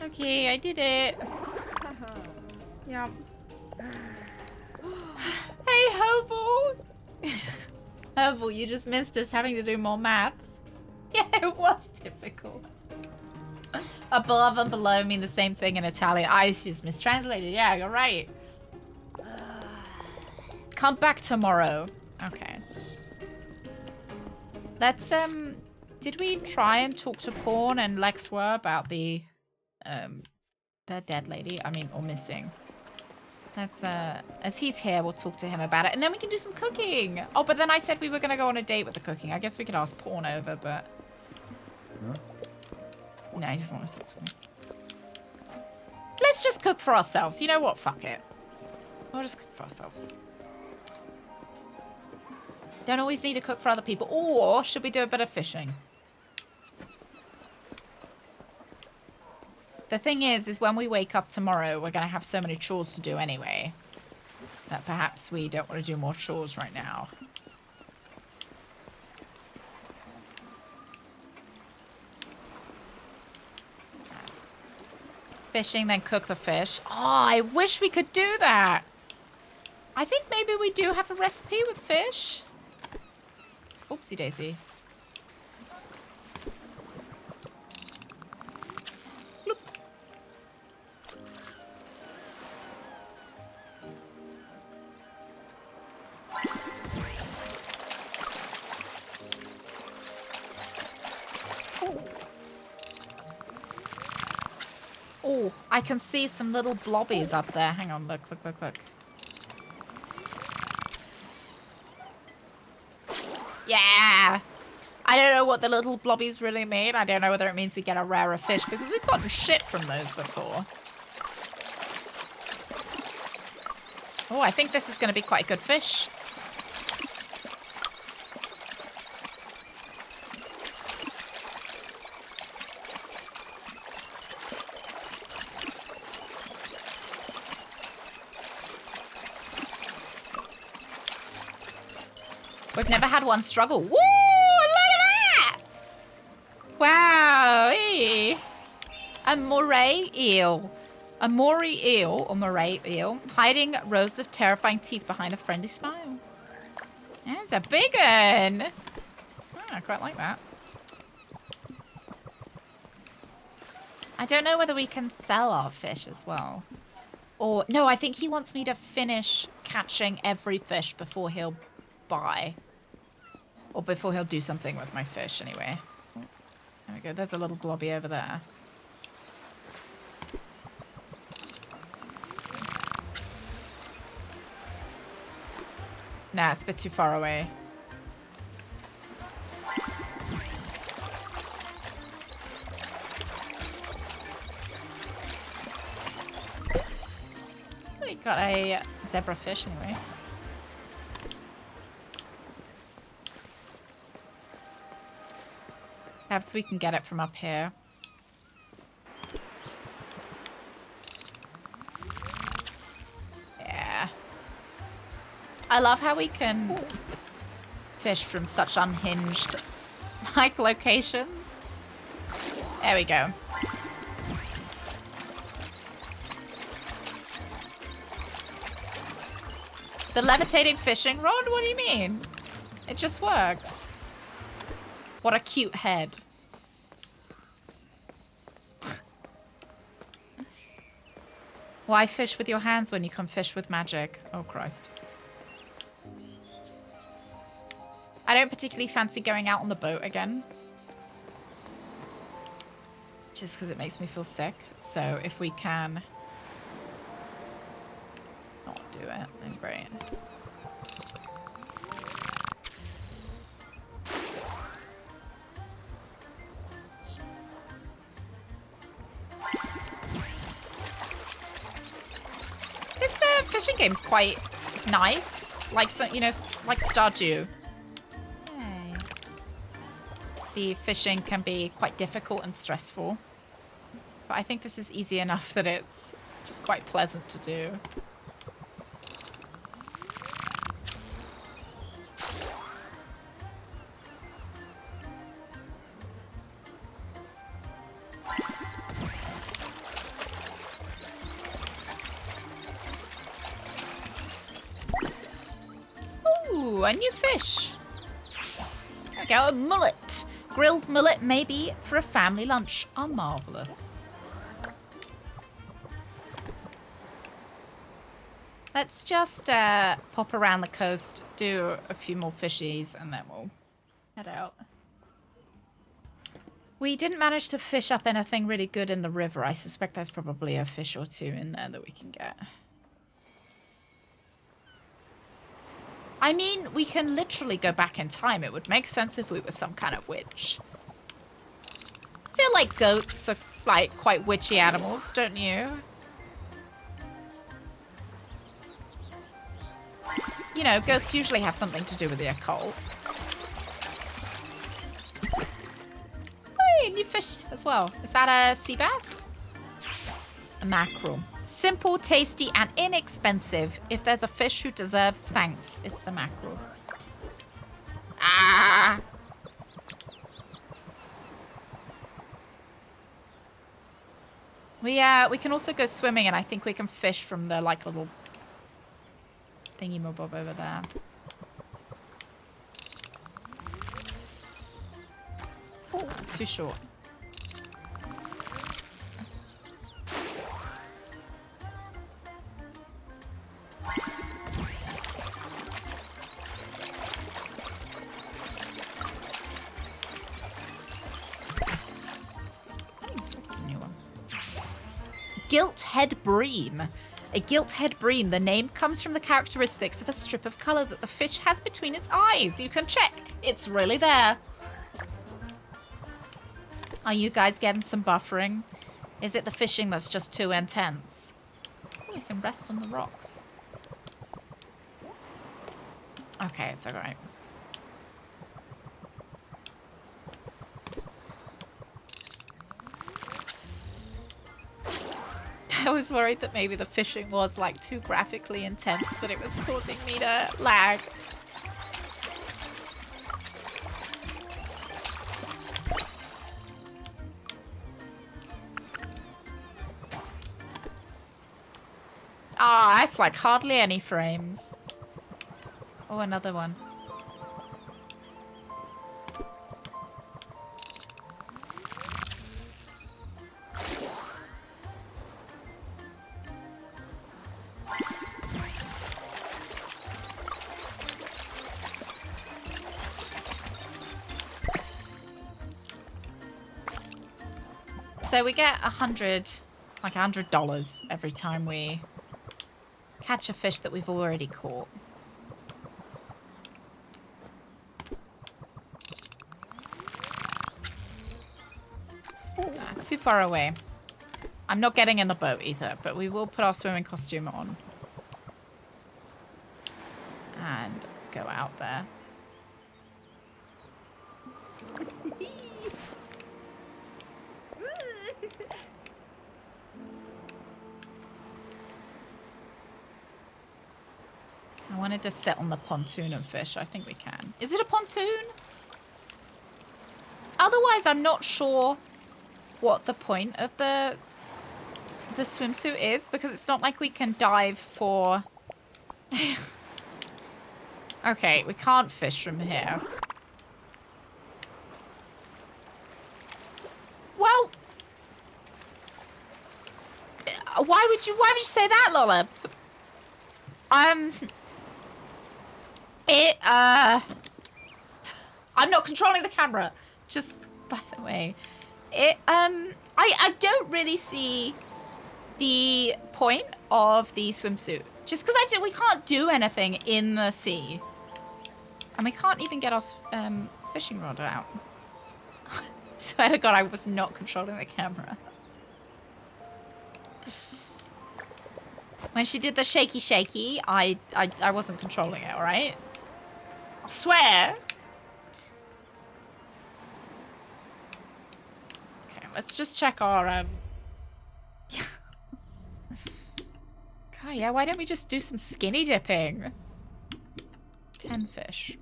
Okay, I did it. Yeah. Hey, Hobel. Hobel, you just missed us having to do more maths. Yeah, it was difficult. Above and below mean the same thing in Italian. I just mistranslated. Yeah, you're right. Come back tomorrow. Okay. Let's, did we try and talk to Pawn and Lexwer about the dead lady? I mean, or missing. Let's, as he's here, we'll talk to him about it. And then we can do some cooking. Oh, but then I said we were going to go on a date with the cooking. I guess we could ask Pawn over, but... Huh? No, he doesn't want to talk to me. Let's just cook for ourselves. You know what? Fuck it. We'll just cook for ourselves. Don't always need to cook for other people. Or should we do a bit of fishing? The thing is when we wake up tomorrow, we're going to have so many chores to do anyway, that perhaps we don't want to do more chores right now. Yes. Fishing, then cook the fish. Oh, I wish we could do that. I think maybe we do have a recipe with fish. Oopsie daisy. Look. Oh, I can see some little blobbies up there. Hang on, look. Yeah! I don't know what the little blobbies really mean. I don't know whether it means we get a rarer fish, because we've gotten shit from those before. Oh, I think this is going to be quite a good fish. We've never had one struggle. Woo! Look at that! Wow! Hey. A moray eel. A moray eel, or moray eel, hiding rows of terrifying teeth behind a friendly smile. Yeah, it's a big one. Oh, I quite like that. I don't know whether we can sell our fish as well. Or, no, I think he wants me to finish catching every fish before he'll buy. Or before he'll do something with my fish, anyway. There we go. There's a little blobby over there. Nah, it's a bit too far away. We got a zebra fish, anyway. Perhaps we can get it from up here. Yeah. I love how we can fish from such unhinged, like, locations. There we go. The levitating fishing rod? What do you mean? It just works. What a cute head. Why fish with your hands when you can fish with magic? Oh, Christ. I don't particularly fancy going out on the boat again. Just because it makes me feel sick. So if we can not do it, then great. This fishing game's quite nice. Like, so, you know, like Stardew. Yay. The fishing can be quite difficult and stressful. But I think this is easy enough that it's just quite pleasant to do. Ooh, a new fish. There we go, a mullet. Grilled mullet, maybe, for a family lunch are marvellous. Let's just pop around the coast, do a few more fishies, and then we'll head out. We didn't manage to fish up anything really good in the river. I suspect there's probably a fish or two in there that we can get. I mean, we can literally go back in time. It would make sense if we were some kind of witch. I feel like goats are, like, quite witchy animals, don't you? You know, goats usually have something to do with the occult. Hey, new fish as well. Is that a sea bass? A mackerel. Simple, tasty, and inexpensive. If there's a fish who deserves thanks, it's the mackerel. Ah! We can also go swimming, and I think we can fish from the, like, little thingy-mabob over there. Ooh, too short. This is a new one. Gilt head bream. A gilt head bream. The name comes from the characteristics of a strip of colour that the fish has between its eyes. You can check. It's really there. Are you guys getting some buffering? Is it the fishing that's just too intense? Oh, we can rest on the rocks. Okay, it's alright. I was worried that maybe the fishing was like too graphically intense, that it was causing me to lag. Ah, that's like hardly any frames. Oh, another one. So we get $100 every time we catch a fish that we've already caught. Too far away. I'm not getting in the boat either, but we will put our swimming costume on. And go out there. I wanted to sit on the pontoon and fish. I think we can. Is it a pontoon? Otherwise, I'm not sure what the point of the swimsuit is, because it's not like we can dive for... Okay, we can't fish from here. Well... Why would you say that, Lola? I'm not controlling the camera. Just by the way. I don't really see the point of the swimsuit. Just because we can't do anything in the sea. And we can't even get our fishing rod out. Swear to God, I was not controlling the camera. When she did the shaky shaky, I wasn't controlling it, alright? I swear. Okay, let's just check our God, yeah, why don't we just do some skinny dipping? 10 fish.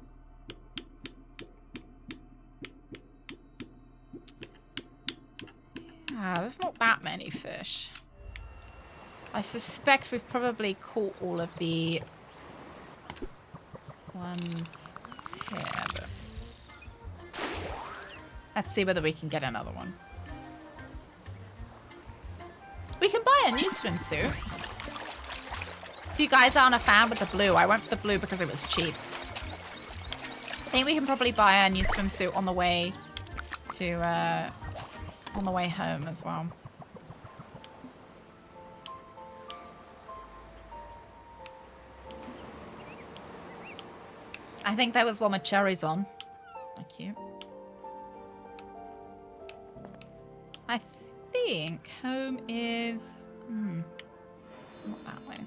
Yeah, there's not that many fish. I suspect we've probably caught all of the ones here. But let's see whether we can get another one. We can buy a new swimsuit. If you guys aren't a fan with the blue, I went for the blue because it was cheap. I think we can probably buy a new swimsuit on the way to on the way home as well. I think there was one with cherries on. Thank you. I think home is... not that way.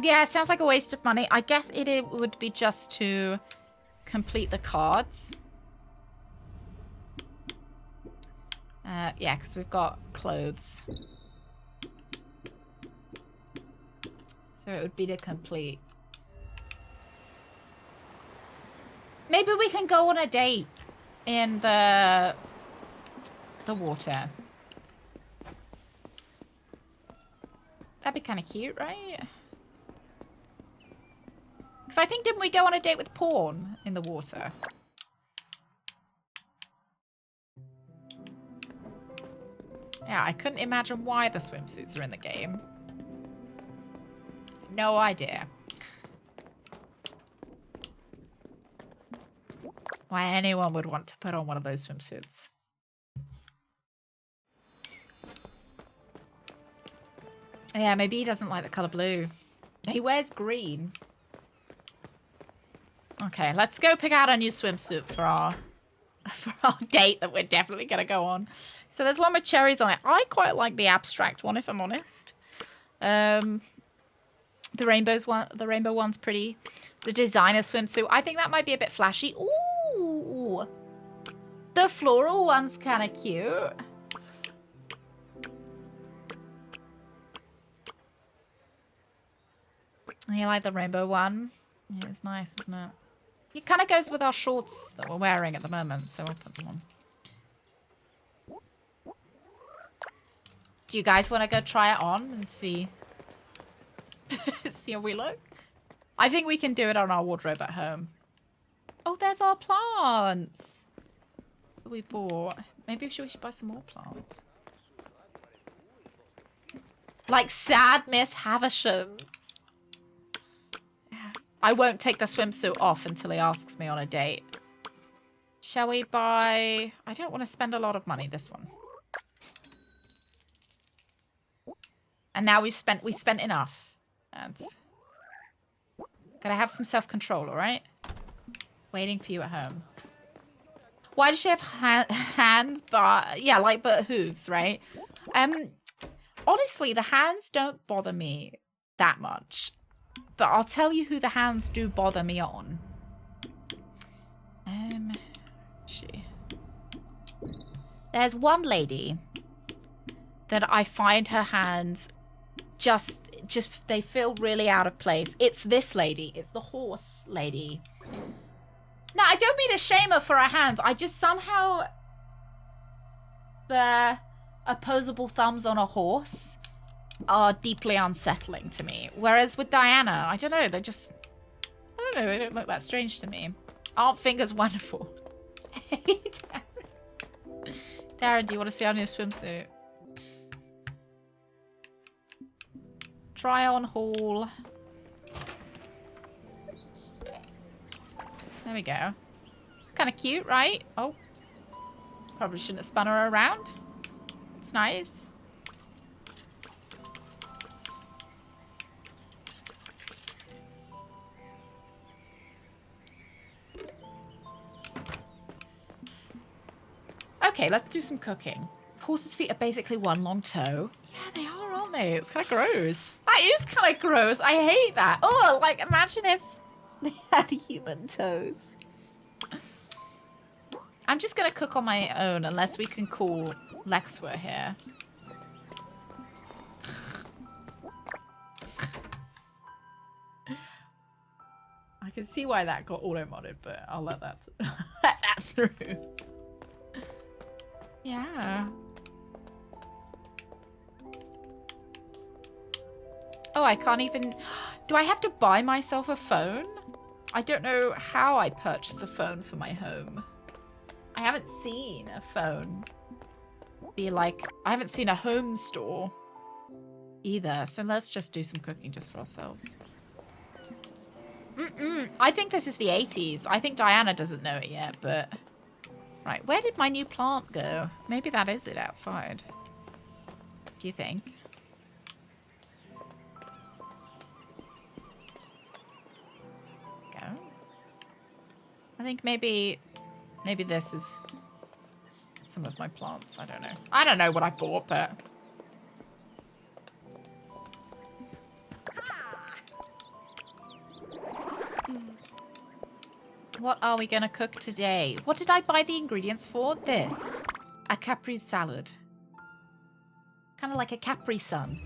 Yeah, it sounds like a waste of money. I guess it would be just to complete the cards. Yeah, because we've got clothes. So it would be to complete. Maybe we can go on a date in the water. That'd be kind of cute, right? Because I think, didn't we go on a date with Porn in the water? Yeah, I couldn't imagine why the swimsuits are in the game. No idea. Why anyone would want to put on one of those swimsuits. Yeah, maybe he doesn't like the colour blue. He wears green. Okay, let's go pick out a new swimsuit for our date that we're definitely going to go on. So there's one with cherries on it. I quite like the abstract one, if I'm honest. The rainbow one's pretty. The designer swimsuit, I think that might be a bit flashy. Ooh, the floral one's kind of cute. You like the rainbow one? Yeah, it's nice, isn't it? It kind of goes with our shorts that we're wearing at the moment, so I'll put them on. Do you guys want to go try it on and see see how we look? I think we can do it on our wardrobe at home. Oh, there's our plants that we bought. Maybe we should buy some more plants. Like sad Miss Havisham. Yeah. I won't take the swimsuit off until he asks me on a date. Shall we buy... I don't want to spend a lot of money, this one. And now we spent enough. That's... Gotta have some self-control, alright? Waiting for you at home. Why does she have hands, but... Yeah, like, but hooves, right? Honestly, the hands don't bother me that much. But I'll tell you who the hands do bother me on. There's one lady that I find her hands just they feel really out of place. It's this lady. It's the horse lady. No, I don't mean to shame her for her hands. I just somehow... The opposable thumbs on a horse are deeply unsettling to me. Whereas with Diana, I don't know, they just... I don't know, they don't look that strange to me. Aren't fingers wonderful? Hey, Darren. Darren, do you want to see our new swimsuit? Try on haul. There we go. Kind of cute, right? Oh. Probably shouldn't have spun her around. It's nice. Okay, let's do some cooking. Horses' feet are basically one long toe. Yeah, they are, aren't they? It's kind of gross. That is kind of gross. I hate that. Oh, like, imagine if they had human toes. I'm just going to cook on my own unless we can call Lexwell here. I can see why that got auto-modded, but I'll let that, let that through. Yeah. Oh, I can't even... Do I have to buy myself a phone? I don't know how I purchase a phone for my home. I haven't seen a phone be like... I haven't seen a home store either. So let's just do some cooking just for ourselves. I think this is the 80s. I think Diana doesn't know it yet, but... Right, where did my new plant go? Maybe that is it outside. Do you think? Go. I think maybe this is some of my plants. I don't know. I don't know what I bought, but... What are we gonna cook today? What did I buy the ingredients for? This. A Capri salad. Kind of like a Capri Sun.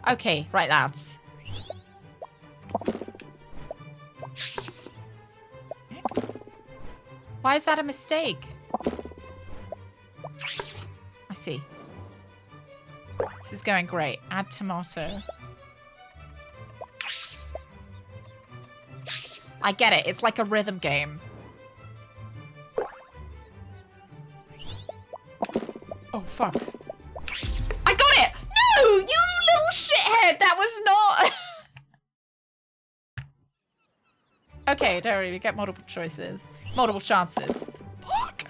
Okay, right, lads. Why is that a mistake? I see. This is going great. Add tomato. I get it. It's like a rhythm game. Oh, fuck. I got it! No! You little shithead! That was not... Okay, don't worry. We get multiple choices. Multiple chances. Fuck!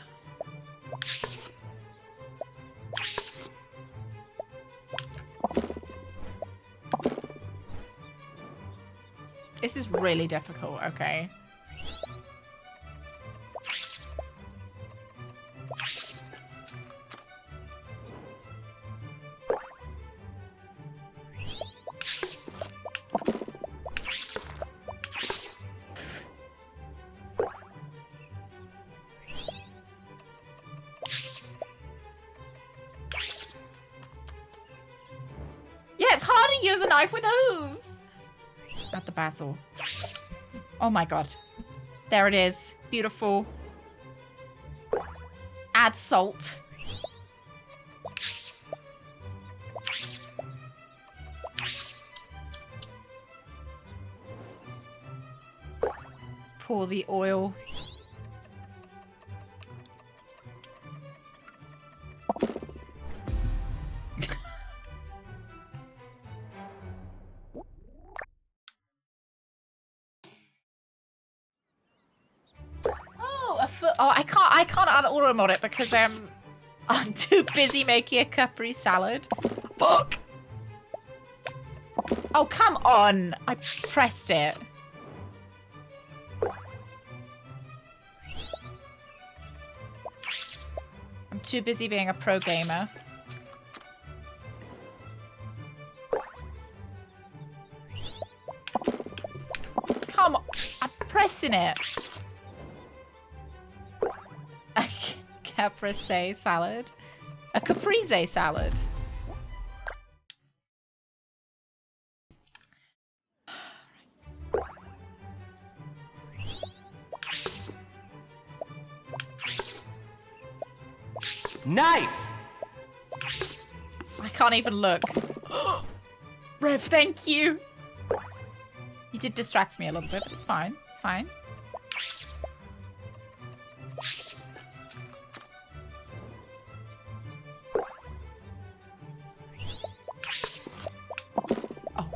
This is really difficult, okay. Yeah, it's hard to use a knife with hooves. Not the basil. Oh my god. There it is. Beautiful. Add salt. Pour the oil. Oh, I can't un-auto mod it because I'm too busy making a Capri salad. Fuck! Oh, come on! I pressed it. I'm too busy being a pro gamer. Come on! I'm pressing it. A caprese salad. A caprese salad. Nice! I can't even look. Rev, thank you. You did distract me a little bit, but it's fine. It's fine. Oh.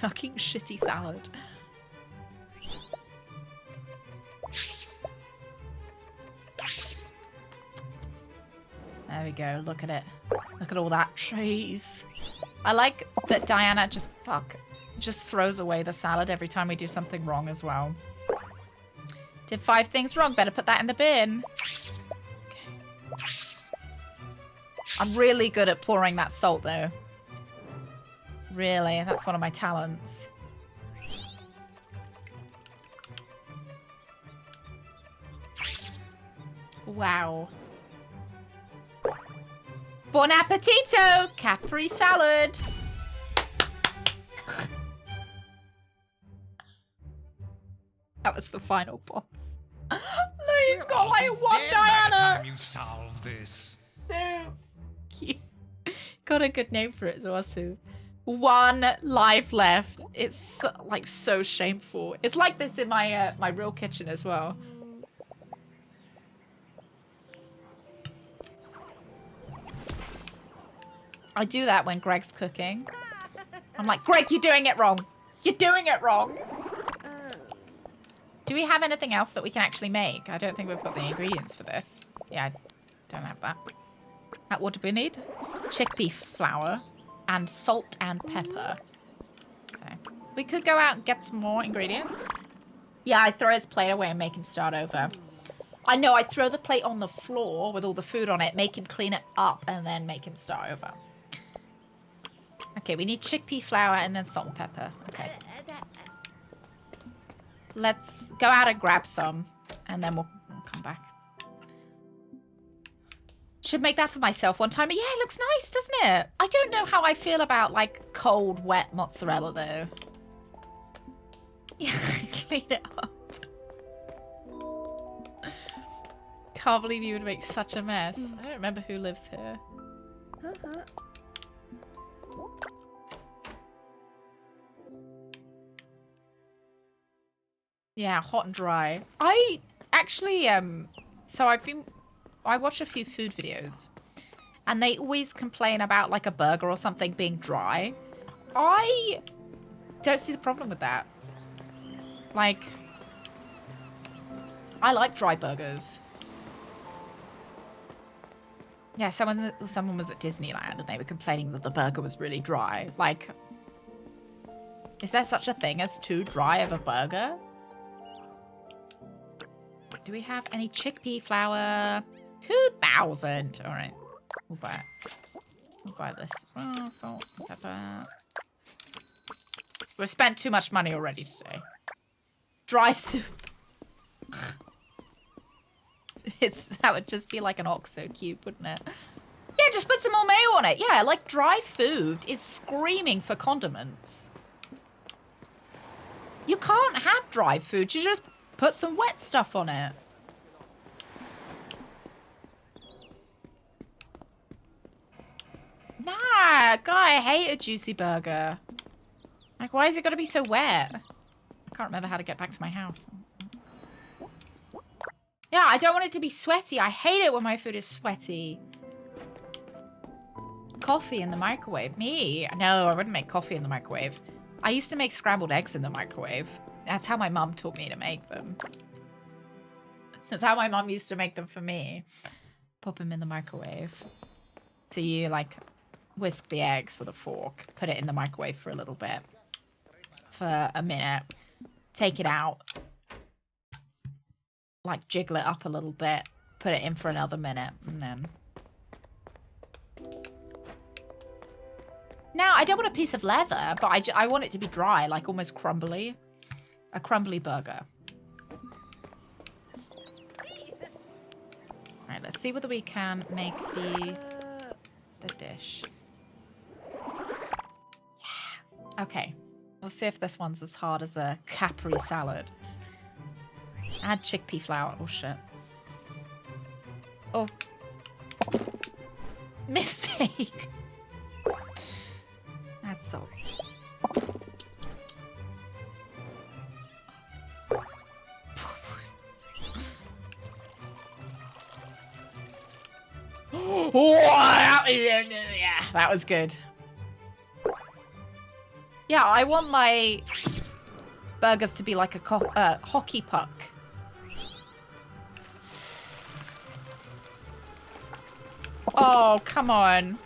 Fucking shitty salad. we go. Look at it. Look at all that cheese. I like that Diana just throws away the salad every time we do something wrong as well. Did 5 things wrong. Better put that in the bin. Okay. I'm really good at pouring that salt, though. Really, that's one of my talents. Wow. Buon appetito! Capri salad! That was the final boss. Louis got like 1 Diana! By the time you solve this. So cute. Got a good name for it as well, Sue. 1 life left. It's so, like so shameful. It's like this in my my real kitchen as well. I do that when Greg's cooking. I'm like, Greg, you're doing it wrong. You're doing it wrong. Do we have anything else that we can actually make? I don't think we've got the ingredients for this. Yeah, I don't have that. What do we need? Chickpea flour and salt and pepper. Okay. We could go out and get some more ingredients. Yeah, I throw his plate away and make him start over. I know, I throw the plate on the floor with all the food on it, make him clean it up, and then make him start over. Okay, we need chickpea flour and then salt and pepper. Okay. Let's go out and grab some, and then we'll come back. Should make that for myself one time. Yeah, it looks nice, doesn't it? I don't know how I feel about, like, cold, wet mozzarella, though. Yeah, clean it up. Can't believe you would make such a mess. I don't remember who lives here. Yeah, hot and dry. I actually, so I watch a few food videos, and they always complain about, like, a burger or something being dry. I don't see the problem with that. Like, I like dry burgers. Yeah, someone was at Disneyland and they were complaining that the burger was really dry. Like, is there such a thing as too dry of a burger? Do we have any chickpea flour? 2,000. All right, we'll buy it. We'll buy this as well. Salt, pepper. We've spent too much money already today. Dry soup. That would just be like an OXO cube, wouldn't it? Yeah, just put some more mayo on it. Yeah, like dry food is screaming for condiments. You can't have dry food. You just put some wet stuff on it. Nah, guy, I hate a juicy burger. Like, why is it gotta be so wet? I can't remember how to get back to my house. Yeah, I don't want it to be sweaty. I hate it when my food is sweaty. Coffee in the microwave. Me? No, I wouldn't make coffee in the microwave. I used to make scrambled eggs in the microwave. That's how my mum taught me to make them. That's how my mum used to make them for me. Pop them in the microwave. So you, like, whisk the eggs with a fork. Put it in the microwave for a little bit. For a minute. Take it out. Like, jiggle it up a little bit. Put it in for another minute. And then... Now, I don't want a piece of leather, but I want it to be dry, like almost crumbly. A crumbly burger. Alright, let's see whether we can make the dish. Yeah. Okay. We'll see if this one's as hard as a Capri salad. Add chickpea flour. Oh, shit. Oh. Mistake. That's so... Yeah, that was good. Yeah, I want my burgers to be like a hockey puck. Oh, Oh, come on.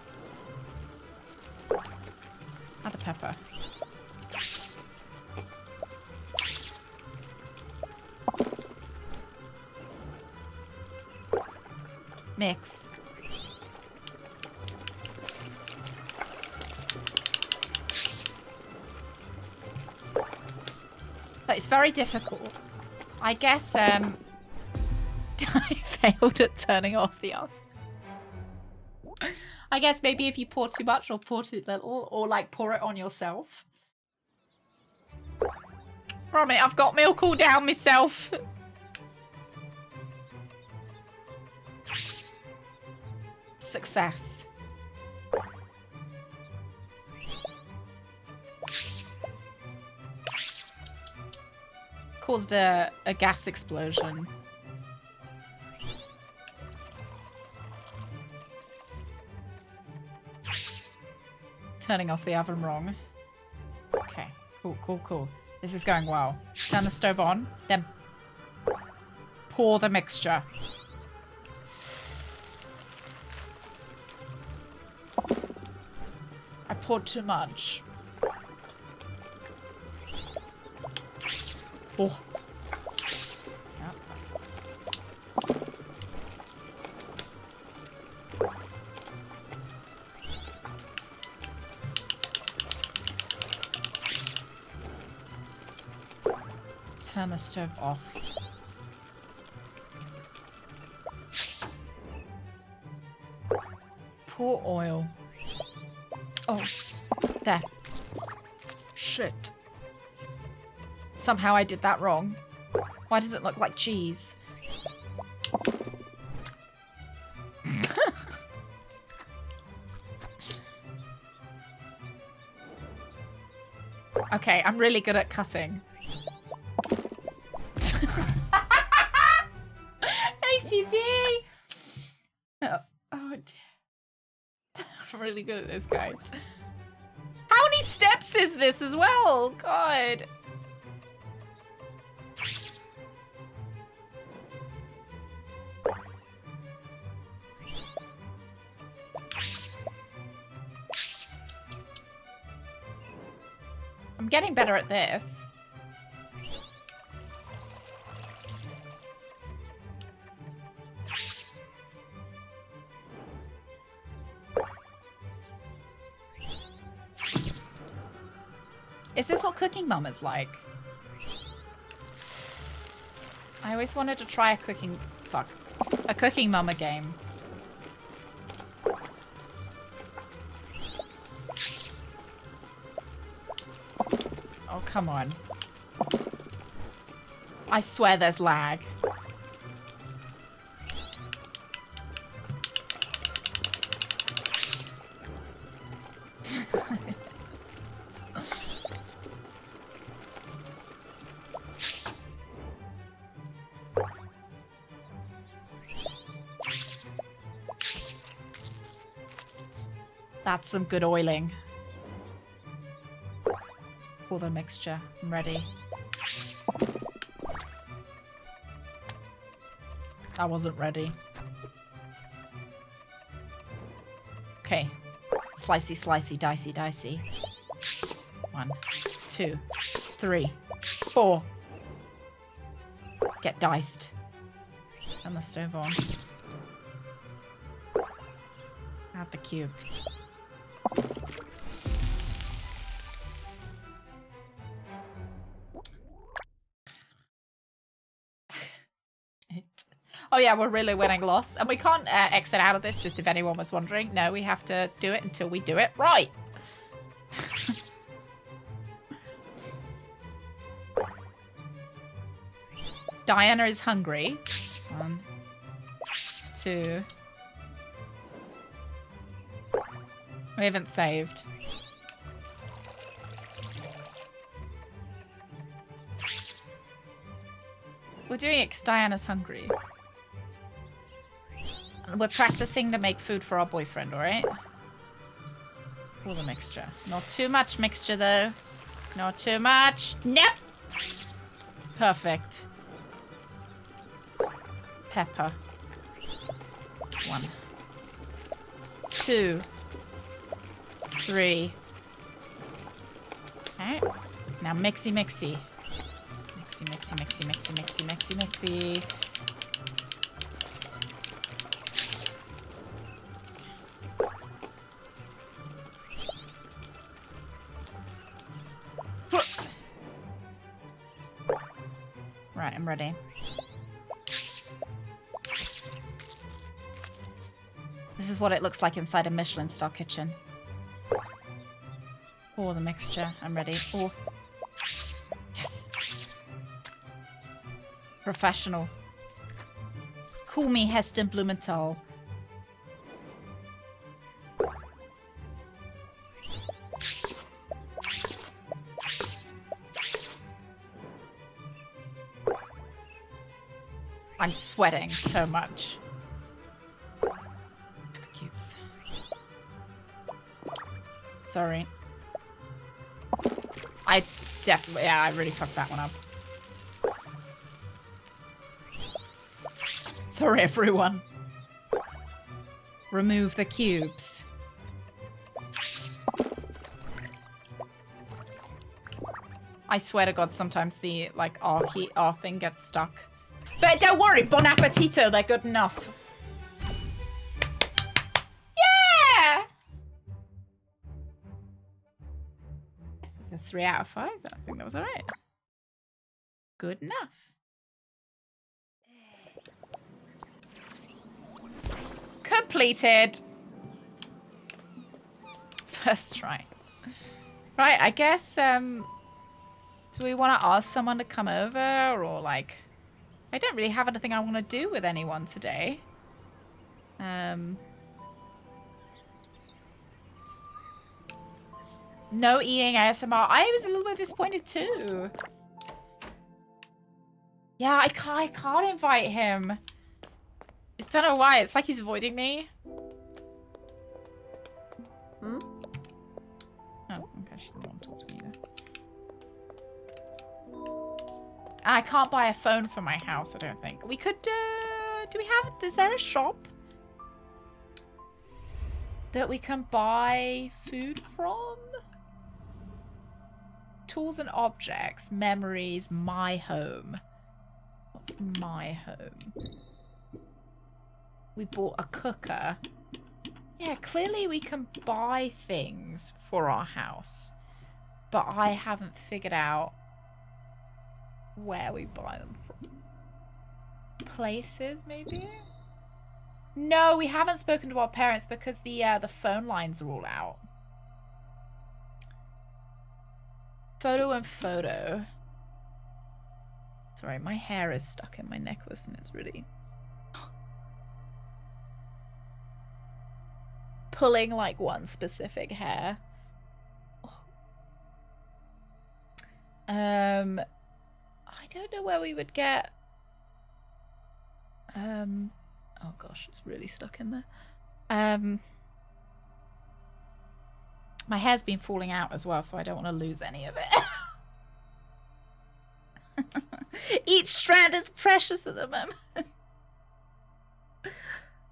Add the pepper. Mix. But it's very difficult. I guess, I failed at turning off the oven. I guess maybe if you pour too much or pour too little, or like pour it on yourself. From it, I've got milk all down myself. Success. Caused a gas explosion. Turning off the oven wrong. Okay, cool, cool, cool. This is going well. Turn the stove on, then pour the mixture. I poured too much. Oh. Yep. Turn the stove off. Pour oil. Oh, there. Shit. Somehow I did that wrong. Why does it look like cheese? Okay, I'm really good at cutting. ATT! Oh dear. I'm really good at this, guys. How many steps is this as well? God. I'm getting better at this. Is this what Cooking Mum is like? I always wanted to try a Cooking Mama game. Oh, come on. I swear there's lag. That's some good oiling. Pour the mixture. I'm ready. I wasn't ready. Okay. Slicey, slicey, dicey, dicey. 1, 2, 3, 4. Get diced. Turn the stove on. Add the cubes. Oh yeah, we're really winning loss. And we can't exit out of this, just if anyone was wondering. No, we have to do it until we do it right. Diana is hungry. 1, 2. We haven't saved. We're doing it because Diana's hungry. And we're practicing to make food for our boyfriend, alright? Pour the mixture. Not too much mixture, though. Not too much. Nope! Perfect. Pepper. 1. 2, 3. Okay. Now mixy, mixy. Mixy, mixy, mixy, mixy, mixy, mixy, mixy. Right, I'm ready. This is what it looks like inside a Michelin star kitchen. Pour the mixture. I'm ready. Oh. Yes. Professional. Call me Heston Blumenthal. I'm sweating so much. The cubes. Sorry. I definitely, yeah, I really fucked that one up. Sorry, everyone. Remove the cubes. I swear to God, sometimes the, like, R thing gets stuck. But don't worry, bon appetito, they're good enough. Yeah! This is a 3 out of 5. I think that was alright. Good enough. Completed. First try. Right, I guess, do we want to ask someone to come over, or, like... I don't really have anything I want to do with anyone today. No eating ASMR. I was a little bit disappointed too. Yeah, I can't invite him. I don't know why. It's like he's avoiding me. Hmm? Oh, okay. She didn't want to talk to me either. I can't buy a phone for my house, I don't think. We could, is there a shop that we can buy food from? Tools and objects, memories, my home. What's my home? We bought a cooker. Yeah, clearly we can buy things for our house. But I haven't figured out where we buy them from. Places, maybe? No, we haven't spoken to our parents because the phone lines are all out. Photo and photo. Sorry, my hair is stuck in my necklace and it's really pulling like one specific hair. I don't know where we would get oh gosh, it's really stuck in there. My hair's been falling out as well, so I don't want to lose any of it. Each strand is precious at the moment.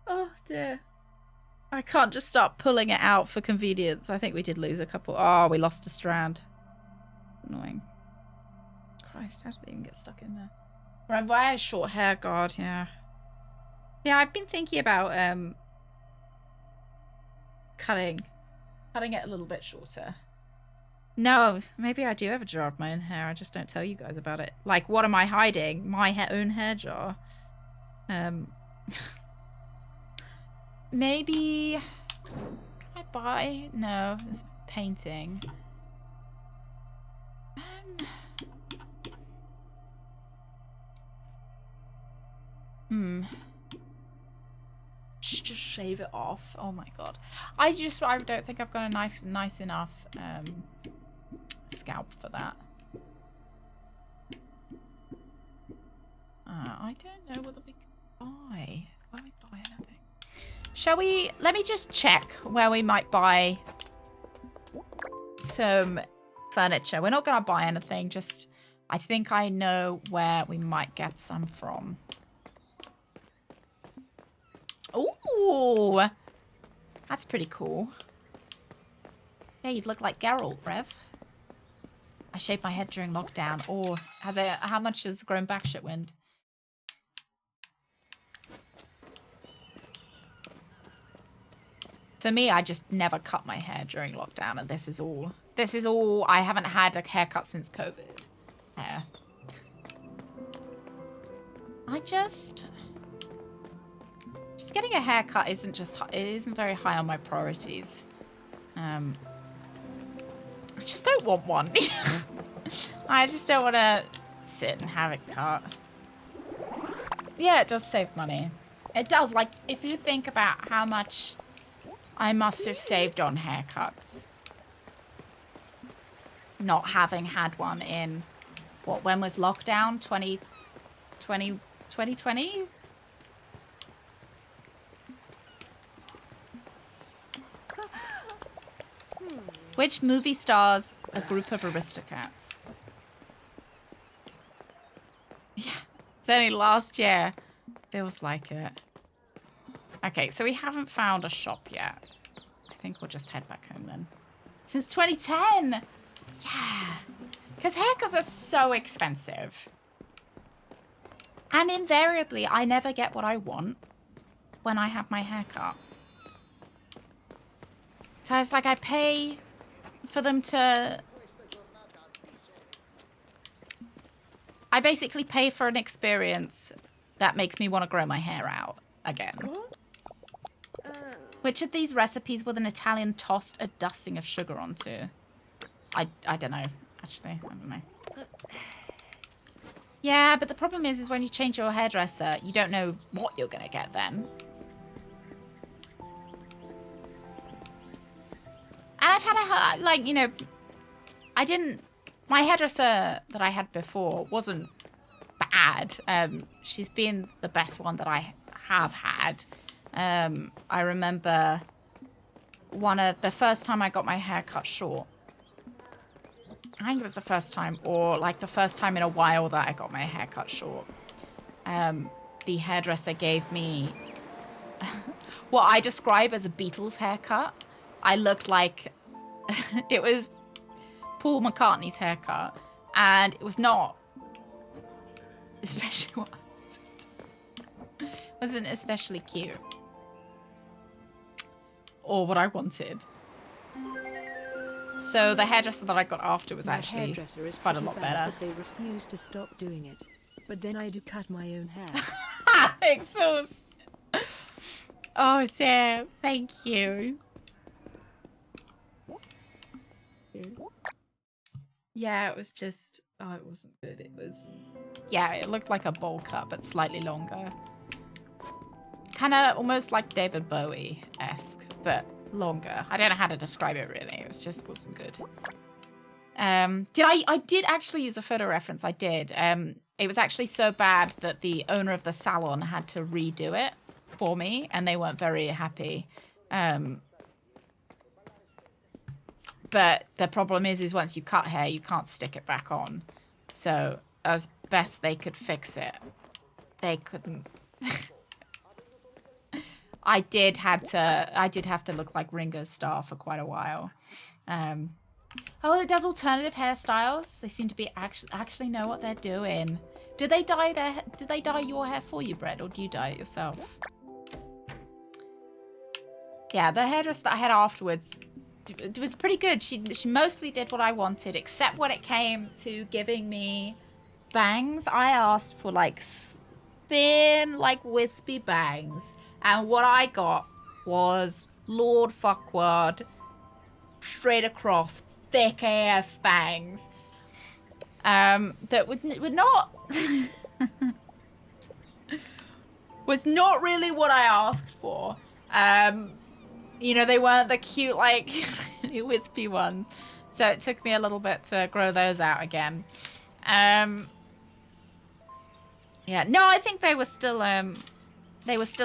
Oh dear. I can't just start pulling it out for convenience. I think we did lose a couple. Oh, we lost a strand. Annoying. Christ, how did they even get stuck in there? Remember, I had short hair, God, yeah. Yeah, I've been thinking about cutting it a little bit shorter. No, maybe I do have a jar of my own hair. I just don't tell you guys about it. Like, what am I hiding? My own hair jar. Maybe... Can I buy? No, it's painting. Just shave it off. Oh my god. I don't think I've got a nice enough scalp for that. I don't know whether we can buy. Where we buy anything? Shall we? Let me just check where we might buy some furniture. We're not going to buy anything. Just, I think I know where we might get some from. Ooh. That's pretty cool. Yeah, you'd look like Geralt, Rev. I shaved my head during lockdown. Or how much has grown back, Shitwind? For me, I just never cut my hair during lockdown, and this is all. I haven't had a haircut since COVID. Hair. Just getting a haircut isn't very high on my priorities. I just don't want one. I just don't want to sit and have it cut. Yeah, it does save money. It does. Like, if you think about how much I must have saved on haircuts. Not having had one in, when was lockdown? 2020? Which movie stars a group of aristocrats? Yeah, it's only last year. Feels like it. Okay, so we haven't found a shop yet. I think we'll just head back home then. Since 2010! Yeah. Because haircuts are so expensive. And invariably, I never get what I want when I have my haircut. So it's like I pay for them to... I basically pay for an experience that makes me want to grow my hair out again. Which of these recipes with an Italian tossed a dusting of sugar onto? I don't know. Actually, I don't know. Yeah, but the problem is when you change your hairdresser, you don't know what you're going to get then. And I've had my hairdresser that I had before wasn't bad. She's been the best one that I have had. I remember the first time I got my hair cut short. I think it was the first time, or like the first time in a while that I got my hair cut short. The hairdresser gave me what I describe as a Beatles haircut. I looked like it was Paul McCartney's haircut, and it was not especially wasn't especially cute or what I wanted. So the hairdresser that I got after was actually quite a lot better. But they refuse to stop doing it. But then I do cut my own hair. Exhaust. Oh dear, thank you. Yeah, it was just... Oh, it wasn't good. It was... Yeah, it looked like a bowl cut, but slightly longer. Kind of almost like David Bowie-esque, but longer. I don't know how to describe it, really. It just wasn't good. I did actually use a photo reference. I did. It was actually so bad that the owner of the salon had to redo it for me, and they weren't very happy. But the problem is once you cut hair, you can't stick it back on. So as best they could fix it, they couldn't. I did have to look like Ringo's Starr for quite a while. Oh, it does alternative hairstyles. They seem to be actually know what they're doing. Did they dye your hair for you, Brett, or do you dye it yourself? Yeah, the hairdresser that I had afterwards, it was pretty good. She mostly did what I wanted, except when it came to giving me bangs. I asked for like thin, like wispy bangs, and what I got was Lord Fuckward, straight across, thick AF bangs. That would not was not really what I asked for. You know, they weren't the cute, like, wispy ones. So it took me a little bit to grow those out again. Yeah, no, I think they were still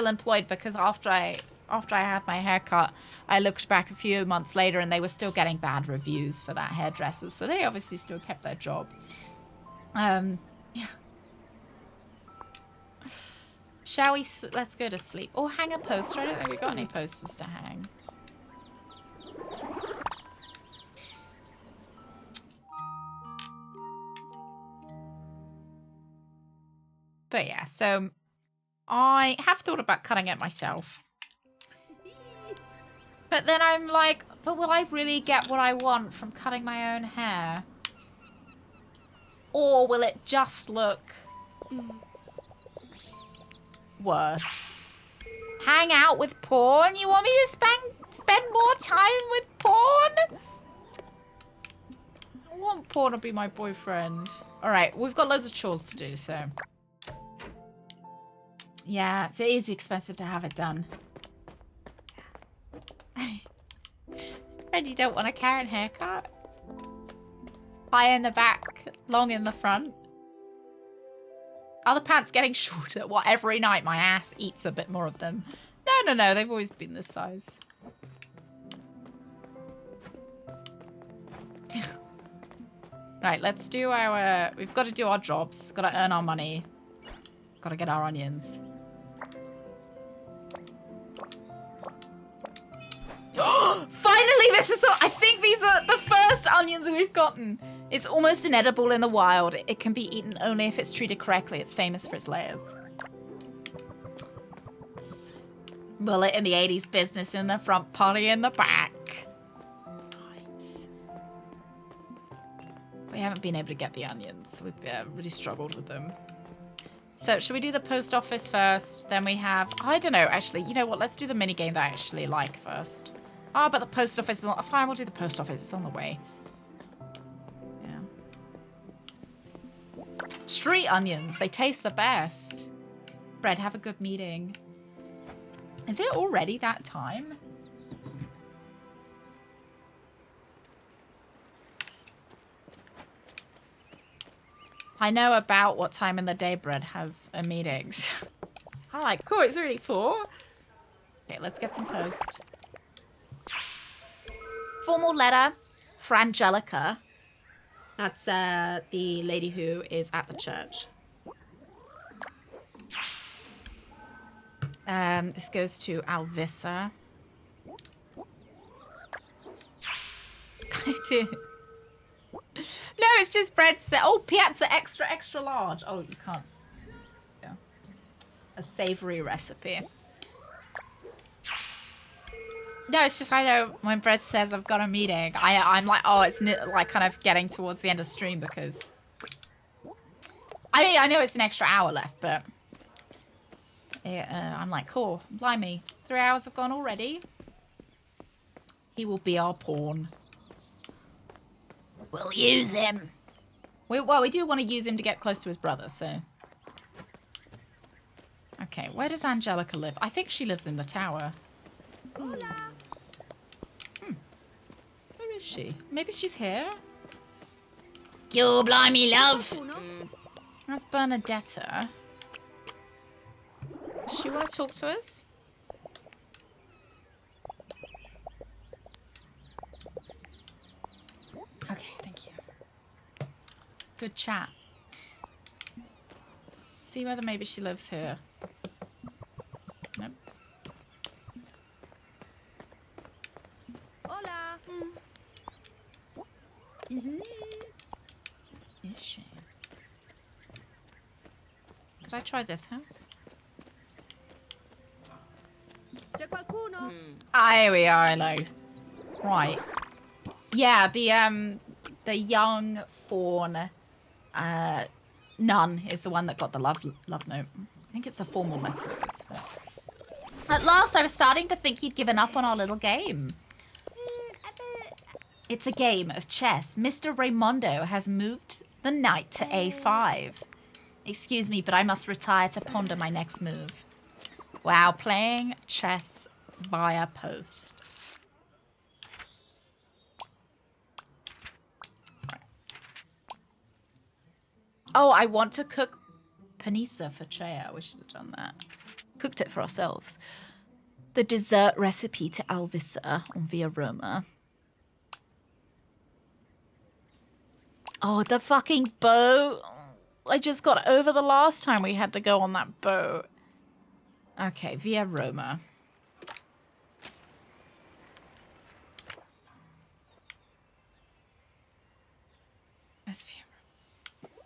employed, because after I had my hair cut, I looked back a few months later and they were still getting bad reviews for that hairdresser. So they obviously still kept their job. Yeah. Shall we? Let's go to sleep. Or hang a poster. I don't think we've got any posters to hang. But yeah, so I have thought about cutting it myself. But then I'm like, but will I really get what I want from cutting my own hair? Or will it just look worse? Hang out with porn? You want me to spend more time with porn? I want porn to be my boyfriend. Alright, we've got loads of chores to do, so... Yeah, it is expensive to have it done. Fred, you don't want a Karen haircut? High in the back, long in the front. Are the pants getting shorter? What, every night my ass eats a bit more of them? No, they've always been this size. Right, let's do our... We've got to do our jobs. Got to earn our money. Got to get our onions. Finally, this is I think these are the first onions we've gotten. It's almost inedible in the wild. It can be eaten only if it's treated correctly. It's famous for its layers. Mullet in the 80s, business in the front, party in the back. Nice. We haven't been able to get the onions. We've really struggled with them. So, should we do the post office first? Then we have... I don't know, actually. You know what? Let's do the minigame that I actually like first. Oh, but the post office is not... Fine, we'll do the post office. It's on the way. Yeah. Street onions. They taste the best. Fred, have a good meeting. Is it already that time? I know about what time in the day Bread has a meeting. I'm like, cool, it's already 4. Okay, let's get some post. Formal letter for Angelica. That's the lady who is at the church. This goes to Alvissa. I do. No, it's just bread set. Oh, Piazza extra, extra large. Oh, you can't. Yeah. A savory recipe. No, it's just I know when Bread says I've got a meeting, I'm like, oh, it's like kind of getting towards the end of stream because... I mean, I know it's an extra hour left, but... I'm like, cool, blimey. 3 hours have gone already. He will be our pawn. We'll use him. Well, we do want to use him to get close to his brother, so... Okay, where does Angelica live? I think she lives in the tower. Where is she? Maybe she's here? Yo, blimey, love! That's Bernadetta. Does she want to talk to us? Okay, thank you. Good chat. See whether maybe she lives here. Nope. Hola. Is she? Did I try this house? C'è qualcuno? Ah, here we are, hello. Right. Yeah, the young fawn nun is the one that got the love note. I think it's the formal letter that was. At last, I was starting to think he'd given up on our little game. It's a game of chess. Mr. Raimondo has moved the knight to A5. Excuse me, but I must retire to ponder my next move. Wow, playing chess via post. Oh, I want to cook panisa for Chea. We should have done that. Cooked it for ourselves. The dessert recipe to Alvissa on Via Roma. Oh, the fucking boat. I just got over the last time we had to go on that boat. Okay, Via Roma. That's Via Roma.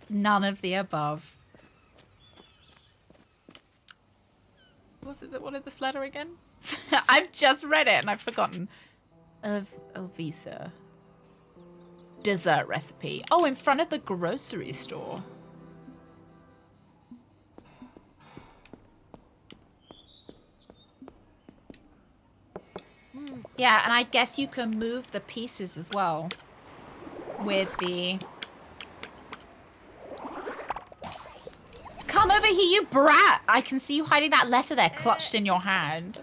None of the above. Was it that wanted this letter again? I've just read it and I've forgotten. Of Elvisa. Dessert recipe. Oh, in front of the grocery store. Yeah, and I guess you can move the pieces as well. With the... Come over here, you brat! I can see you hiding that letter there, clutched in your hand.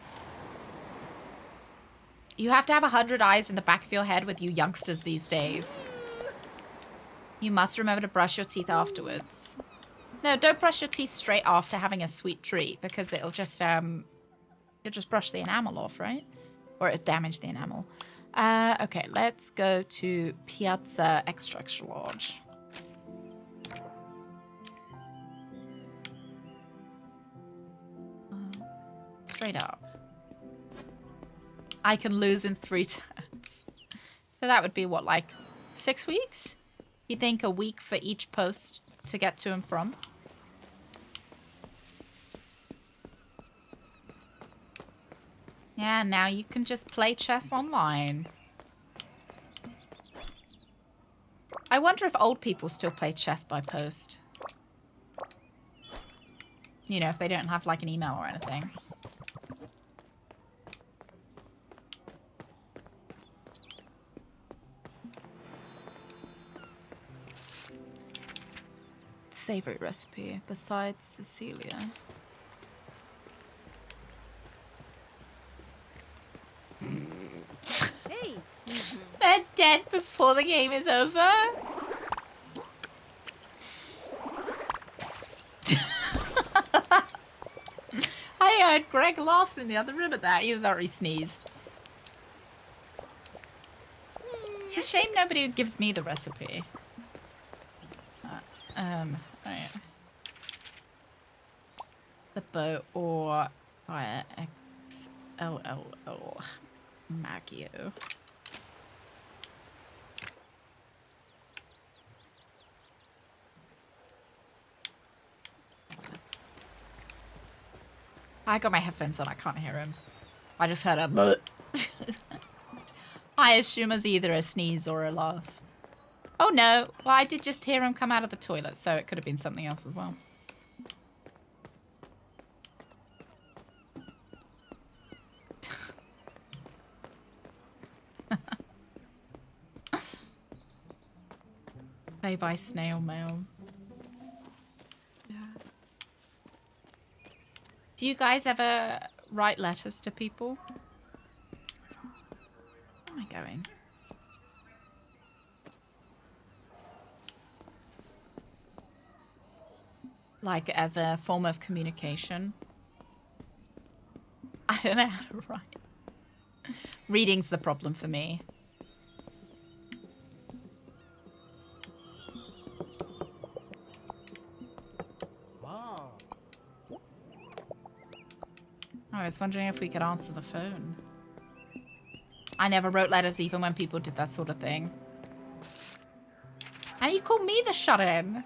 You have to have 100 eyes in the back of your head with you youngsters these days. You must remember to brush your teeth afterwards. No, don't brush your teeth straight after having a sweet treat, because it'll just, you'll just brush the enamel off, right? Or it'll damage the enamel. Okay, let's go to Piazza Extra Extra Large. Straight up. I can lose in 3 turns. So that would be what, like 6 weeks? You think a week for each post to get to and from? Yeah, now you can just play chess online. I wonder if old people still play chess by post. You know, if they don't have like an email or anything. Savory recipe besides Cecilia. Hey. They're dead before the game is over. I heard Greg laugh in the other room at that. Either that or he sneezed. It's a shame nobody gives me the recipe. Right. The boat or via XLLO Maggio. I got my headphones on, I can't hear him. I just heard a I assume it's either a sneeze or a laugh. Oh no, well I did just hear him come out of the toilet, so it could have been something else as well. Play by snail mail. Yeah. Do you guys ever write letters to people? Where am I going? Like as a form of communication? I don't know how to write. Reading's the problem for me. Wow. I was wondering if we could answer the phone. I never wrote letters even when people did that sort of thing. And you call me the shut-in.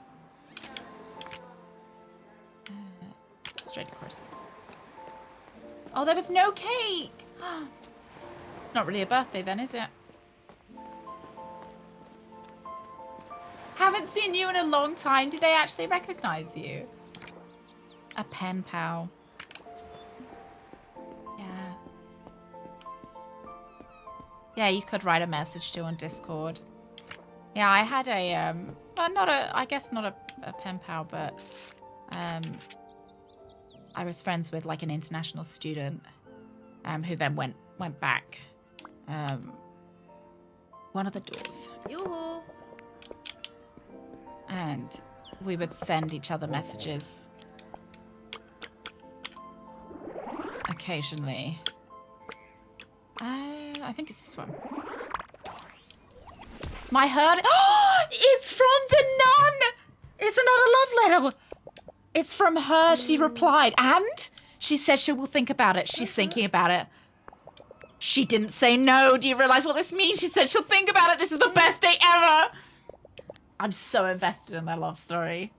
Straight across. Oh, there was no cake! Not really a birthday then, is it? Haven't seen you in a long time. Did they actually recognize you? A pen pal. Yeah. Yeah, you could write a message to on Discord. Yeah, I had a, well, not a, I guess not a pen pal, but, I was friends with like an international student, who then went back, one of the doors. Yoo-hoo. And we would send each other messages occasionally. I think it's this one. My herd. Oh, it's from the nun. It's another love letter. It's from her. She replied, and she said she will think about it. She's thinking about it. She didn't say no. Do you realize what this means? She said she'll think about it. This is the best day ever. I'm so invested in their love story.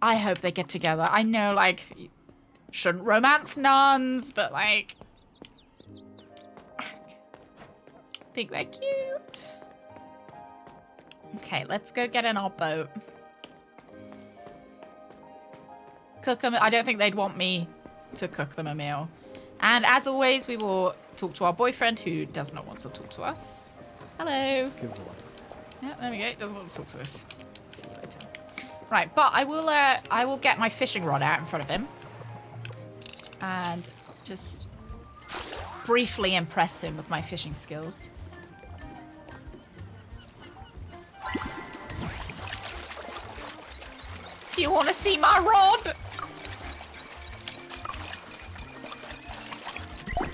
I hope they get together. I know, like, shouldn't romance nuns, but, like, I think they're cute. Okay, let's go get in our boat. Cook them. I don't think they'd want me to cook them a meal. And as always, we will talk to our boyfriend who does not want to talk to us. Hello. Good boy. Yeah, there we go. Doesn't want to talk to us. See you later. Right, but I will get my fishing rod out in front of him. And just briefly impress him with my fishing skills. Do you want to see my rod? Oh.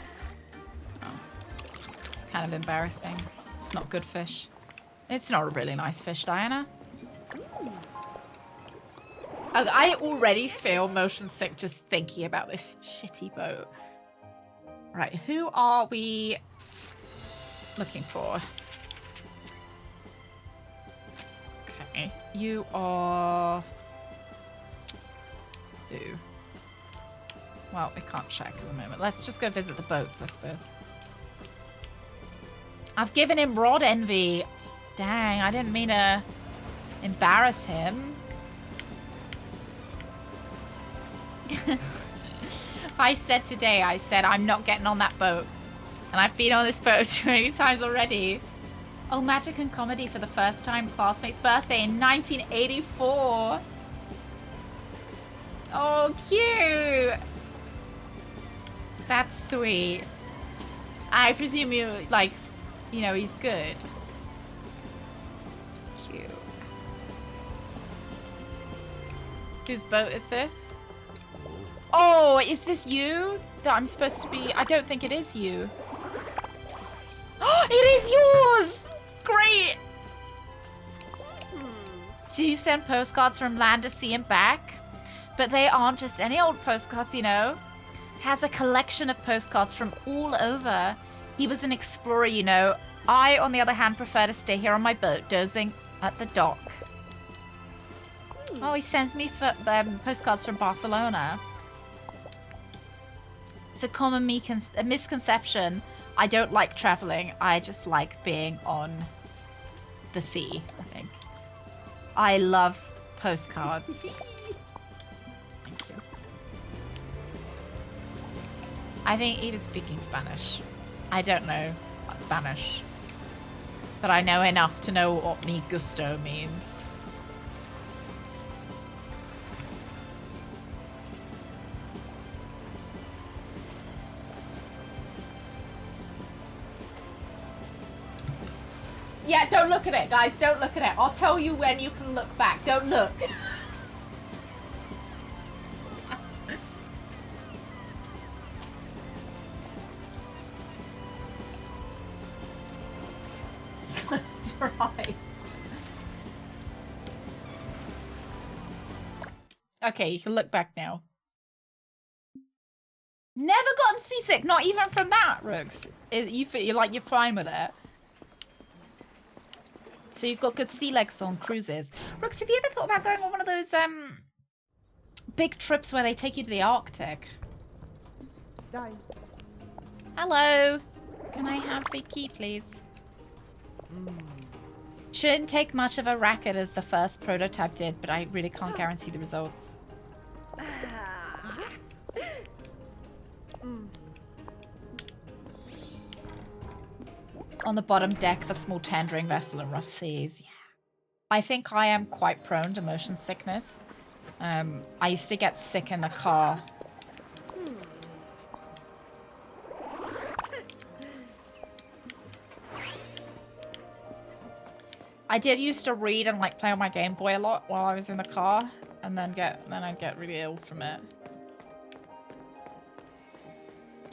It's kind of embarrassing. It's not good fish. It's not a really nice fish, Diana. I already feel motion sick just thinking about this shitty boat. Right, who are we looking for? Okay, you are... Who? Well, we can't check at the moment. Let's just go visit the boats, I suppose. I've given him rod envy. Dang, I didn't mean to embarrass him. I said I'm not getting on that boat. And I've been on this boat too many times already. Oh, magic and comedy for the first time. Classmate's birthday in 1984. Oh, cute. That's sweet. I presume you, like, you know, he's good. Cute. Whose boat is this? Oh, is this you? That I'm supposed to be... I don't think it is you. Oh, it is yours! Great! Do you send postcards from land to sea and back? But they aren't just any old postcards, you know. Has a collection of postcards from all over. He was an explorer, you know. I, on the other hand, prefer to stay here on my boat, dozing at the dock. Oh, he sends me postcards from Barcelona. It's a common misconception. I don't like traveling. I just like being on the sea, I think. I love postcards. Thank you. I think he was speaking Spanish. I don't know Spanish. But I know enough to know what mi gusto means. Yeah, don't look at it, guys. Don't look at it. I'll tell you when you can look back. Don't look. That's right. Okay, you can look back now. Never gotten seasick, not even from that, Rooks. You feel like you're fine with it. So you've got good sea legs on cruises. Rooks, have you ever thought about going on one of those big trips where they take you to the Arctic? Die. Hello. Can I have the key, please? Shouldn't take much of a racket as the first prototype did, but I really can't guarantee the results. On the bottom deck of a small tendering vessel in rough seas. Yeah. I think I am quite prone to motion sickness. I used to get sick in the car. I did used to read and like play on my Game Boy a lot while I was in the car, and then I'd get really ill from it.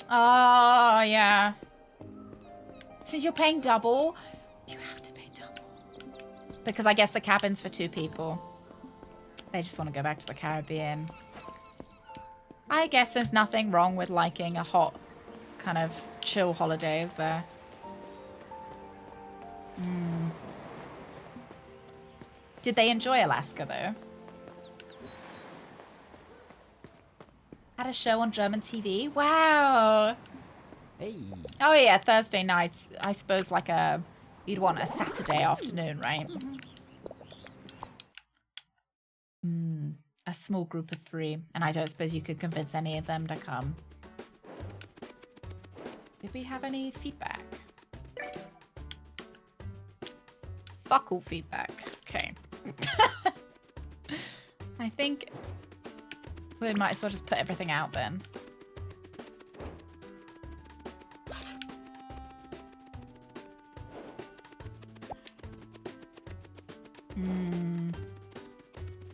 Oh yeah. Since you're paying double, do you have to pay double? Because I guess the cabin's for 2 people. They just want to go back to the Caribbean. I guess there's nothing wrong with liking a hot, kind of chill holiday, is there? Did they enjoy Alaska, though? Had a show on German TV? Wow! Hey. Oh, yeah, Thursday nights. I suppose, like, you'd want a Saturday afternoon, right? A small group of 3. And I don't suppose you could convince any of them to come. Did we have any feedback? Fuck all feedback. Okay. I think we might as well just put everything out then.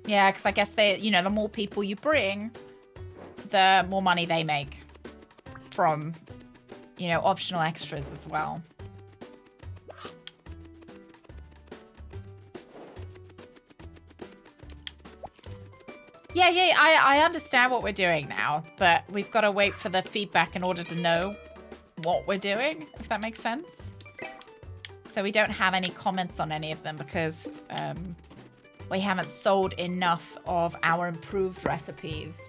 Yeah, because I guess the more people you bring, the more money they make from, optional extras as well. Yeah, I understand what we're doing now, but we've got to wait for the feedback in order to know what we're doing, if that makes sense. So we don't have any comments on any of them because we haven't sold enough of our improved recipes.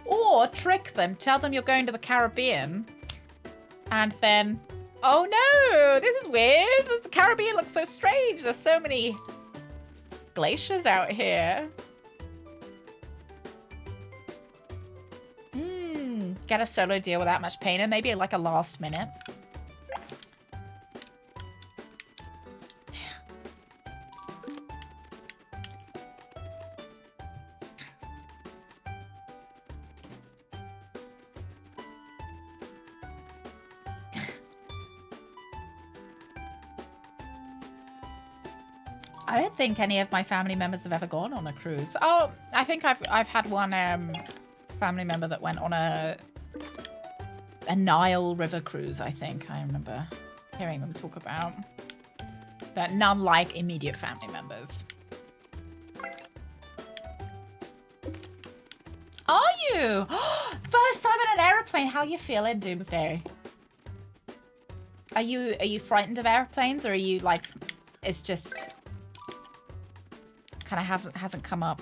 Or trick them, tell them you're going to the Caribbean, and then, oh no, this is weird. The Caribbean looks so strange. There's so many glaciers out here. Get a solo deal without much pain, and maybe like a last minute. I don't think any of my family members have ever gone on a cruise. Oh, I think I've had one family member that went on a Nile River cruise, I think. I remember hearing them talk about. But none like immediate family members. Are you? First time in an aeroplane. How are you feeling, Doomsday? Are you frightened of airplanes, or are you like, it's just kind of hasn't come up,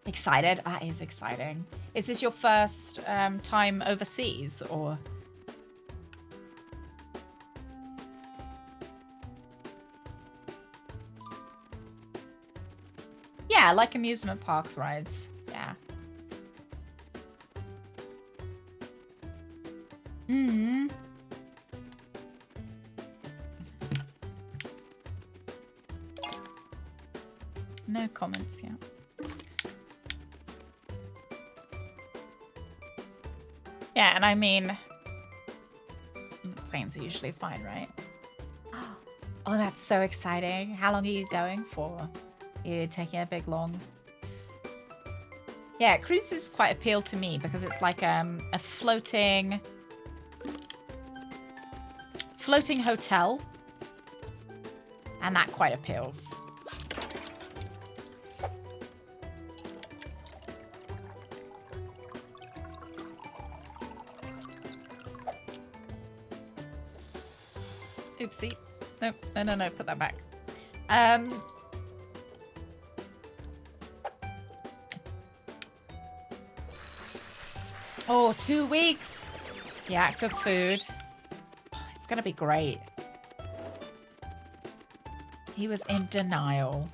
Excited? That is exciting. Is this your first time overseas, or? Yeah, like amusement parks rides. Yeah. No comments yet. Yeah, and I mean, planes are usually fine, right? Oh, that's so exciting. How long are you going for? You're taking a big long. Yeah, cruises quite appeal to me because it's like a floating hotel, and that quite appeals. Oopsie. Nope. No, put that back. Oh, 2 weeks. Yeah, good food. It's gonna be great. He was in denial.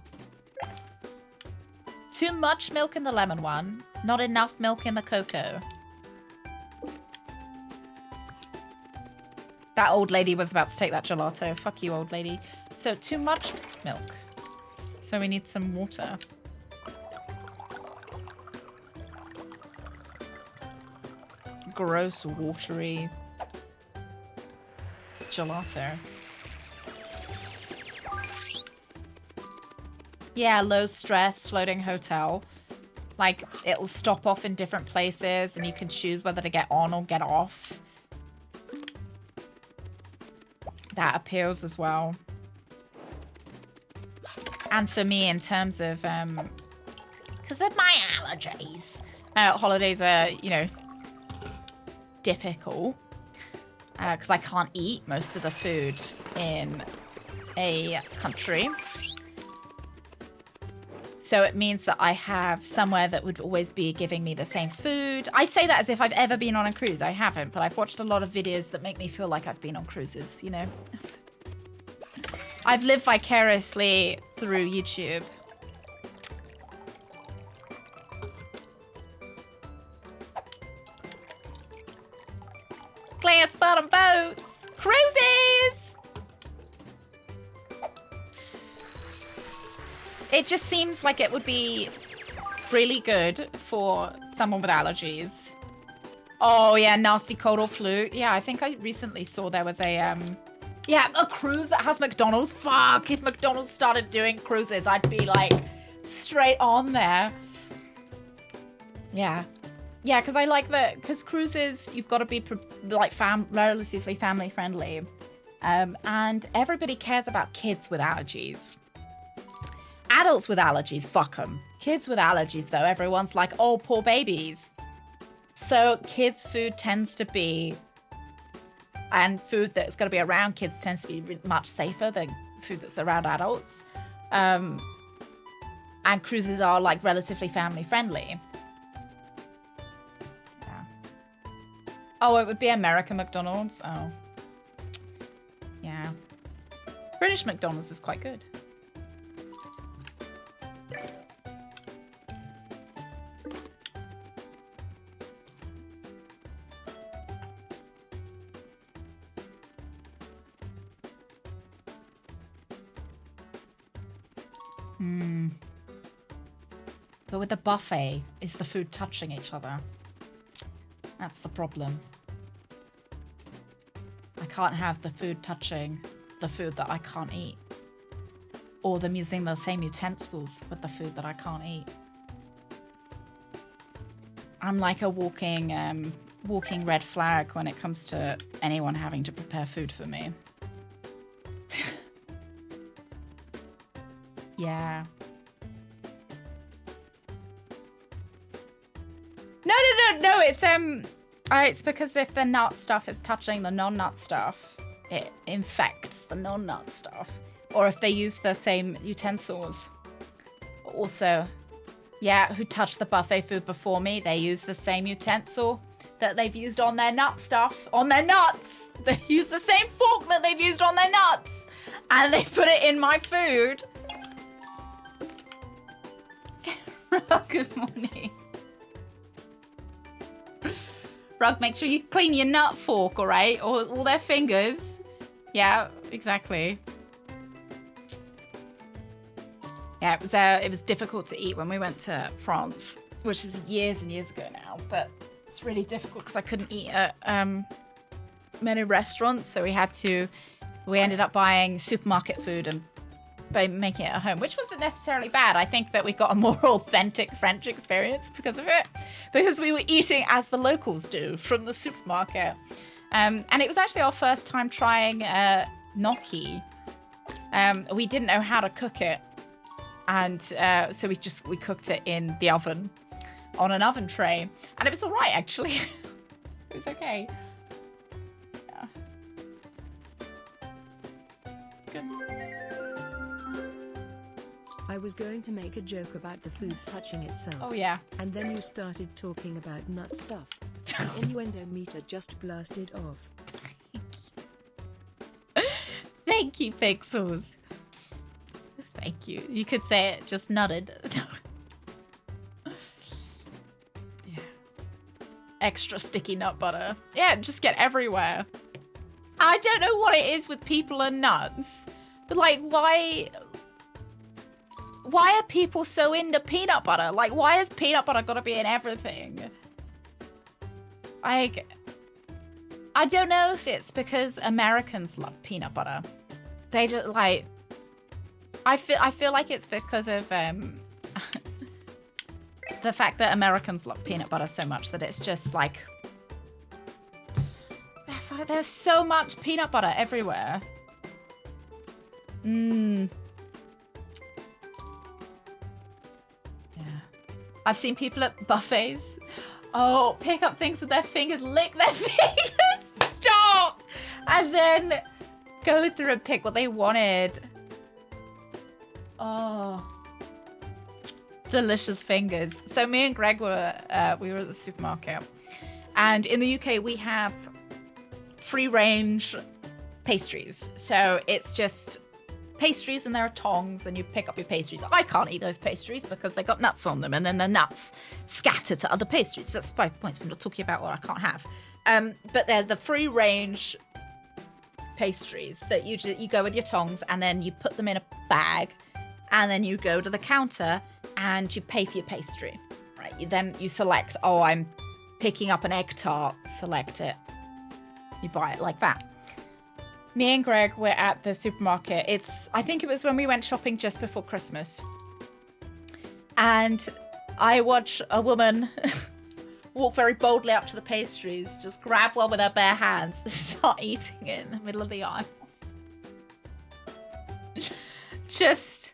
Too much milk in the lemon one. Not enough milk in the cocoa. That old lady was about to take that gelato. Fuck you, old lady. So, too much milk. So we need some water. Gross, watery gelato. Yeah, low stress floating hotel. Like, it'll stop off in different places and you can choose whether to get on or get off. That appeals as well. And for me, in terms of, because of my allergies, holidays are, difficult because I can't eat most of the food in a country. So it means that I have somewhere that would always be giving me the same food. I say that as if I've ever been on a cruise. I haven't, but I've watched a lot of videos that make me feel like I've been on cruises, you know? I've lived vicariously through YouTube. Glass bottom boats! Cruises! It just seems like it would be really good for someone with allergies. Oh yeah, nasty cold or flu. Yeah, I think I recently saw there was a cruise that has McDonald's. Fuck, if McDonald's started doing cruises, I'd be like straight on there. Yeah. Yeah, because I like that, because cruises, you've got to be like relatively family friendly. And everybody cares about kids with allergies. Adults with allergies, fuck them. Kids with allergies, though, everyone's like, oh, poor babies. So kids' food tends to be, and food that's going to be around kids tends to be much safer than food that's around adults. And cruises are like relatively family friendly. Yeah. Oh, it would be American McDonald's. Oh. Yeah. British McDonald's is quite good. But with the buffet, is the food touching each other? That's the problem. I can't have the food touching the food that I can't eat. Or them using the same utensils with the food that I can't eat. I'm like a walking red flag when it comes to anyone having to prepare food for me. Yeah. No, it's because if the nut stuff is touching the non-nut stuff, it infects the non-nut stuff. Or if they use the same utensils. Also, yeah, who touched the buffet food before me, they use the same utensil that they've used on their nut stuff, on their nuts. They use the same fork that they've used on their nuts. And they put it in my food. Good morning. Rug, make sure you clean your nut fork, alright? Or all their fingers. Yeah, exactly. Yeah, it was difficult to eat when we went to France, which is years and years ago now, but it's really difficult because I couldn't eat at many restaurants, so we ended up buying supermarket food and by making it at home, which wasn't necessarily bad. I think that we got a more authentic French experience because of it, because we were eating as the locals do from the supermarket. And it was actually our first time trying gnocchi. We didn't know how to cook it. And so we cooked it in the oven, on an oven tray. And it was all right, actually. It was okay. Yeah. Good. I was going to make a joke about the food touching itself. Oh, yeah. And then you started talking about nut stuff. The innuendo meter just blasted off. Thank you, Pixels. Thank you. You could say it just nutted. Yeah. Extra sticky nut butter. Yeah, just get everywhere. I don't know what it is with people and nuts. But like, why are people so into peanut butter? Like, why has peanut butter got to be in everything? Like, I don't know if it's because Americans love peanut butter. They just like, I feel like it's because of the fact that Americans love peanut butter so much that it's just like, there's so much peanut butter everywhere. Yeah. I've seen people at buffets Oh, pick up things with their fingers, lick their fingers, stop! And then go through and pick what they wanted. Oh. Delicious fingers. So me and Greg were, we were at the supermarket. And in the UK, we have free-range pastries. So it's just pastries and there are tongs and you pick up your pastries. I can't eat those pastries because they got nuts on them and then the nuts scatter to other pastries. That's 5 points. We're not talking about what I can't have. But there's the free-range pastries that you go with your tongs and then you put them in a bag and then you go to the counter and you pay for your pastry, right? Then you select, oh, I'm picking up an egg tart, select it. You buy it like that. Me and Greg were at the supermarket. I think it was when we went shopping just before Christmas. And I watch a woman walk very boldly up to the pastries, just grab one with her bare hands and start eating it in the middle of the aisle. Just...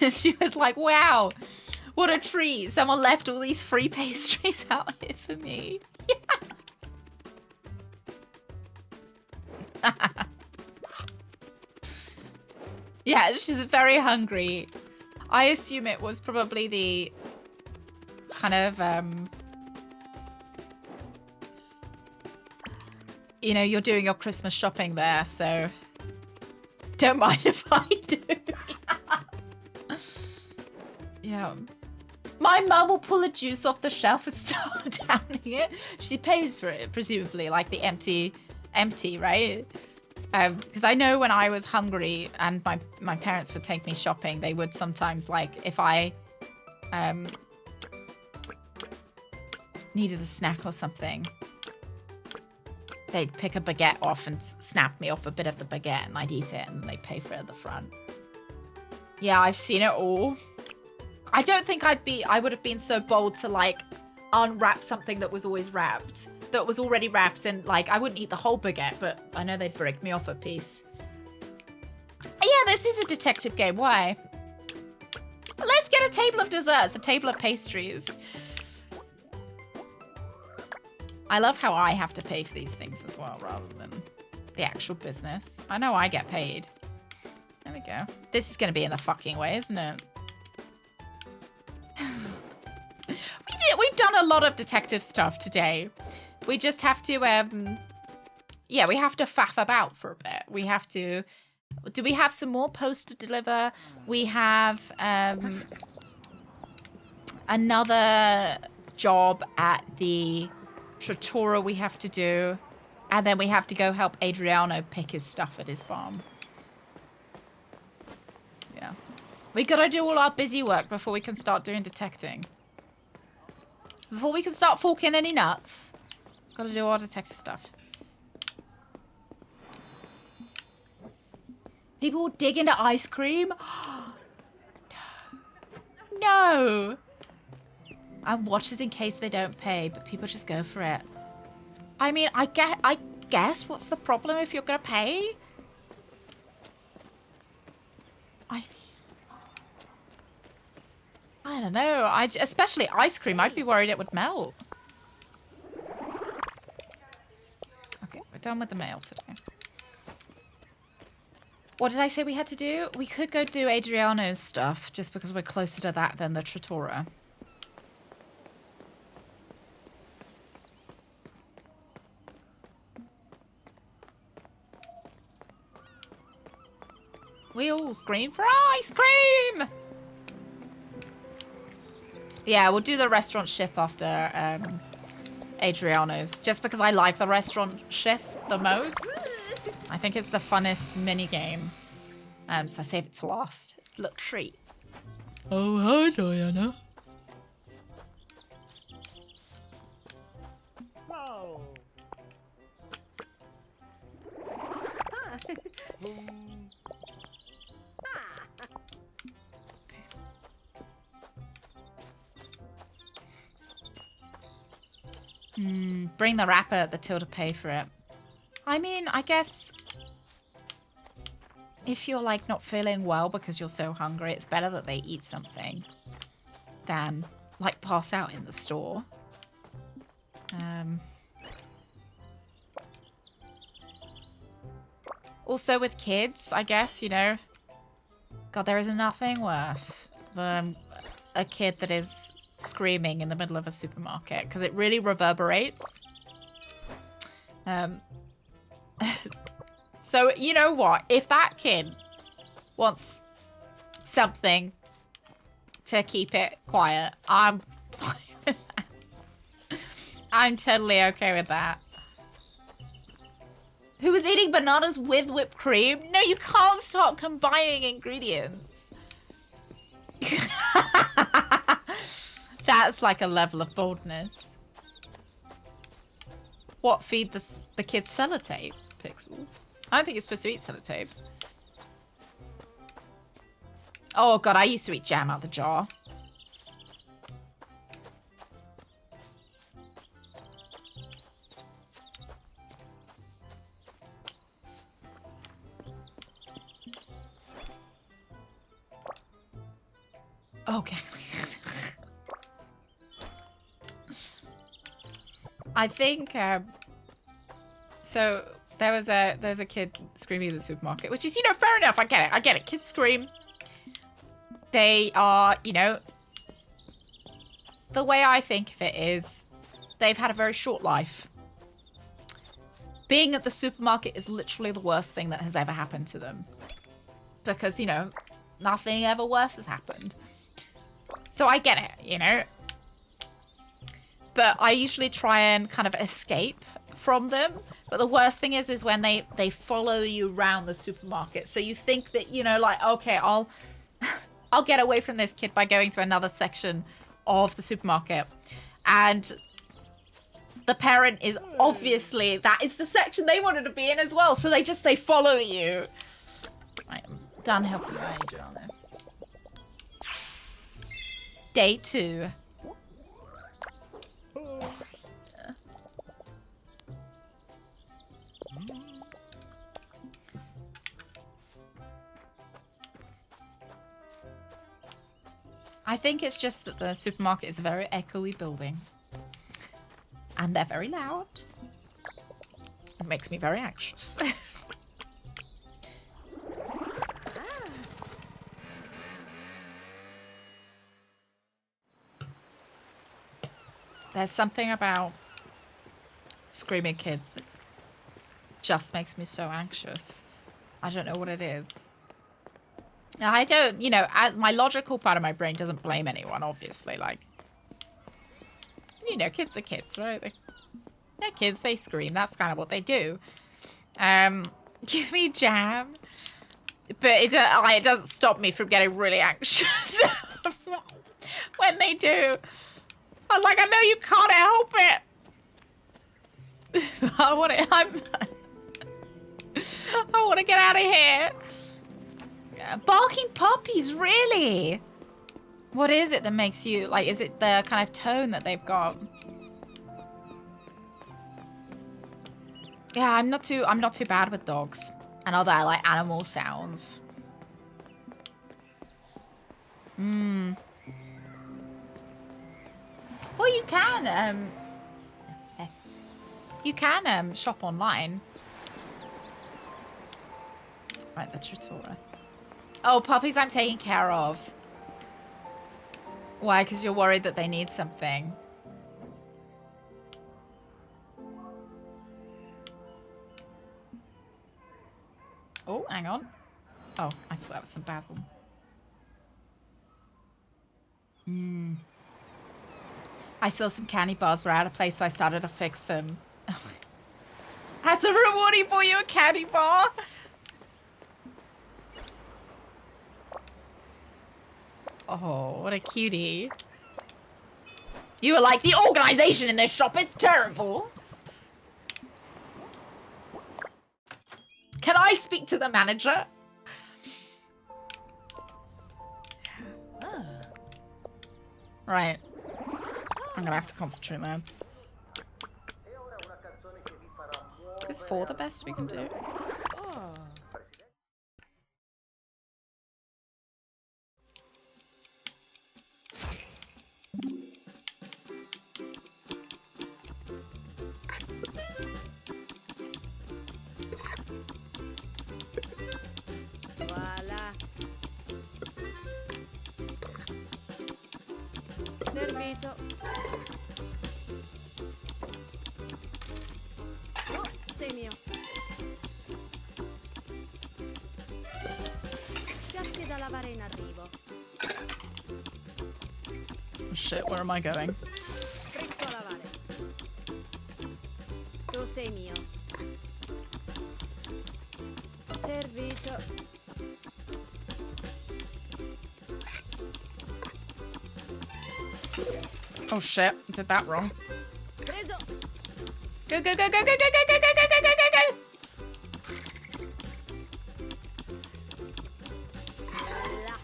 she was like, wow, what a treat. Someone left all these free pastries out here for me. Yeah, she's very hungry. I assume it was probably the kind of, you know, you're doing your Christmas shopping there, so don't mind if I do. Yeah. My mum will pull a juice off the shelf and start downing it. She pays for it, presumably, like the empty, right? Because I know when I was hungry and my parents would take me shopping, they would sometimes, like, if I needed a snack or something, they'd pick a baguette off and snap me off a bit of the baguette and I'd eat it and they'd pay for it at the front. Yeah, I've seen it all. I don't think I would have been so bold to, like, unwrap something that was always wrapped. That was already wrapped and, like, I wouldn't eat the whole baguette, but I know they'd break me off a piece. Yeah, this is a detective game. Why? Let's get a table of desserts, a table of pastries. I love how I have to pay for these things as well, rather than the actual business. I know I get paid. There we go. This is going to be in the fucking way, isn't it? We've done a lot of detective stuff today. We just have to, yeah, we have to faff about for a bit. We have to, do we have some more posts to deliver? We have another job at the trattoria we have to do. And then we have to go help Adriano pick his stuff at his farm. Yeah. We gotta do all our busy work before we can start doing detecting. Before we can start forking any nuts. Gotta do all detective stuff. People will dig into ice cream? No! And watches in case they don't pay, but people just go for it. I mean, I guess what's the problem if you're gonna pay? I don't know. Especially ice cream. I'd be worried it would melt. Okay, we're done with the mail today. What did I say we had to do? We could go do Adriano's stuff, just because we're closer to that than the trattoria. We all scream for ice cream! Yeah, we'll do the restaurant ship after Adriano's, just because I like the restaurant shift the most. I think it's the funnest mini game. So I save it to last. Look, treat. Oh, hi, Diana. Whoa. Bring the wrapper at the till to pay for it. I mean, I guess if you're, like, not feeling well because you're so hungry, it's better that they eat something than like pass out in the store. Also with kids, I guess, you know, God, there is nothing worse than a kid that is screaming in the middle of a supermarket because it really reverberates. So, you know what? If that kid wants something to keep it quiet, I'm fine with that. I'm totally okay with that. Who was eating bananas with whipped cream? No, you can't start combining ingredients. That's like a level of boldness. What, feed the kids sellotape? Pixels? I don't think you're supposed to eat sellotape. Oh god, I used to eat jam out of the jar. Okay. I think so there's a kid screaming in the supermarket, which is, you know, fair enough. I get it. Kids scream. They are, you know, the way I think of it is they've had a very short life. Being at the supermarket is literally the worst thing that has ever happened to them. Because, you know, nothing ever worse has happened. So I get it, you know. But I usually try and kind of escape from them. But the worst thing is when they follow you around the supermarket. So you think that, you know, like, okay, I'll get away from this kid by going to another section of the supermarket. And the parent is obviously, that is the section they wanted to be in as well. So they follow you. Right, I'm done helping you out, Adriana. Day 2. I think it's just that the supermarket is a very echoey building. And they're very loud. It makes me very anxious. There's something about screaming kids that just makes me so anxious. I don't know what it is. I don't, you know, my logical part of my brain doesn't blame anyone, obviously. Like, you know, kids are kids, right? They're kids, they scream. That's kind of what they do. Give me jam. But it doesn't stop me from getting really anxious when they do. I'm like, I know you can't help it. I want to get out of here. Barking puppies, really? What is it that makes you, like, is it the kind of tone that they've got? Yeah, I'm not too bad with dogs and other like animal sounds. Well, you can shop online. Right, the Trattora. Oh, puppies I'm taking care of. Why? Because you're worried that they need something. Oh, hang on. Oh, I thought that was some basil. I saw some candy bars were out of place, so I started to fix them. Has a rewarding for you a candy bar? Oh, what a cutie. You were like, the organization in this shop is terrible. Can I speak to the manager? Right. I'm gonna have to concentrate, lads. Is 4 the best we can do? Servito. Oh, sei mio. Piatti da lavare in arrivo. Oh, shit, where am I going? Fritto a lavare. Tu sei mio. Servito. Oh shit, I did that wrong. Preso. Go, go, go, go, go, go, go, go, go, go, go, go, go. Là.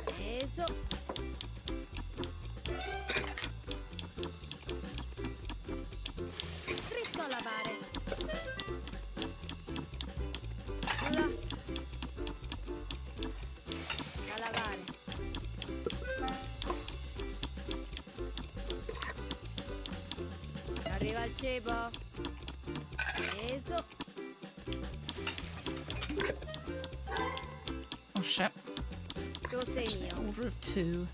Preso. Fritto a lavare. Là. A lavare. Arriva il cibo. Preso. Oh shit. Tu sei mio. Order of 2.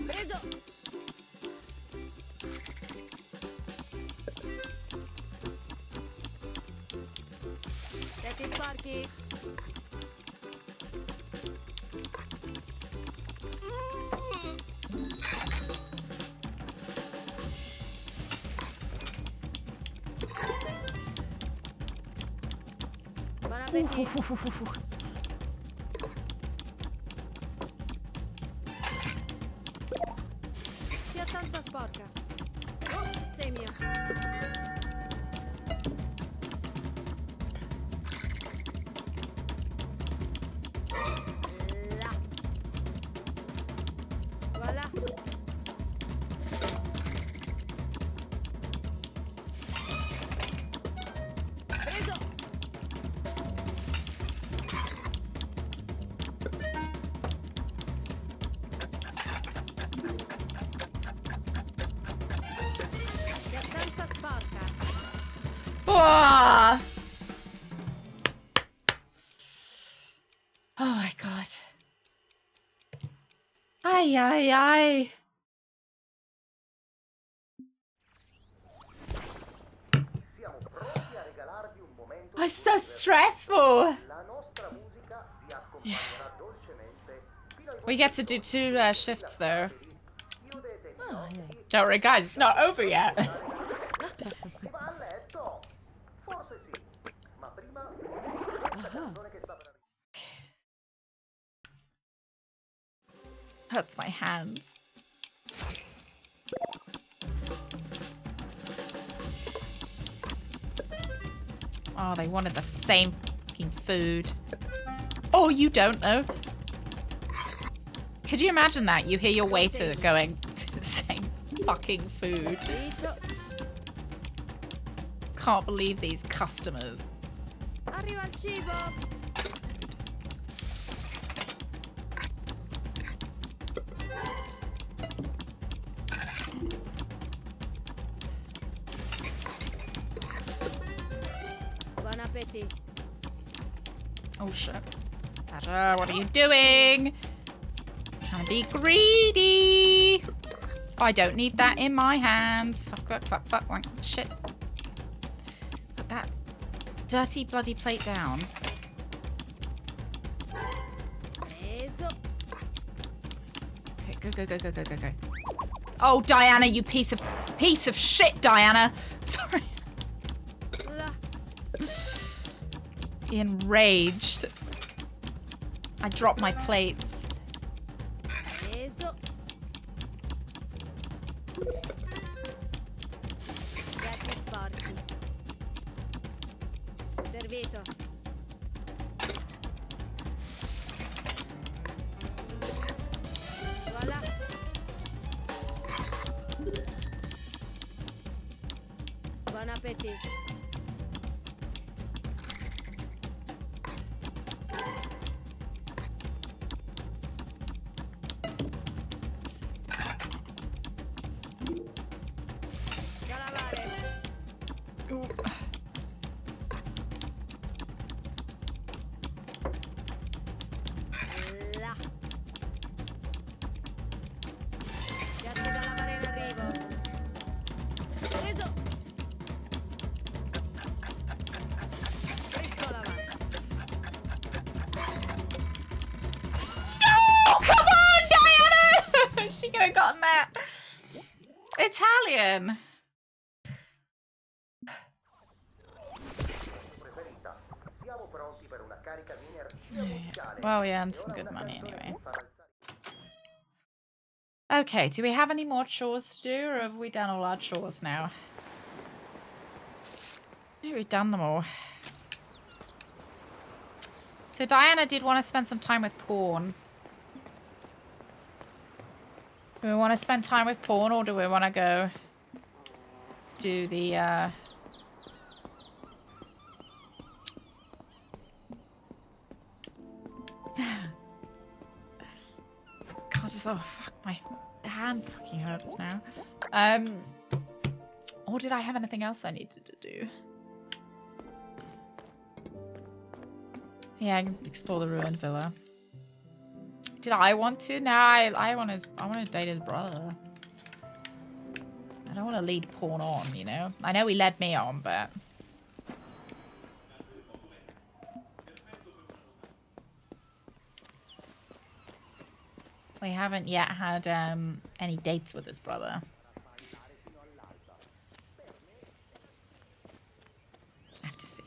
Preso. Senti sporchi. Buon appetito. Piattanza sporca. Oh, sei mio. Là. Voilà. Preso. Piattanza sporca. Ah! Oh my god. Ay, ay, ay. It's so stressful. Yeah. We get to do 2 shifts though. Don't worry guys, it's not over yet. Hurts my hands. Oh, they wanted the same fucking food. Oh, you don't know. Could you imagine that? You hear your waiter going to the same fucking food. Frito. Can't believe these customers. Arriva il cibo. Buon appetito. Oh shit. Badger, what are you doing? Trying to be greedy. I don't need that in my hands. Fuck, fuck, fuck, fuck, fuck. Shit. Put that dirty bloody plate down. Preso. Okay, go, go, go, go, go, go, go. Oh, Diana, you piece of shit, Diana. Sorry. Là. Enraged. I dropped my plates. Preso. Piatti sporchi. Servito. Voilà. Buon appetito. Ooh. Là. Piatti da lavare in arrivo. Preso. Fritto lavato. No! Come on, Diana! She could have gotten that. Italian. Well, yeah, and some good money anyway. Okay, do we have any more chores to do, or have we done all our chores now? Maybe we've done them all. So Diana did want to spend some time with porn. Do we want to spend time with porn, or do we want to go do the, God, just, oh, fuck, my hand fucking hurts now. Or did I have anything else I needed to do? Yeah, I can explore the ruined villa. Did I want to? No, I want to date his brother. I don't want to lead porn on, you know? I know he led me on, but... we haven't yet had any dates with his brother. I have to see.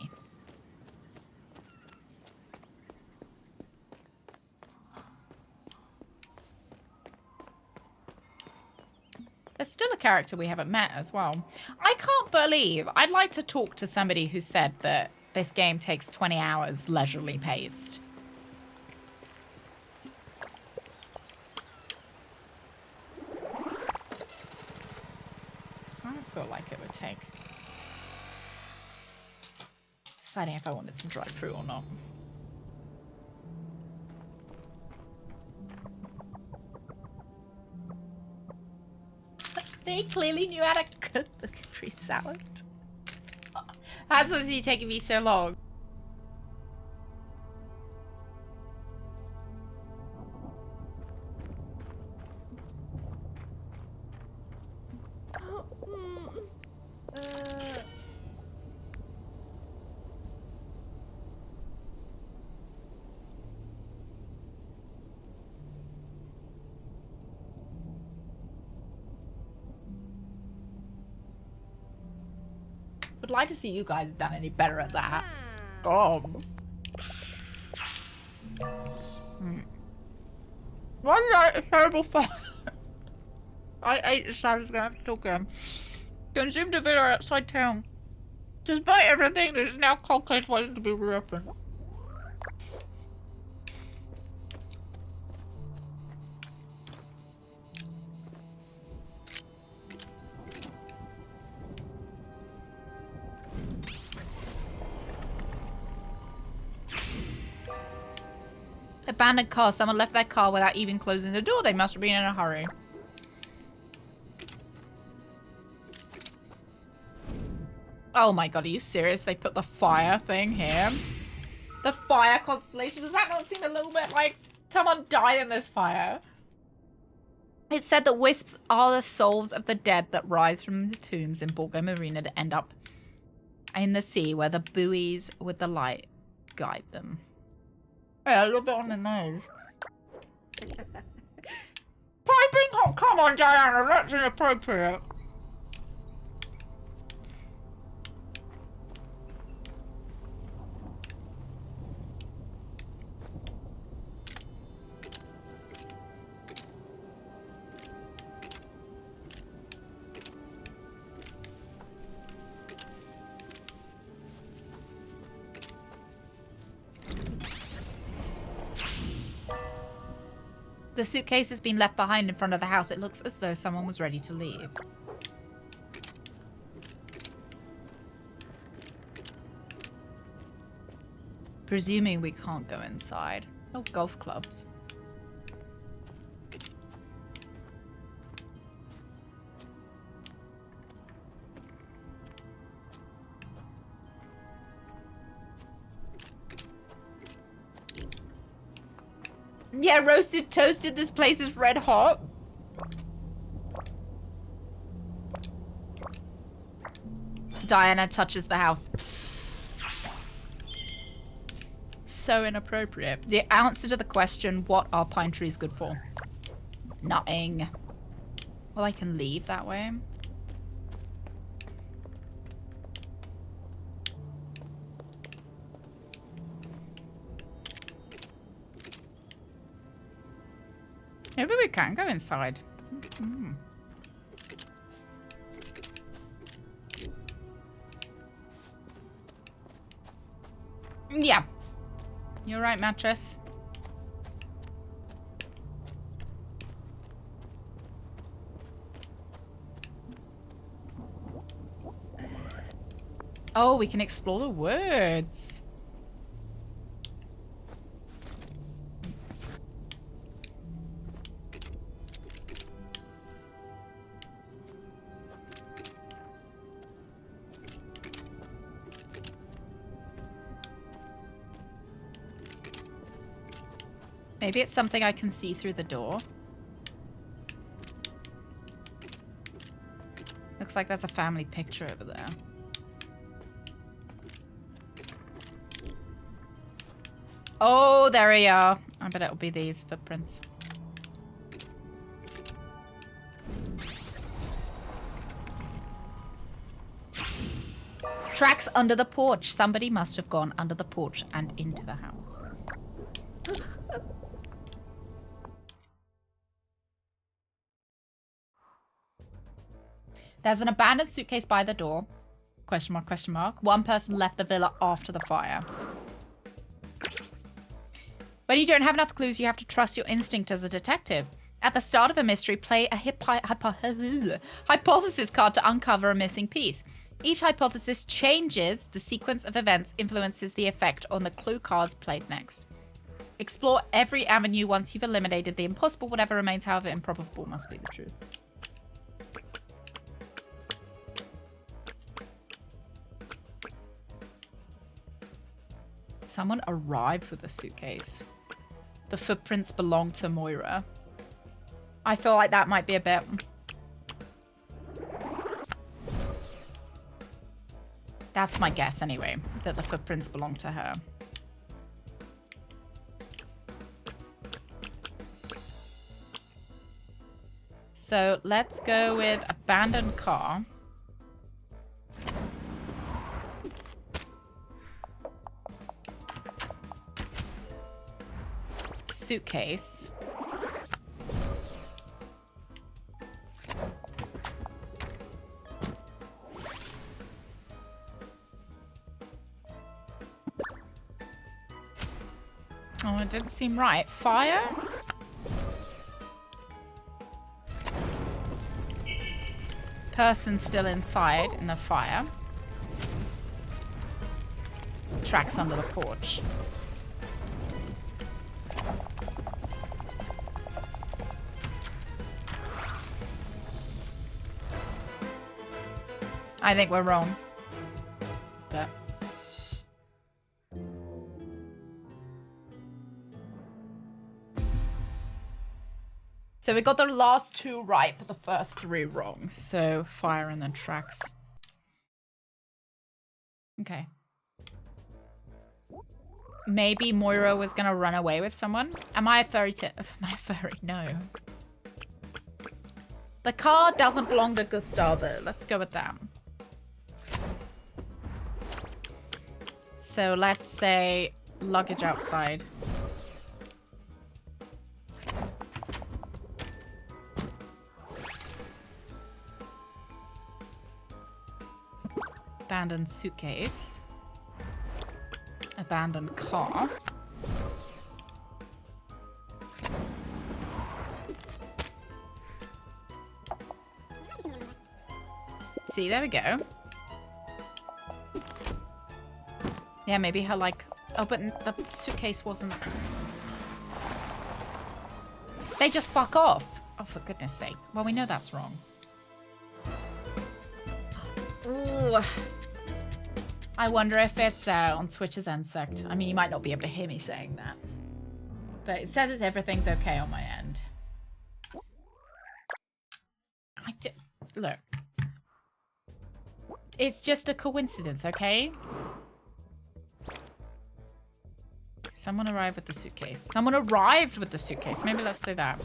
There's still a character we haven't met as well. I can't believe... I'd like to talk to somebody who said that this game takes 20 hours leisurely paced. I don't feel like it would take... deciding if I wanted to drive through or not. They clearly knew how to cook the Capri salad. That's supposed to be taking me so long. Would like to see you guys have done any better at that. Oh. Why is that a terrible fun? I ate the salad, gonna have to talk again. Consumed a villa outside town. Despite everything, there's now cold case waiting to be reopened. Abandoned car. Someone left their car without even closing the door. They must have been in a hurry. Oh my god, are you serious? They put the fire thing here? The fire constellation? Does that not seem a little bit like someone died in this fire? It said that wisps are the souls of the dead that rise from the tombs in Borgo Marina to end up in the sea where the buoys with the light guide them. Yeah, a little bit on the nose. Piping hot? Come on, Diana, that's inappropriate. The suitcase has been left behind in front of the house. It looks as though someone was ready to leave. Presuming we can't go inside. Oh, golf clubs. Yeah, roasted, toasted. This place is red hot. Diana touches the house. So inappropriate. The answer to the question, what are pine trees good for? Nothing. Well, I can leave that way. Maybe we can go inside. Mm. Yeah. You're right, mattress. Oh, we can explore the woods. Maybe it's something I can see through the door. Looks like there's a family picture over there. Oh, there we are. I bet it'll be these footprints. Tracks under the porch. Somebody must have gone under the porch and into the house. There's an abandoned suitcase by the door. Question mark, question mark. One person left the villa after the fire. When you don't have enough clues, you have to trust your instinct as a detective. At the start of a mystery, play a hypothesis card to uncover a missing piece. Each hypothesis changes the sequence of events, influences the effect on the clue cards played next. Explore every avenue once you've eliminated the impossible. Whatever remains, however improbable, must be the truth. Someone arrived with a suitcase. The footprints belong to Moira. I feel like that might be a bit... That's my guess anyway, that the footprints belong to her. So let's go with abandoned car. Suitcase. Oh, it didn't seem right. Fire? Person still inside in the fire. Tracks under the porch. I think we're wrong. But so we got the last two right, but the first three wrong. So fire and then tracks. Okay. Maybe Moira was gonna run away with someone. Am I a fairy tale? Am I a fairy? No. The car doesn't belong to Gustavo. Let's go with that. So let's say luggage outside. Abandoned suitcase. Abandoned car. See, there we go. Yeah, maybe her like... Oh, but the suitcase wasn't... They just fuck off. Oh, for goodness sake. Well, we know that's wrong. Ooh. I wonder if it's on Twitch's insect. I mean, you might not be able to hear me saying that. But it says everything's okay on my end. Look. It's just a coincidence, okay? Someone arrived with the suitcase. Someone arrived with the suitcase. Maybe let's say that.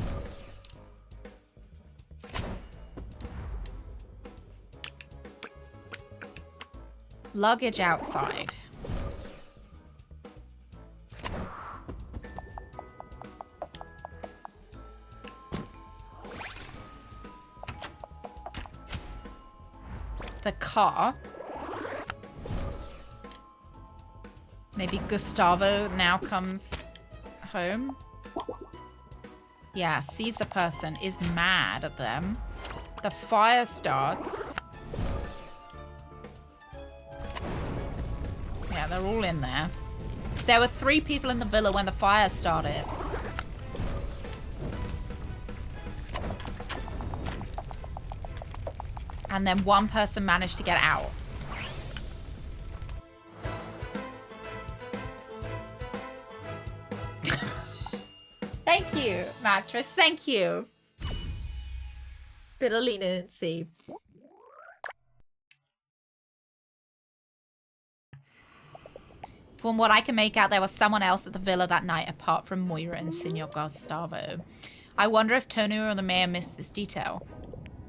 Luggage outside. The car. Maybe Gustavo now comes home. Yeah, sees the person, is mad at them. The fire starts. Yeah, they're all in there. There were 3 people in the villa when the fire started. And then 1 person managed to get out. Thank you, mattress. Thank you. Bit of leniency. From what I can make out, there was someone else at the villa that night apart from Moira and Senor Gustavo. I wonder if Tony or the mayor missed this detail.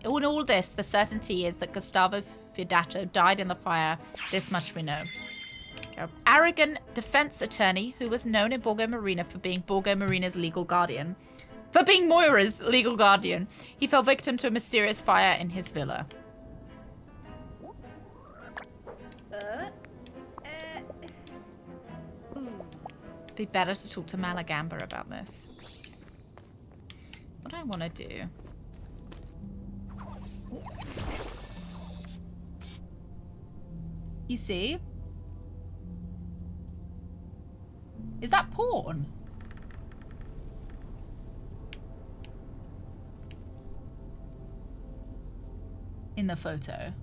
In all this, the certainty is that Gustavo Fidato died in the fire. This much we know. Arrogant defense attorney who was known in Borgo Marina for being Borgo Marina's legal guardian. For being Moira's legal guardian. He fell victim to a mysterious fire in his villa. Be better to talk to Malagamba about this. What do I want to do? You see? Is that porn? In the photo.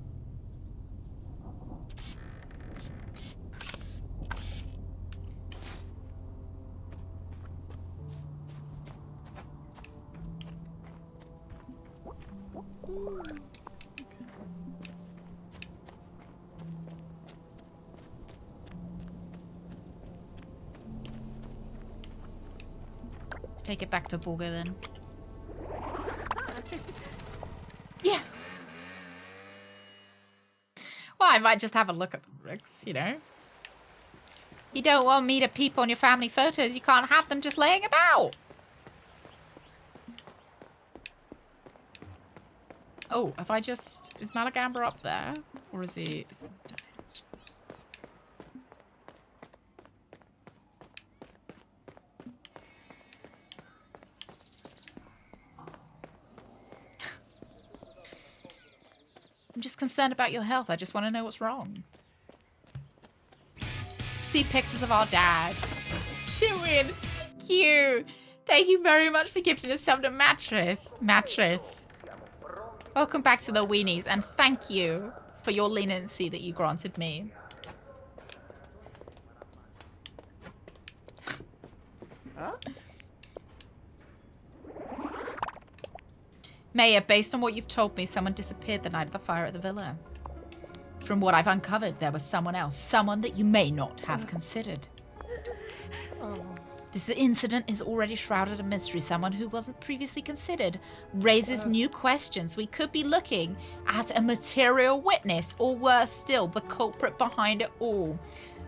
Let's take it back to Borgo then. Yeah. Well, I might just have a look at them, Rix, you know. You don't want me to peep on your family photos, you can't have them just laying about. Oh, have I just... Is Malagamba up there? Or is he... I'm just concerned about your health. I just want to know what's wrong. See pictures of our dad. Shoo-in. Cute. Thank you very much for gifting us some to Mattress. Mattress. Welcome back to the weenies, and thank you for your leniency that you granted me. Huh? Mayor, based on what you've told me, someone disappeared the night of the fire at the villa. From what I've uncovered, there was someone else. Someone that you may not have considered. This incident is already shrouded in mystery. Someone who wasn't previously considered raises new questions. We could be looking at a material witness, or worse still, the culprit behind it all.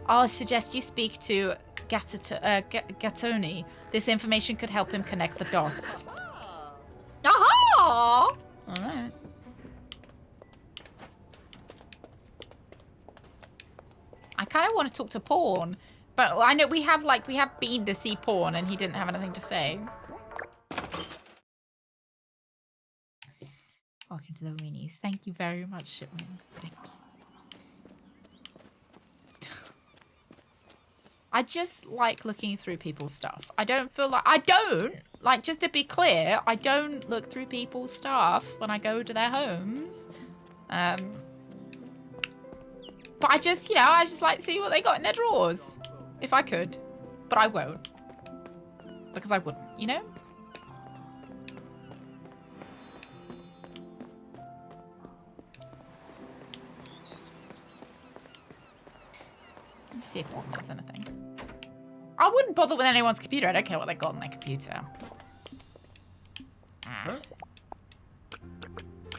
I'll suggest you speak to Gattoni. This information could help him connect the dots. Aha! Alright. I kind of want to talk to Porn, but I know we have been to see Porn and he didn't have anything to say. Welcome to the weenies. Thank you very much, Shipman. Thank you. I just like looking through people's stuff. I don't feel like, just to be clear, I don't look through people's stuff when I go to their homes. But I just like to see what they got in their drawers. If I could. But I won't. Because I wouldn't, you know? Let's see if one does anything. I wouldn't bother with anyone's computer. I don't care what they got on their computer. Huh?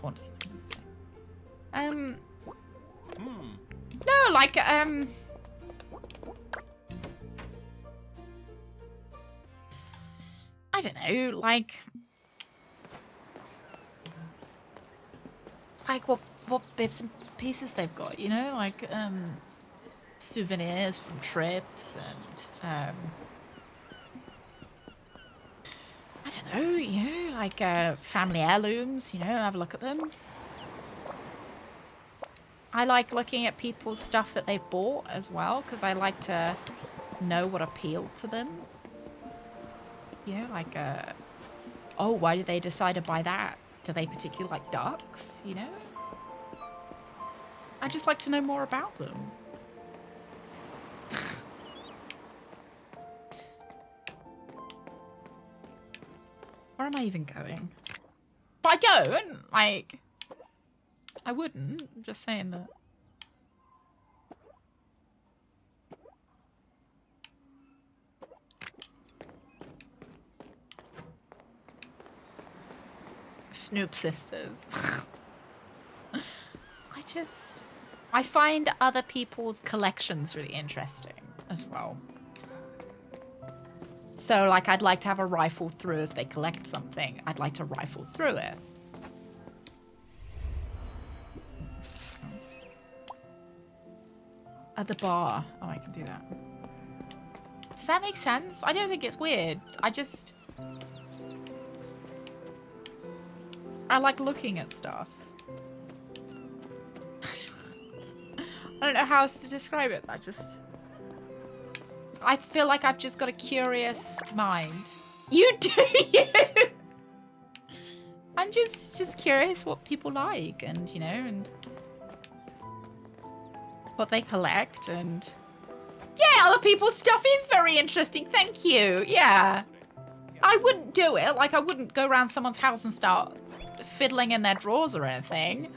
What does it say? No, like, I don't know, like what bits and pieces they've got, you know, like souvenirs from trips and I don't know, you know, like family heirlooms, you know, have a look at them. I like looking at people's stuff that they've bought as well, because I like to know what appealed to them. You know, like, oh, why did they decide to buy that? Do they particularly like ducks, you know? I just like to know more about them. Where am I even going? But I don't, like... I wouldn't. I'm just saying that. Snoop sisters. I find other people's collections really interesting as well. So, like, I'd like to have a rifle through if they collect something. I'd like to rifle through it. At the bar. Oh, I can do that. Does that make sense? I don't think it's weird. I like looking at stuff. I don't know how else to describe it. I feel like I've just got a curious mind. You do, you! I'm just curious what people like and, you know, and what they collect and... Yeah, other people's stuff is very interesting. Thank you. Yeah. I wouldn't do it. Like, I wouldn't go around someone's house and start fiddling in their drawers or anything.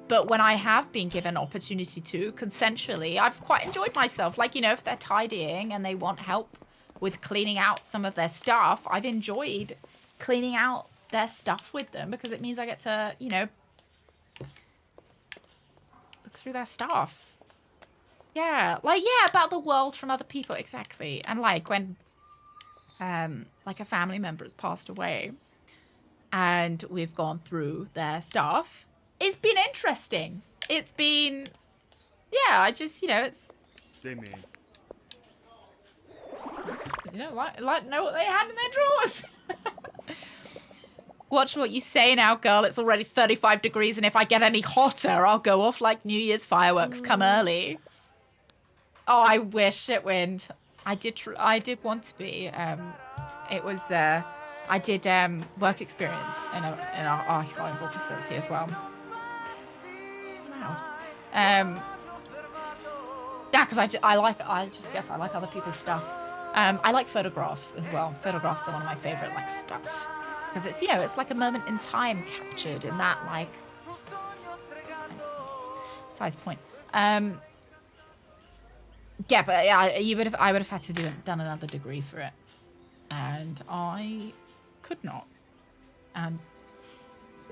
But when I have been given opportunity to, consensually, I've quite enjoyed myself. Like, you know, if they're tidying and they want help with cleaning out some of their stuff, I've enjoyed cleaning out their stuff with them because it means I get to, you know, look through their stuff. Yeah, like, yeah, about the world from other people, exactly. And, like, when, like, a family member has passed away and we've gone through their stuff, it's been interesting. It's been, yeah, I just, you know, it's... Jamie. Just, you know, like know what they had in their drawers. Watch what you say now, girl. It's already 35 degrees, and if I get any hotter, I'll go off like New Year's fireworks come early. Oh, I wish it would. I did want to be. It was, I did work experience in our archival facility as well. So loud. Yeah, because I just guess I like other people's stuff. I like photographs as well. Photographs are one of my favorite, like, stuff. Because it's, you know, it's like a moment in time captured in that, like, size point. Yeah, but yeah, I would have had to done another degree for it, and I could not. And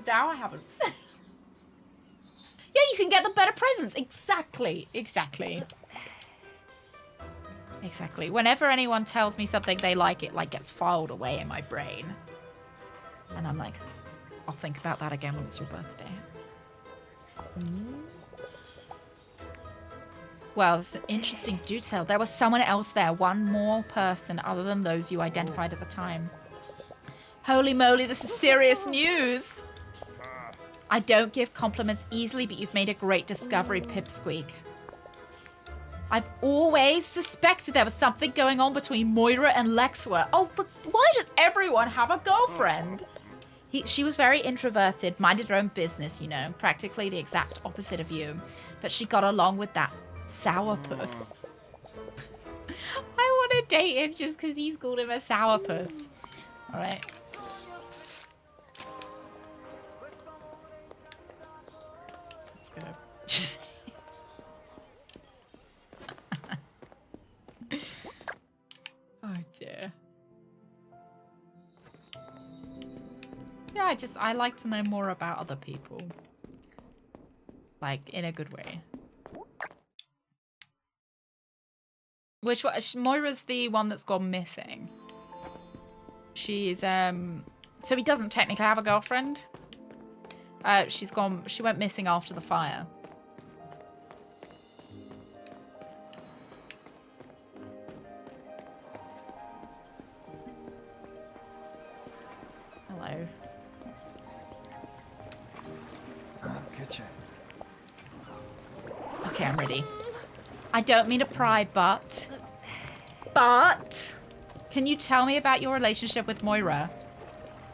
now I haven't. Yeah, you can get them better presents. Exactly. Whenever anyone tells me something they like, it like gets filed away in my brain, and I'm like, I'll think about that again when it's your birthday. Well, it's an interesting detail. There was someone else there, one more person other than those you identified at the time. Holy moly, this is serious news. I don't give compliments easily, but you've made a great discovery, Pipsqueak. I've always suspected there was something going on between Moira and Lexua. Oh, why does everyone have a girlfriend? She was very introverted, minded her own business, you know, practically the exact opposite of you. But she got along with that sourpuss. I wanted date him just because he's called him a sourpuss. Alright. Let's go. Oh dear. Yeah, I like to know more about other people. Like, in a good way. Which one? Moira's the one that's gone missing. She's, so he doesn't technically have a girlfriend. She went missing after the fire. Hello. Get you. Okay, I'm ready. I don't mean to pry, but can you tell me about your relationship with Moira?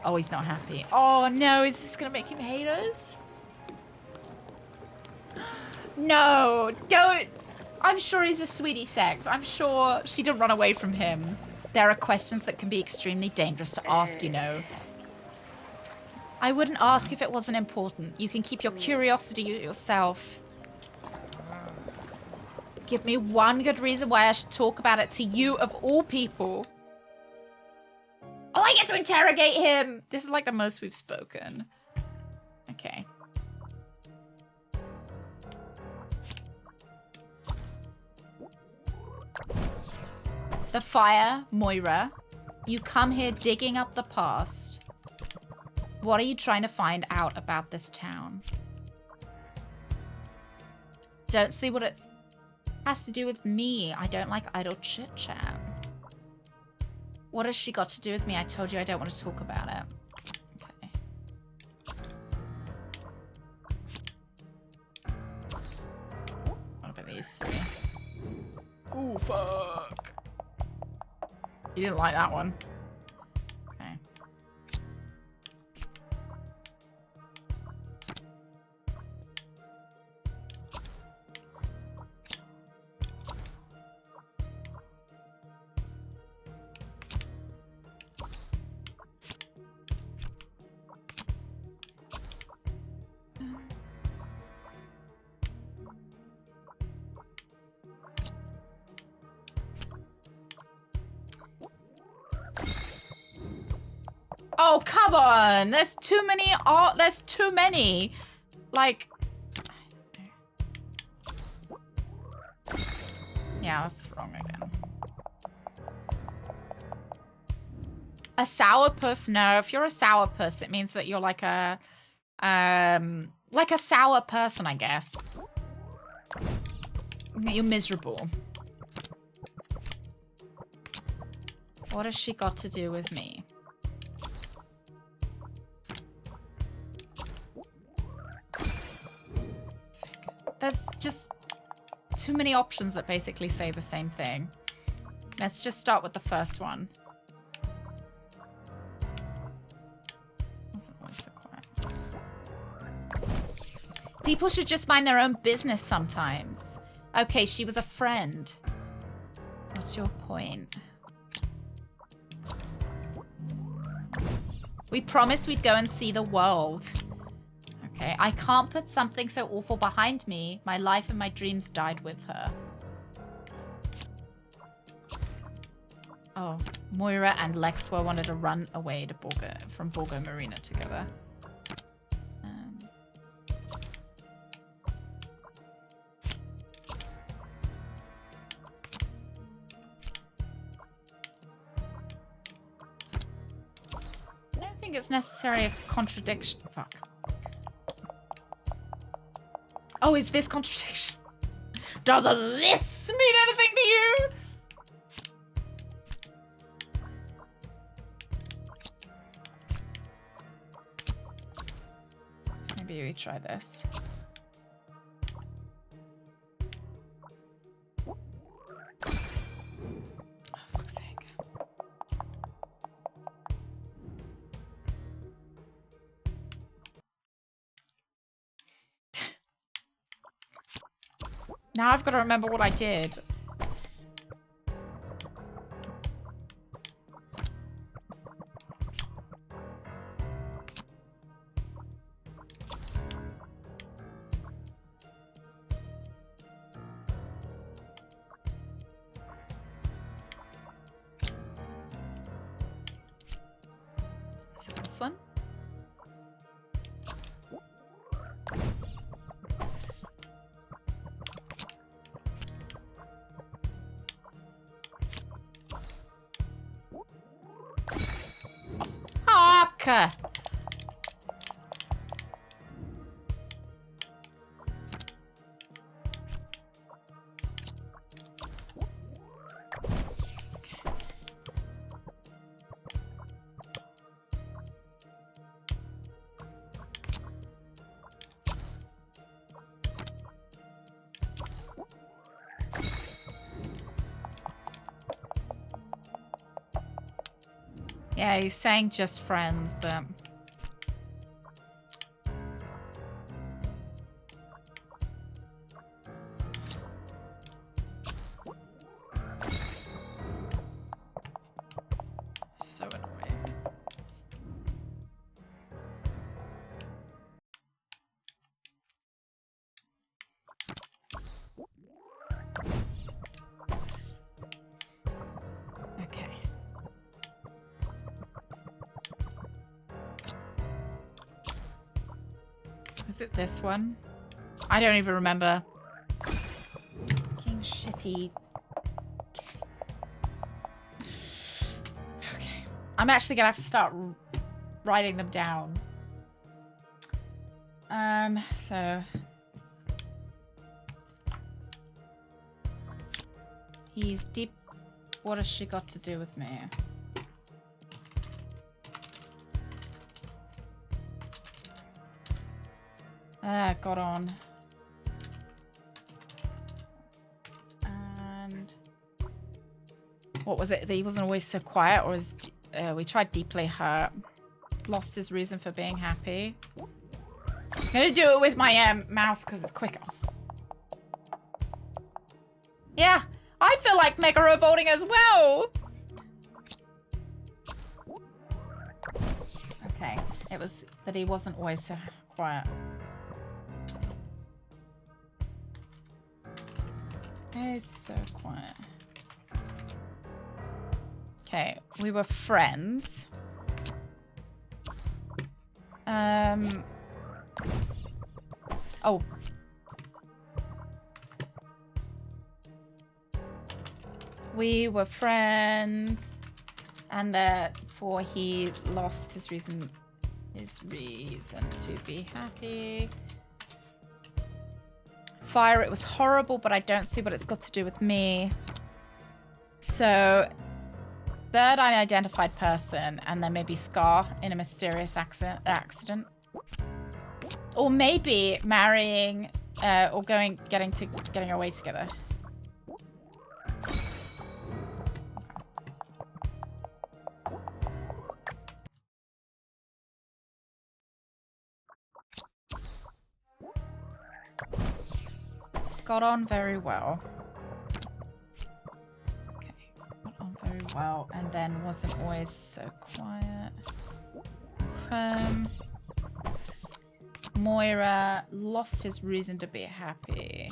Oh, he's not happy. Oh no, is this gonna make him hate us? No, don't. I'm sure he's a sweetie sect. I'm sure she didn't run away from him. There are questions that can be extremely dangerous to ask, you know. I wouldn't ask if it wasn't important. You can keep your curiosity to yourself. Give me one good reason why I should talk about it to you of all people. Oh, I get to interrogate him! This is like the most we've spoken. Okay. The fire, Moira. You come here digging up the past. What are you trying to find out about this town? Don't see what it has to do with me. I don't like idle chit-chat. What has she got to do with me? I told you I don't want to talk about it. Okay. What about these three? Ooh, fuck. You didn't like that one. Okay. Oh, come on. There's too many. There's too many. Like. Yeah, that's wrong again. A sourpuss? No, if you're a sourpuss, it means that you're like a sour person, I guess. You're miserable. What has she got to do with me? There's just too many options that basically say the same thing. Let's just start with the first one. Wasn't always so quiet. People should just mind their own business sometimes. Okay, she was a friend. What's your point? We promised we'd go and see the world. Okay, I can't put something so awful behind me. My life and my dreams died with her. Oh, Moira and Lexwa wanted to run away to from Borgo Marina together. I don't think it's necessarily a contradiction. Fuck. Oh, is this contradiction? Does this mean anything to you? Maybe we try this. Oh, fuck's sake. Now I've got to remember what I did. this one. Fuck! Yeah, he's saying just friends, but... So annoying. Okay. Is it this one? I don't even remember. Fucking shitty. Okay. I'm actually gonna have to start writing them down. So... He's deep. What has she got to do with me? Got on. And what was it? That he wasn't always so quiet, or is we tried deeply hurt. Lost his reason for being happy. I'm gonna do it with my mouse because it's quicker. Yeah, I feel like mega revolting as well. Okay, it was that he wasn't always so quiet. He's so quiet. Okay, we were friends. Oh. We were friends, and therefore he lost his reason to be happy. Fire, it was horrible, but I don't see what it's got to do with me. So, third unidentified person, and then maybe Scar in a mysterious accident. Or maybe marrying, or getting away together. Got on very well. Okay, got on very well, and then wasn't always so quiet. Moira lost his reason to be happy.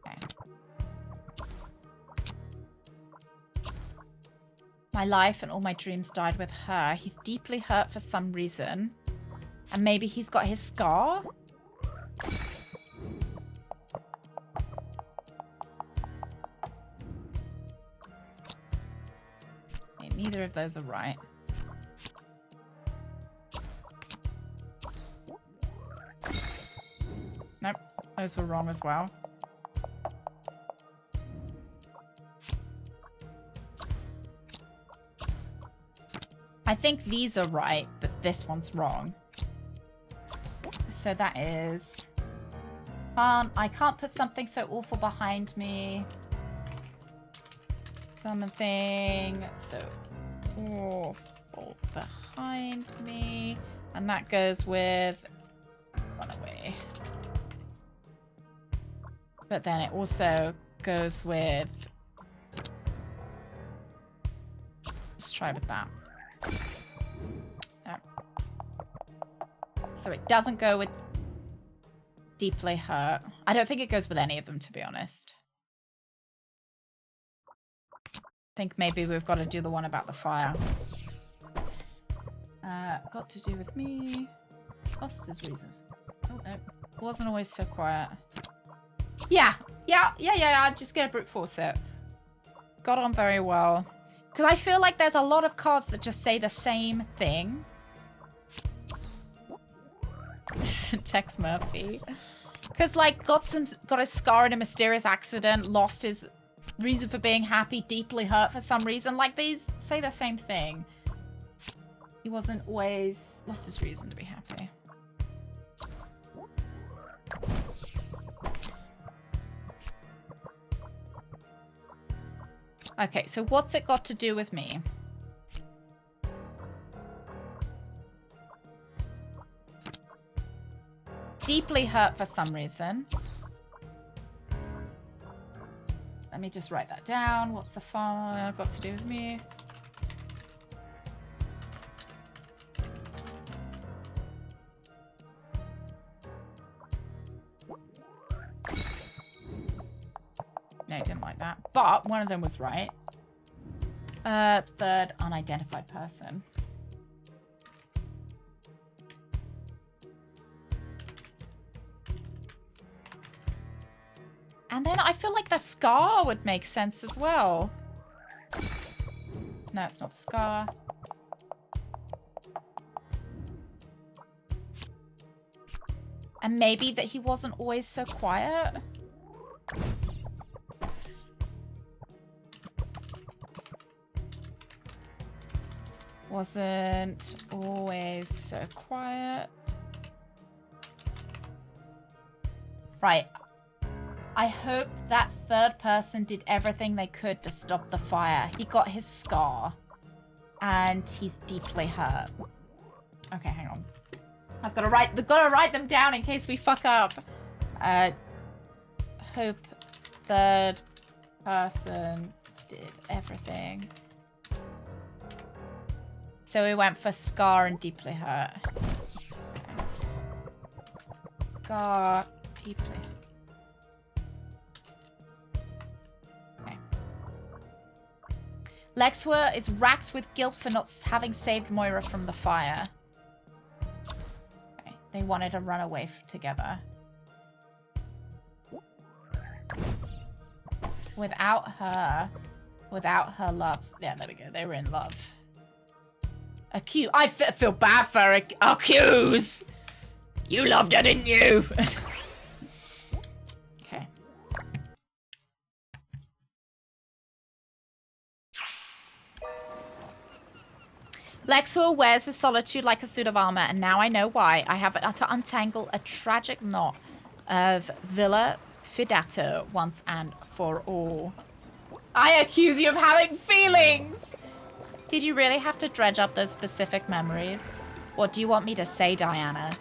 Okay. My life and all my dreams died with her. He's deeply hurt for some reason. And maybe he's got his scar? Okay, neither of those are right. Nope, those were wrong as well. I think these are right, but this one's wrong. So that is... I can't put something so awful behind me. Something so awful behind me. And that goes with... Run away. But then it also goes with... Let's try with that. So it doesn't go with deeply hurt. I don't think it goes with any of them, to be honest. I think maybe we've got to do the one about the fire. Got to do with me. Lost his reason. Oh no. Wasn't always so quiet. Yeah. I'm just gonna brute force it. Got on very well. Because I feel like there's a lot of cards that just say the same thing. Tex Murphy. Because, like, got a scar in a mysterious accident, lost his reason for being happy, deeply hurt for some reason. Like, these say the same thing. He wasn't always... Lost his reason to be happy. Okay, so what's it got to do with me? Deeply hurt for some reason. Let me just write that down. What's the fire got to do with me? No, I didn't like that. But one of them was right. Third unidentified person. And then I feel like the scar would make sense as well. No, it's not the scar. And maybe that he wasn't always so quiet. Wasn't always so quiet. Right. I hope that third person did everything they could to stop the fire. He got his scar. And he's deeply hurt. Okay, hang on. I've got to write them down in case we fuck up. Hope third person did everything. So we went for scar and deeply hurt. Scar, deeply. Okay. Lexwer is racked with guilt for not having saved Moira from the fire. Okay. They wanted to run away together. Without her love. Yeah, there we go. They were in love. Accuse. I feel bad for Accuse. You loved her, didn't you? Okay. Lexwell wears his solitude like a suit of armor, and now I know why. I have to untangle a tragic knot of Villa Fidato once and for all. I accuse you of having feelings! Did you really have to dredge up those specific memories? What do you want me to say, Diana?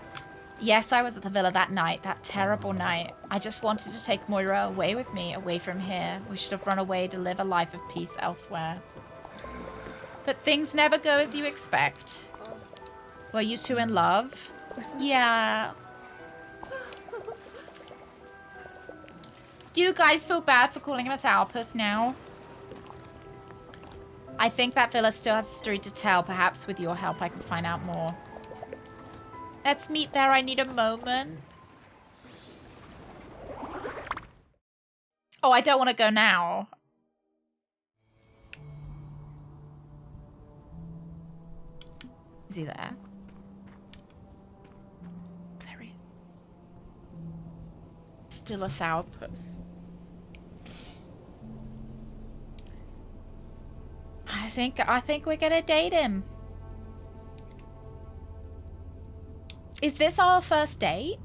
Yes, I was at the villa that night, that terrible night. I just wanted to take Moira away with me, away from here. We should have run away to live a life of peace elsewhere. But things never go as you expect. Were you two in love? Yeah. Do you guys feel bad for calling him a sourpuss now? I think that villa still has a story to tell. Perhaps with your help I can find out more. Let's meet there. I need a moment. Oh, I don't want to go now. Is he there? There he is. Still a sourpuss. I think we're gonna date him. Is this our first date?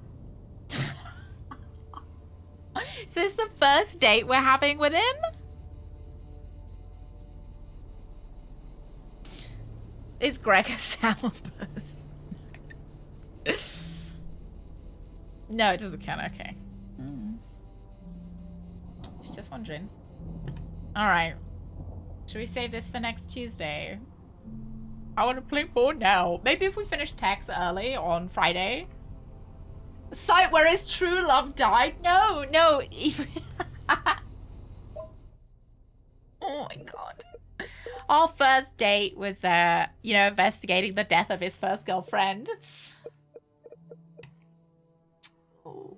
Is this the first date we're having with him? Is Greg a sourpuss? No, it doesn't count. Okay. Just wondering. All right. Should we save this for next Tuesday? I want to play more now. Maybe if we finish Tex early on Friday. The site where his true love died? No. Oh my god. Our first date was, you know, investigating the death of his first girlfriend. Oh.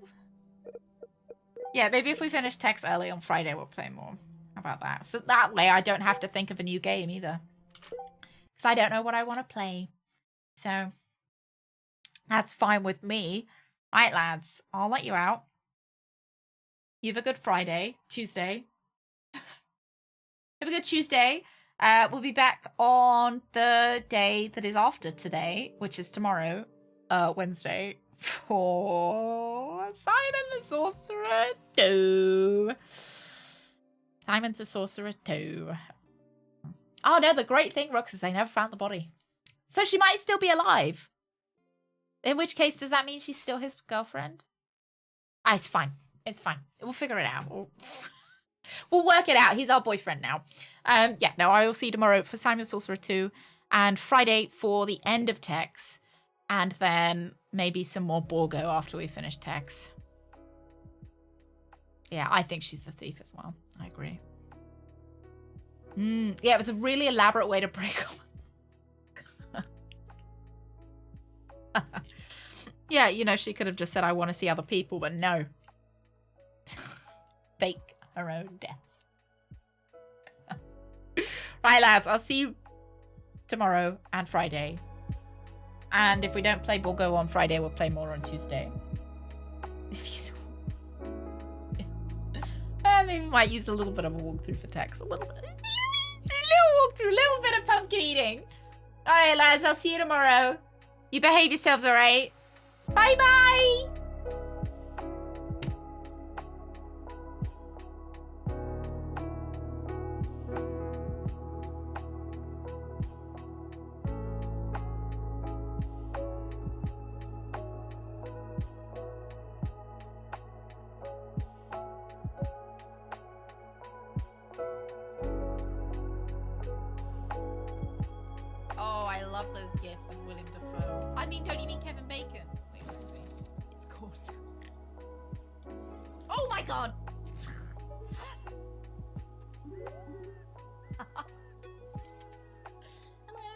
Yeah, maybe if we finish text early on Friday, we'll play more. How about that? So that way I don't have to think of a new game either. Because I don't know what I want to play. So that's fine with me. All right, lads. I'll let you out. You have a good Friday, Tuesday. Have a good Tuesday. We'll be back on the day that is after today, which is tomorrow, Wednesday, for Simon the Sorcerer 2. Simon the Sorcerer 2. Oh no, the great thing, Rooks, is they never found the body. So she might still be alive. In which case, does that mean she's still his girlfriend? Ah, it's fine. It's fine. We'll figure it out. We'll work it out. He's our boyfriend now. Yeah, no, I will see you tomorrow for Simon the Sorcerer 2 and Friday for the end of Tex, and then maybe some more Borgo after we finish Tex. Yeah, I think she's the thief as well. I agree. Yeah, it was a really elaborate way to break up. Yeah, you know, she could have just said, I want to see other people, but no. Fake her own death. Right, lads, I'll see you tomorrow and Friday. And if we don't play Borgo on Friday, we'll play more on Tuesday. Maybe we might use a little bit of a walkthrough for Tex. A little bit. A little walkthrough, a little bit of pumpkin eating. All right, lads, I'll see you tomorrow. You behave yourselves, all right? Bye-bye. Oh, I love those gifs of William Dafoe. I mean, don't you mean Kevin Bacon? Wait, it's called. Oh my god! Hello.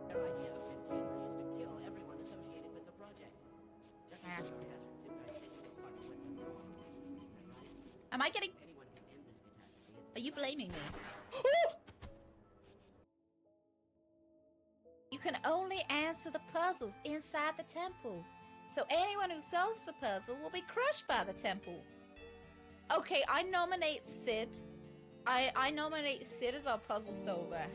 Their idea of containment is to kill everyone associated with the project. Just as sure has Am I getting... anyone can end this catastrophe. Are you blaming me? You can only answer the puzzles inside the temple. So anyone who solves the puzzle will be crushed by the temple. Okay, I nominate Sid. I nominate Sid as our puzzle solver.